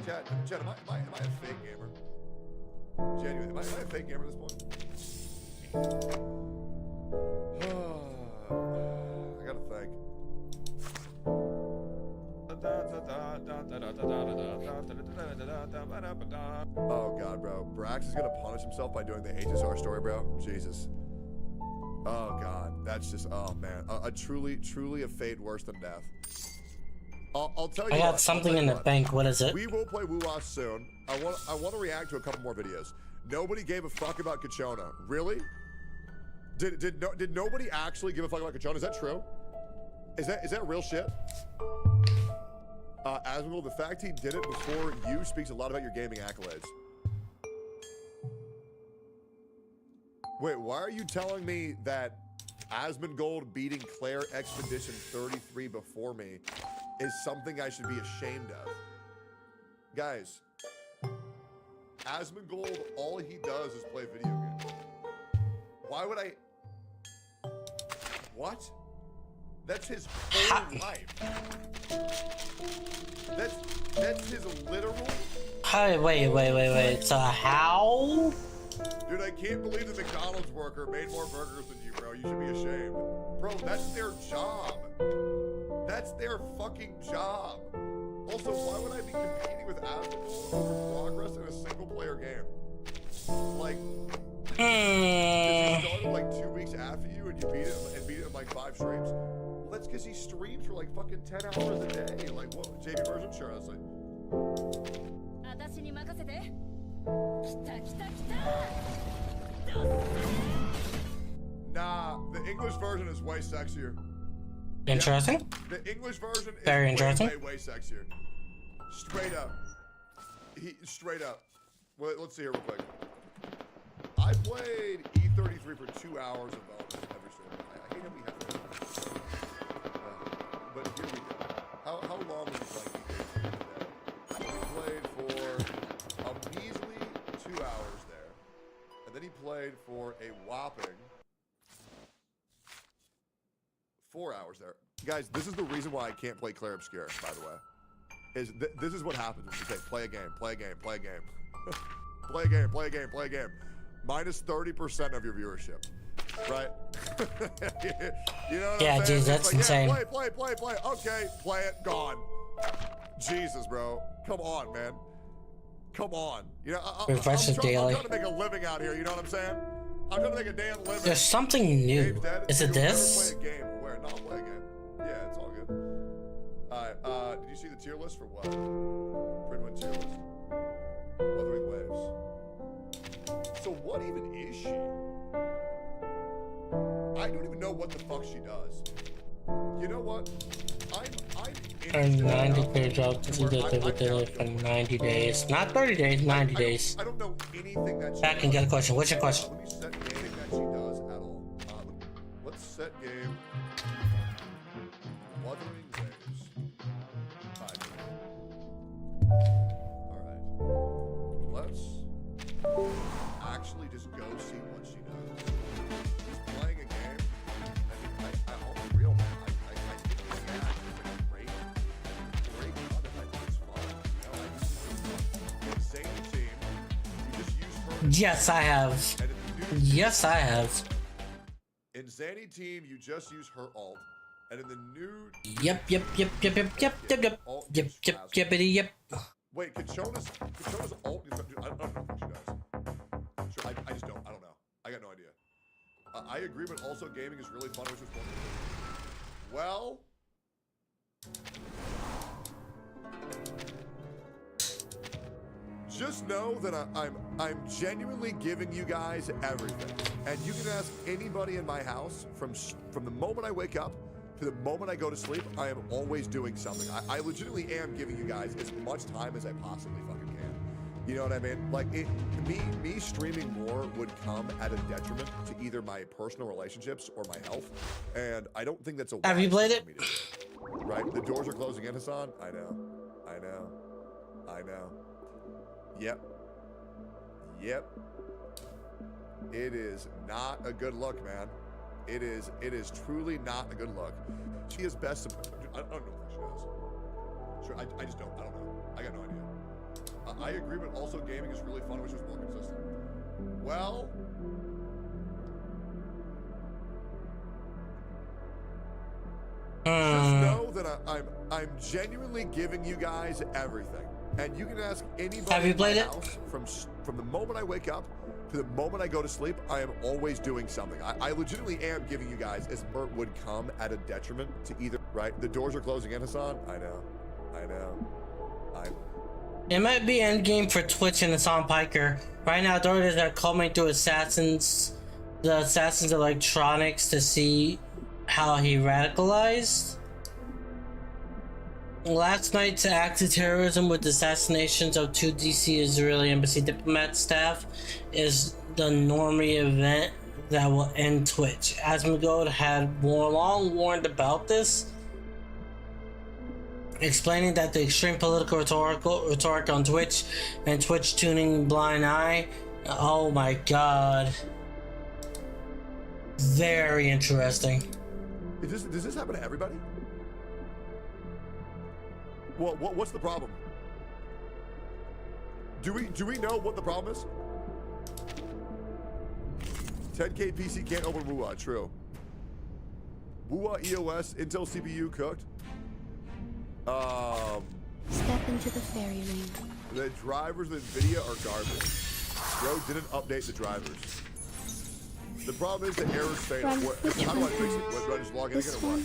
Chad, am I a fake gamer? Genuinely, am I a fake gamer at this point? I gotta think. Oh god, bro. Brax is gonna punish himself by doing the HSR story, bro. Jesus. Oh god, that's just, oh man, a truly a fate worse than death. I'll tell you. I got something in the bank. What is it? We will play WOOO soon. I want to react to a couple more videos. Nobody gave a fuck about Kachona. Really? Did nobody actually give a fuck about Kachona? Is that true? Is that real shit? Asmongold, the fact he did it before you speaks a lot about your gaming accolades. Wait, why are you telling me that Asmongold beating Claire Expedition 33 before me is something I should be ashamed of? Guys, Asmongold, all he does is play video games. Why would I? What? That's his whole life. That's his literal. Hi, wait. So how? Dude, I can't believe the McDonald's worker made more burgers than you, bro. You should be ashamed. Bro, that's their job. That's their fucking job. Also, why would I be competing with Asmongold over progress in a single-player game? Like, he started like 2 weeks after you and you beat it in like 5 streams? Well, that's because he streams for like fucking 10 hours a day. Like, what? JV version? Sure, that's like... Nah, the English version is way sexier. Interesting. Yeah, the English version is very interesting. Way sexier. Straight up. Straight up. Well, let's see here real quick. I played E33 for 2 hours of bonus every stream. I hate how we have to. But here we go. How long did we play E33 today? We played for a measly 2 hours there. And then he played for a whopping 4 hours there. Guys, this is the reason why I can't play Claire Obscure, by the way. This is what happens when you say play a game, play a game, play a game. Play a game, play a game, play a game. Minus 30% of your viewership, right? You know what I'm saying? Geez, that's like, insane. Yeah, play. Okay, play it, gone. Jesus, bro. Come on, man. Come on. You know, I'm trying to make a living out here, you know what I'm saying? I'm trying to make a damn living. There's something new. Is it this? Play a game. Where? Not play a game. Yeah, it's all good. Alright, did you see the tier list for what? Pridwin tier list. Wuthering Waves. So what even is she? I don't even know what the fuck she does. You know what? I'm 90 jobs to do it for 90 days. Not 30 days, 90 days. I don't know anything that she Back and get a question. What's your question? Let me set game that she does at all. Let's set game. Wuthering Waves. Alright. Let's actually just go see what she does. She's playing a game. I'll be real, man. I think the game is great fun if I think it's fun. You know, Insane team. You just use her. Yes, I have. Yes, I have. In Zany team, you just use her alt. And in the new... Yep. Wait, Kachona's alt... I don't know what she does. Sure, I just don't. I don't know. I got no idea. I agree, but also gaming is really fun, which was fun. Well... Just know that I'm genuinely giving you guys everything. And you can ask anybody in my house from the moment I wake up to the moment I go to sleep, I am always doing something. I legitimately am giving you guys as much time as I possibly fucking can. You know what I mean? Like, me streaming more would come at a detriment to either my personal relationships or my health, and I don't think that's a. Have you played it? Right, the doors are closing in, Hassan. I know. Yep. It is not a good look, man. It is truly not a good look. She is best. I don't know if she is. Sure, I just don't. I don't know. I got no idea. I agree, but also gaming is really fun, which is more consistent. Well, just know that I'm genuinely giving you guys everything, and you can ask anybody. Have you played in my it? house from the moment I wake up to the moment I go to sleep. I am always doing something. I legitimately am giving you guys, as it would come at a detriment to either. Right, the doors are closing in, Hassan. I know. It might be endgame for Twitch and Hassan Piker. Right now, authorities are combing through the Assassin's electronics to see how he radicalized. Last night's act of terrorism with assassinations of 2 DC Israeli embassy diplomat staff is the normie event that will end Twitch. Asmongold had long warned about this, explaining that the extreme political rhetoric on Twitch and Twitch tuning blind eye. Oh my god. Very interesting. Does this happen to everybody? Well, what's the problem? Do we know what the problem is? 10K PC can't open WOOA, true. WOOA EOS Intel CPU cooked. Step into the fairy ring. The drivers of NVIDIA are garbage. Bro didn't update the drivers. The problem is the errors fatal. How do I fix it? What, do I just log in again or what?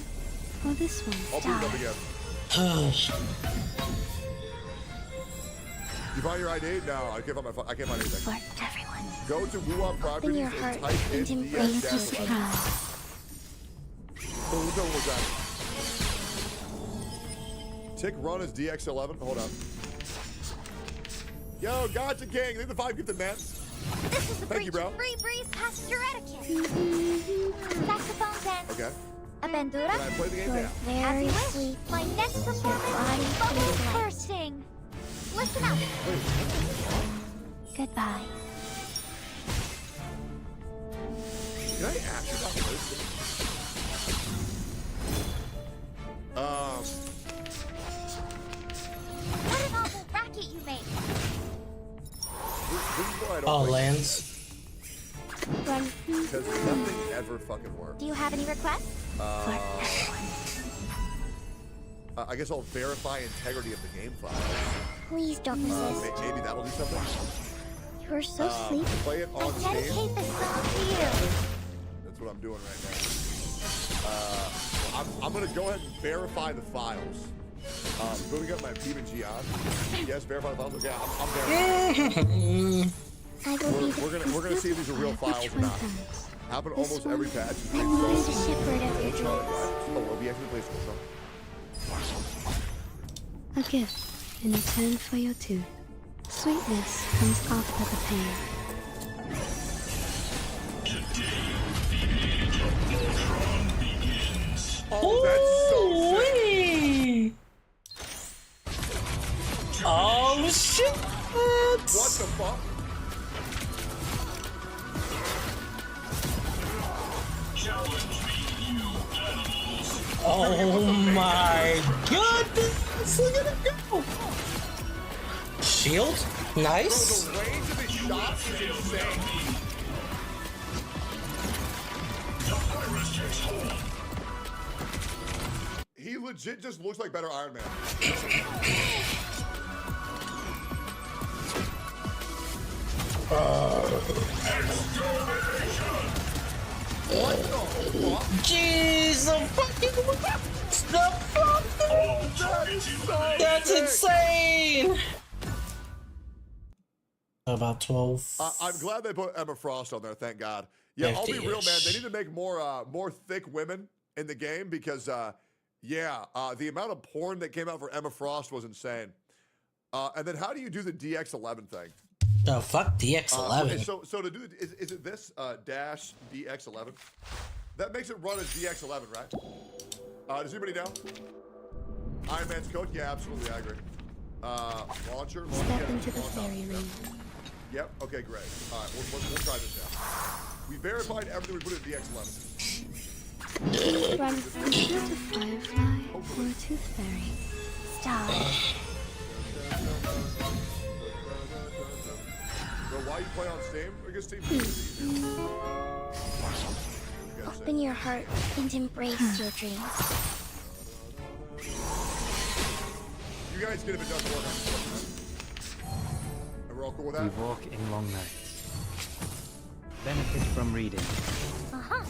Oh, this one. I'll boot it up again. You find your ID? No, I can't find my phone. I can't find anything. For everyone. Go to WOOA properties and type in DS-11. So look at what's that. Tick run is DX11. Hold up. Yo, gotcha, gang. Leave the 5 gifted man. This is the Thank you, bro. free breeze passenger etiquette. Saxophones and Okay. a bandura. Can I play the game now? As you wish. My next performance, bubbles bursting. Listen up. Goodbye. Can I ask you about this? What an awful racket you make. This is why I don't Oh, like lands. because nothing ever fucking works. Do you have any requests? I guess I'll verify integrity of the game file. Please don't resist. Maybe that'll do something. You're so sleepy. Play it I on Steam. dedicate this song to you. That's what I'm doing right now. I'm gonna go ahead and verify the files. Booting up my PB&G on. Yes, verify the files. Okay, I'm verifying. We're gonna see if these are real files or not. Happen almost every patch. I wanted to shepherd of your dreams. Oh, well, we actually play school song. A gift in return for your tooth. Sweetness comes after the pain. Oh, that's so sick. Oh shit! What the fuck? Oh my goodness! Look at it go! Shield? Nice. Bro, the range of his shots is insane. He legit just looks like better Iron Man. What the fuck? Jeez, the fucking That's insane! About 12. I'm glad they put Emma Frost on there, thank God. Yeah, I'll be real, man. They need to make more thick women in the game because, the amount of porn that came out for Emma Frost was insane. And then how do you do the DX11 thing? The fuck DX11? So to do it, is it this dash DX11? That makes it run as DX11, right? Does anybody know? Iron Man's code? Yeah, absolutely, I agree. Launcher. Step into the fairy ring. Yep. Okay, great. All right, we'll try this out. We verified everything we put in DX11. Run from a firefly or a tooth fairy. Stop. Bro, why you play on Steam? I guess Steam. Open your heart and embrace your dreams. You guys get a bit done work on this. And we're all cool with that? We walk in long nights. Benefit from reading. Uh-huh.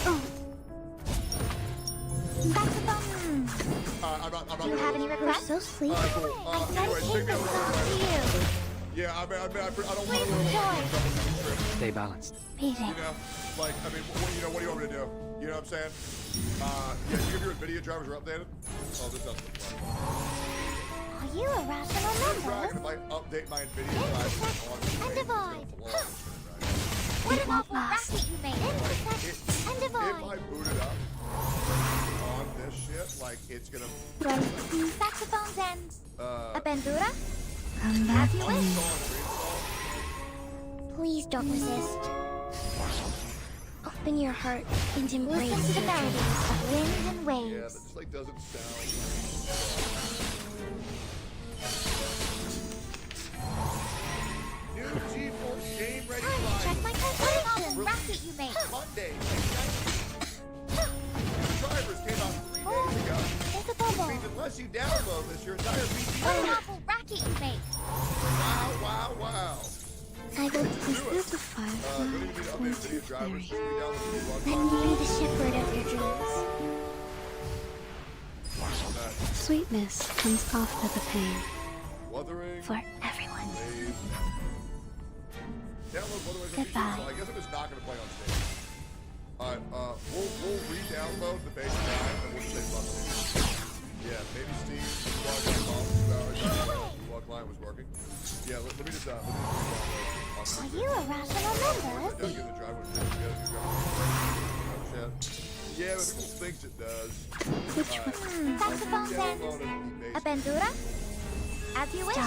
Oh. Saxophone. I'm not Do you have any requests? So sleepy. Cool. I dedicate this song to you. Yeah, I don't want to Stay balanced. Meeting. You know, like, I mean, what do you want me to do? You know what I'm saying? Yeah, do you have your NVIDIA drivers are updated? Oh, this doesn't look fun. Are you a rational member? If I update my NVIDIA drivers on the And divide. What an awful racket you made. Intersect and divide. If I boot it up on this shit, like, it's gonna... Saxophones and... a bandura? Come back Have you to me. Please don't resist. Open your heart and embrace the melodies of winds and Yeah, waves. that just, like, doesn't sound... New GeForce Game Ready Live. Check my calculations. Racket you made. Monday, drivers came out 3 days ago. There's a bubble. Means unless you download this, your entire PC. What an awful racket you made. Wow. I will consider the firefly Don't even need to or a update video tooth drivers. fairy. Let me be the shepherd of your dreams. Sweetness comes after the pain. Wuthering. For everyone. Download Wuthering. Goodbye. So I guess I'm just not going to play on stage. Alright, we'll re-download the base game and we'll just say fuck Steam. Yeah, maybe Steam while client was working. Yeah, let me just re-download. Are you a rational member? Yeah, but people thinks it does. Which one? Saxophones and... a bandura? As you wish. I'm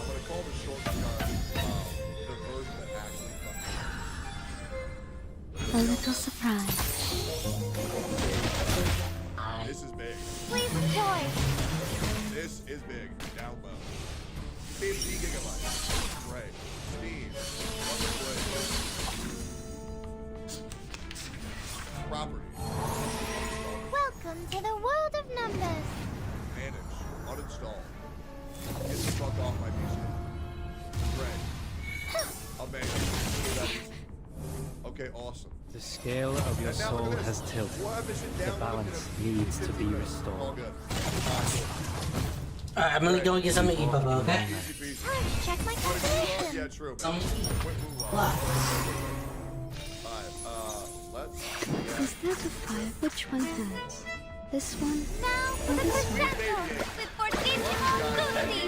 gonna call this shortcut the version that actually A little surprise. This is big. Please enjoy. This is big. Download. 50 gigabytes. Great. Steam. Property. Welcome to the world of numbers. Manage. Uninstall. Get the fuck off my PC. Great. Amazing. That is. Okay, awesome. The scale of your soul has tilted. The balance needs to be restored. All good. Alright, I'm gonna go and get something to eat, Bubba, okay? Check my calculations. Yeah, true. What? Let's... Is that the fire? Which one has? This one? Now for or the this one? crescendo with fortissimo tutti.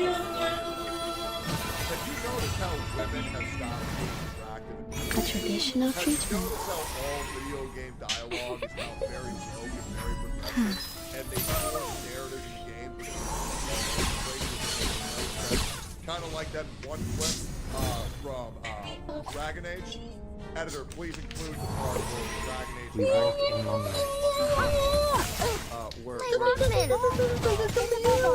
Have you noticed how women have stopped being attractive? A traditional Have you treatment. noticed how all video game dialogue is now very joke and very progressive? And they force narratives in the game kind of like that one clip from Dragon Age. Editor, please include the part where Dragon Age. We walk in long nights. Where My Walkman.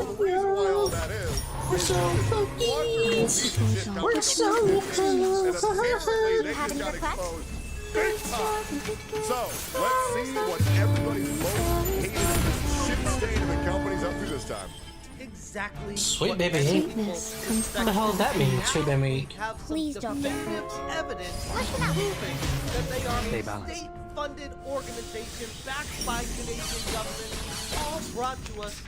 the reason why all that is We're so focused. We're so close. and apparently they have just any got requests? exposed big time. So let's see what everybody's most hated shit stain of the company's up to this time. Exactly. Sweet baby ink. Sweetness comes What the hell does that mean, sweet baby ink? Please don't get hurt. Evidence Listen up. proving that they are Stay a balanced. state-funded organization backed by Canadian government, all brought to us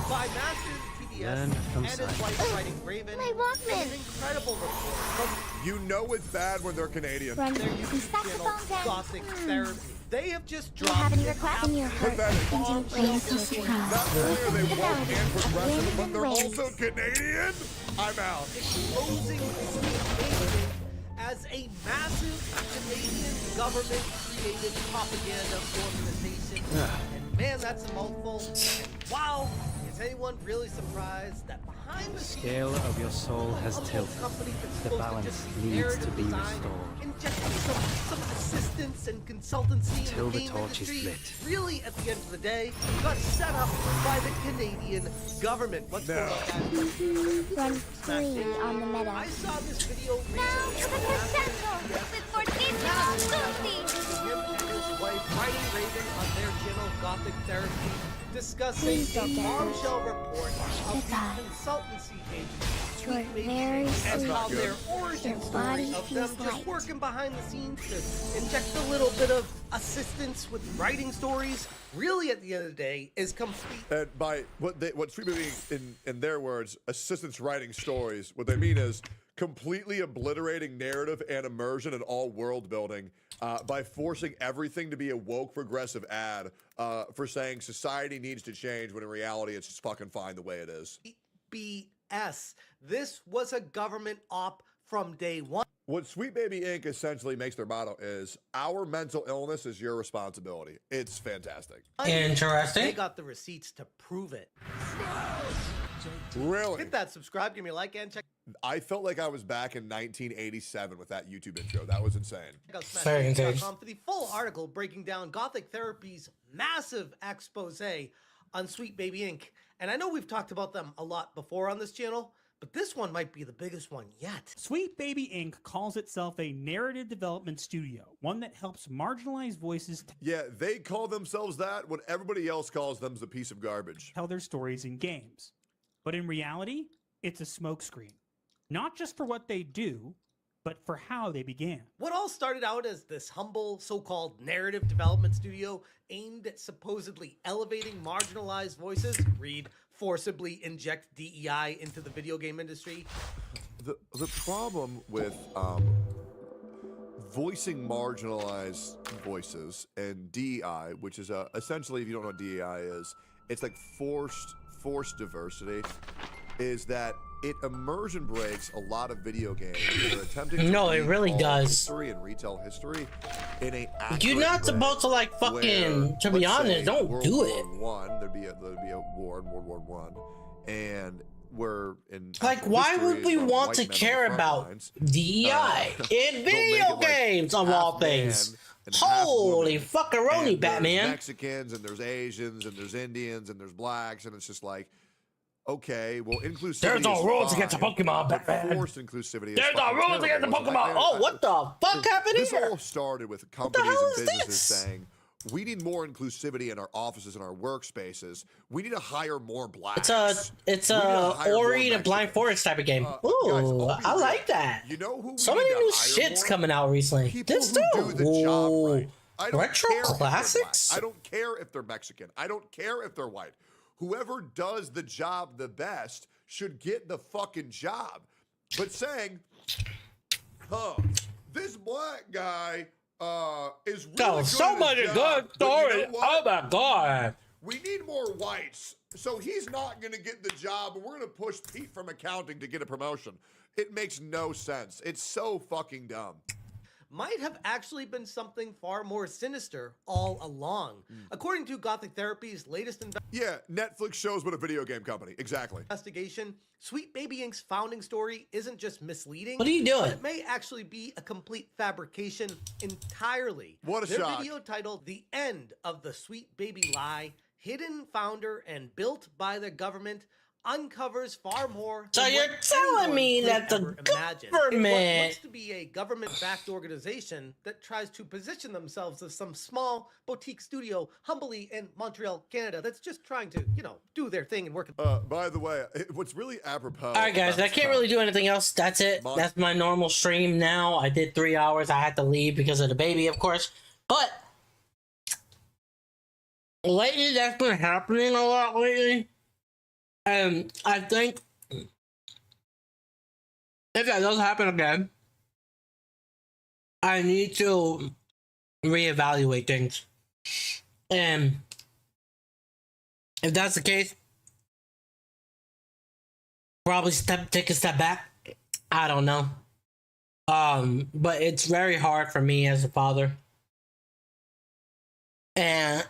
by masters Learn from and his science. wife writing Raven. My Walkman. An incredible report from You know it's bad when they're Canadian. Run their some YouTube channel, saxophones and... Gothic Therapy. They have just Do you have dropped any an requests? In your heart, Pathetic. into brain so strong. Not only are they woke and progressive, but they're Wings. also Canadian? I'm out. exposing Sweet as a massive Canadian government-created propaganda organization. And man, that's a mouthful. And wow, is anyone really surprised that behind the Scale of your soul has tilted. The balance needs to be restored. injecting some assistance and consultancy Until in the the game torch is industry, lit. really at the end of the day, got set up by the Canadian government. What's going on, guys? Run free on the meta. I saw this video Now to the crescendo with fortissimo tutti. him and his wife writing Raven on their channel Gothic Therapy discussing Please don't a get hurt. bombshell report of Goodbye. the consultancy agency You are very and how sweet. their origin Your story body of them feels just light. working behind the scenes to inject a little bit of assistance with writing stories really at the end of the day is complete. And by what Sweet Baby in their words, assistants writing stories, what they mean is completely obliterating narrative and immersion and all world building by forcing everything to be a woke progressive ad for saying society needs to change when in reality it's just fucking fine the way it is. BS. This was a government op from day one. What Sweet Baby Inc. essentially makes their motto is, our mental illness is your responsibility. It's fantastic. Interesting. They got the receipts to prove it. Really? Hit that subscribe, give me a like, and check I felt like I was back in 1987 with that YouTube intro. That was insane. out Very insane. SmashGames.com for the full article breaking down Gothic Therapy's massive expose on Sweet Baby Inc. And I know we've talked about them a lot before on this channel, but this one might be the biggest one yet. Sweet Baby Inc. calls itself a narrative development studio, one that helps marginalized voices Yeah, they call themselves that when everybody else calls them a piece of garbage. tell their stories in games. But in reality, it's a smokescreen. Not just for what they do, but for how they began. What all started out as this humble so-called narrative development studio aimed at supposedly elevating marginalized voices, read forcibly inject DEI into the video game industry. The problem with voicing marginalized voices and DEI, which is essentially, if you don't know what DEI is, it's like forced diversity, is that it immersion breaks a lot of video games that are attempting to No, it really recall does. history and retell history in a You're not supposed to like fucking. To be honest, don't do it. There'd be a war in World War One, and we're in Like, why would we want to care about DEI in video games of all things? Holy fuckaroni, Batman! There's Mexicans and there's Asians and there's Indians and there's blacks, and it's just like, okay, well, inclusivity. There's no is rules fine, against the Pokemon, but Batman. forced inclusivity. Is There's no fucking rules against the terrible. Pokemon. Oh, what the fuck happened This here? all started with companies hell and is businesses this? saying, we need more inclusivity in our offices and our workspaces. We need to hire more blacks. It's We need to a hire more Ori and Mexicans. Blind Forest type of game. Guys, Ooh, I'll be I real. like that. You know who we So need many to new hire shits more? coming out recently. People This who too. do the job right. I don't Retro care if they're black. classics? I don't care if they're Mexican. I don't care if they're white. Whoever does the job the best should get the fucking job. But saying, this black guy is really Oh, good so at his much job, good but you story. know what? Oh my god. We need more whites, so he's not going to get the job, and we're going to push Pete from accounting to get a promotion. It makes no sense. It's so fucking dumb. Might have actually been something far more sinister all along. According to Gothic Therapy's latest Yeah, Netflix shows what a video game company. Exactly. investigation, Sweet Baby Inc.'s founding story isn't just misleading. What are you doing? But it may actually be a complete fabrication entirely. What a Their shock. video titled "The End of the Sweet Baby Lie," hidden founder and built by the government, uncovers far more. So than you're what telling anyone me could that the ever imagine. In what government- looks to be a government-backed organization that tries to position themselves as some small boutique studio, humbly in Montreal, Canada, that's just trying to, do their thing and work. By the way, what's really apropos. All right, guys, I can't really do anything else. That's it. That's my normal stream now. I did 3 hours. I had to leave because of the baby, of course. But lately, that's been happening a lot lately. And I think if that does happen again, I need to reevaluate things. And if that's the case, probably take a step back. I don't know. But it's very hard for me as a father and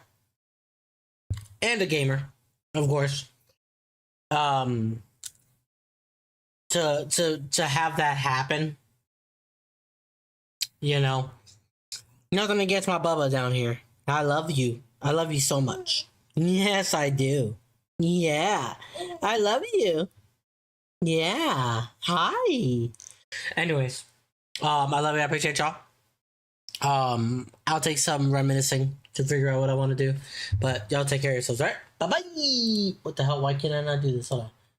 a gamer, of course. To have that happen. You know. Nothing against my Bubba down here. I love you. I love you so much. Yes, I do. Yeah. I love you. Yeah. Hi. Anyways, I love you. I appreciate y'all. I'll take some reminiscing to figure out what I want to do. But y'all take care of yourselves, right? Bye bye. What the hell? Why can't I not do this? Hold on.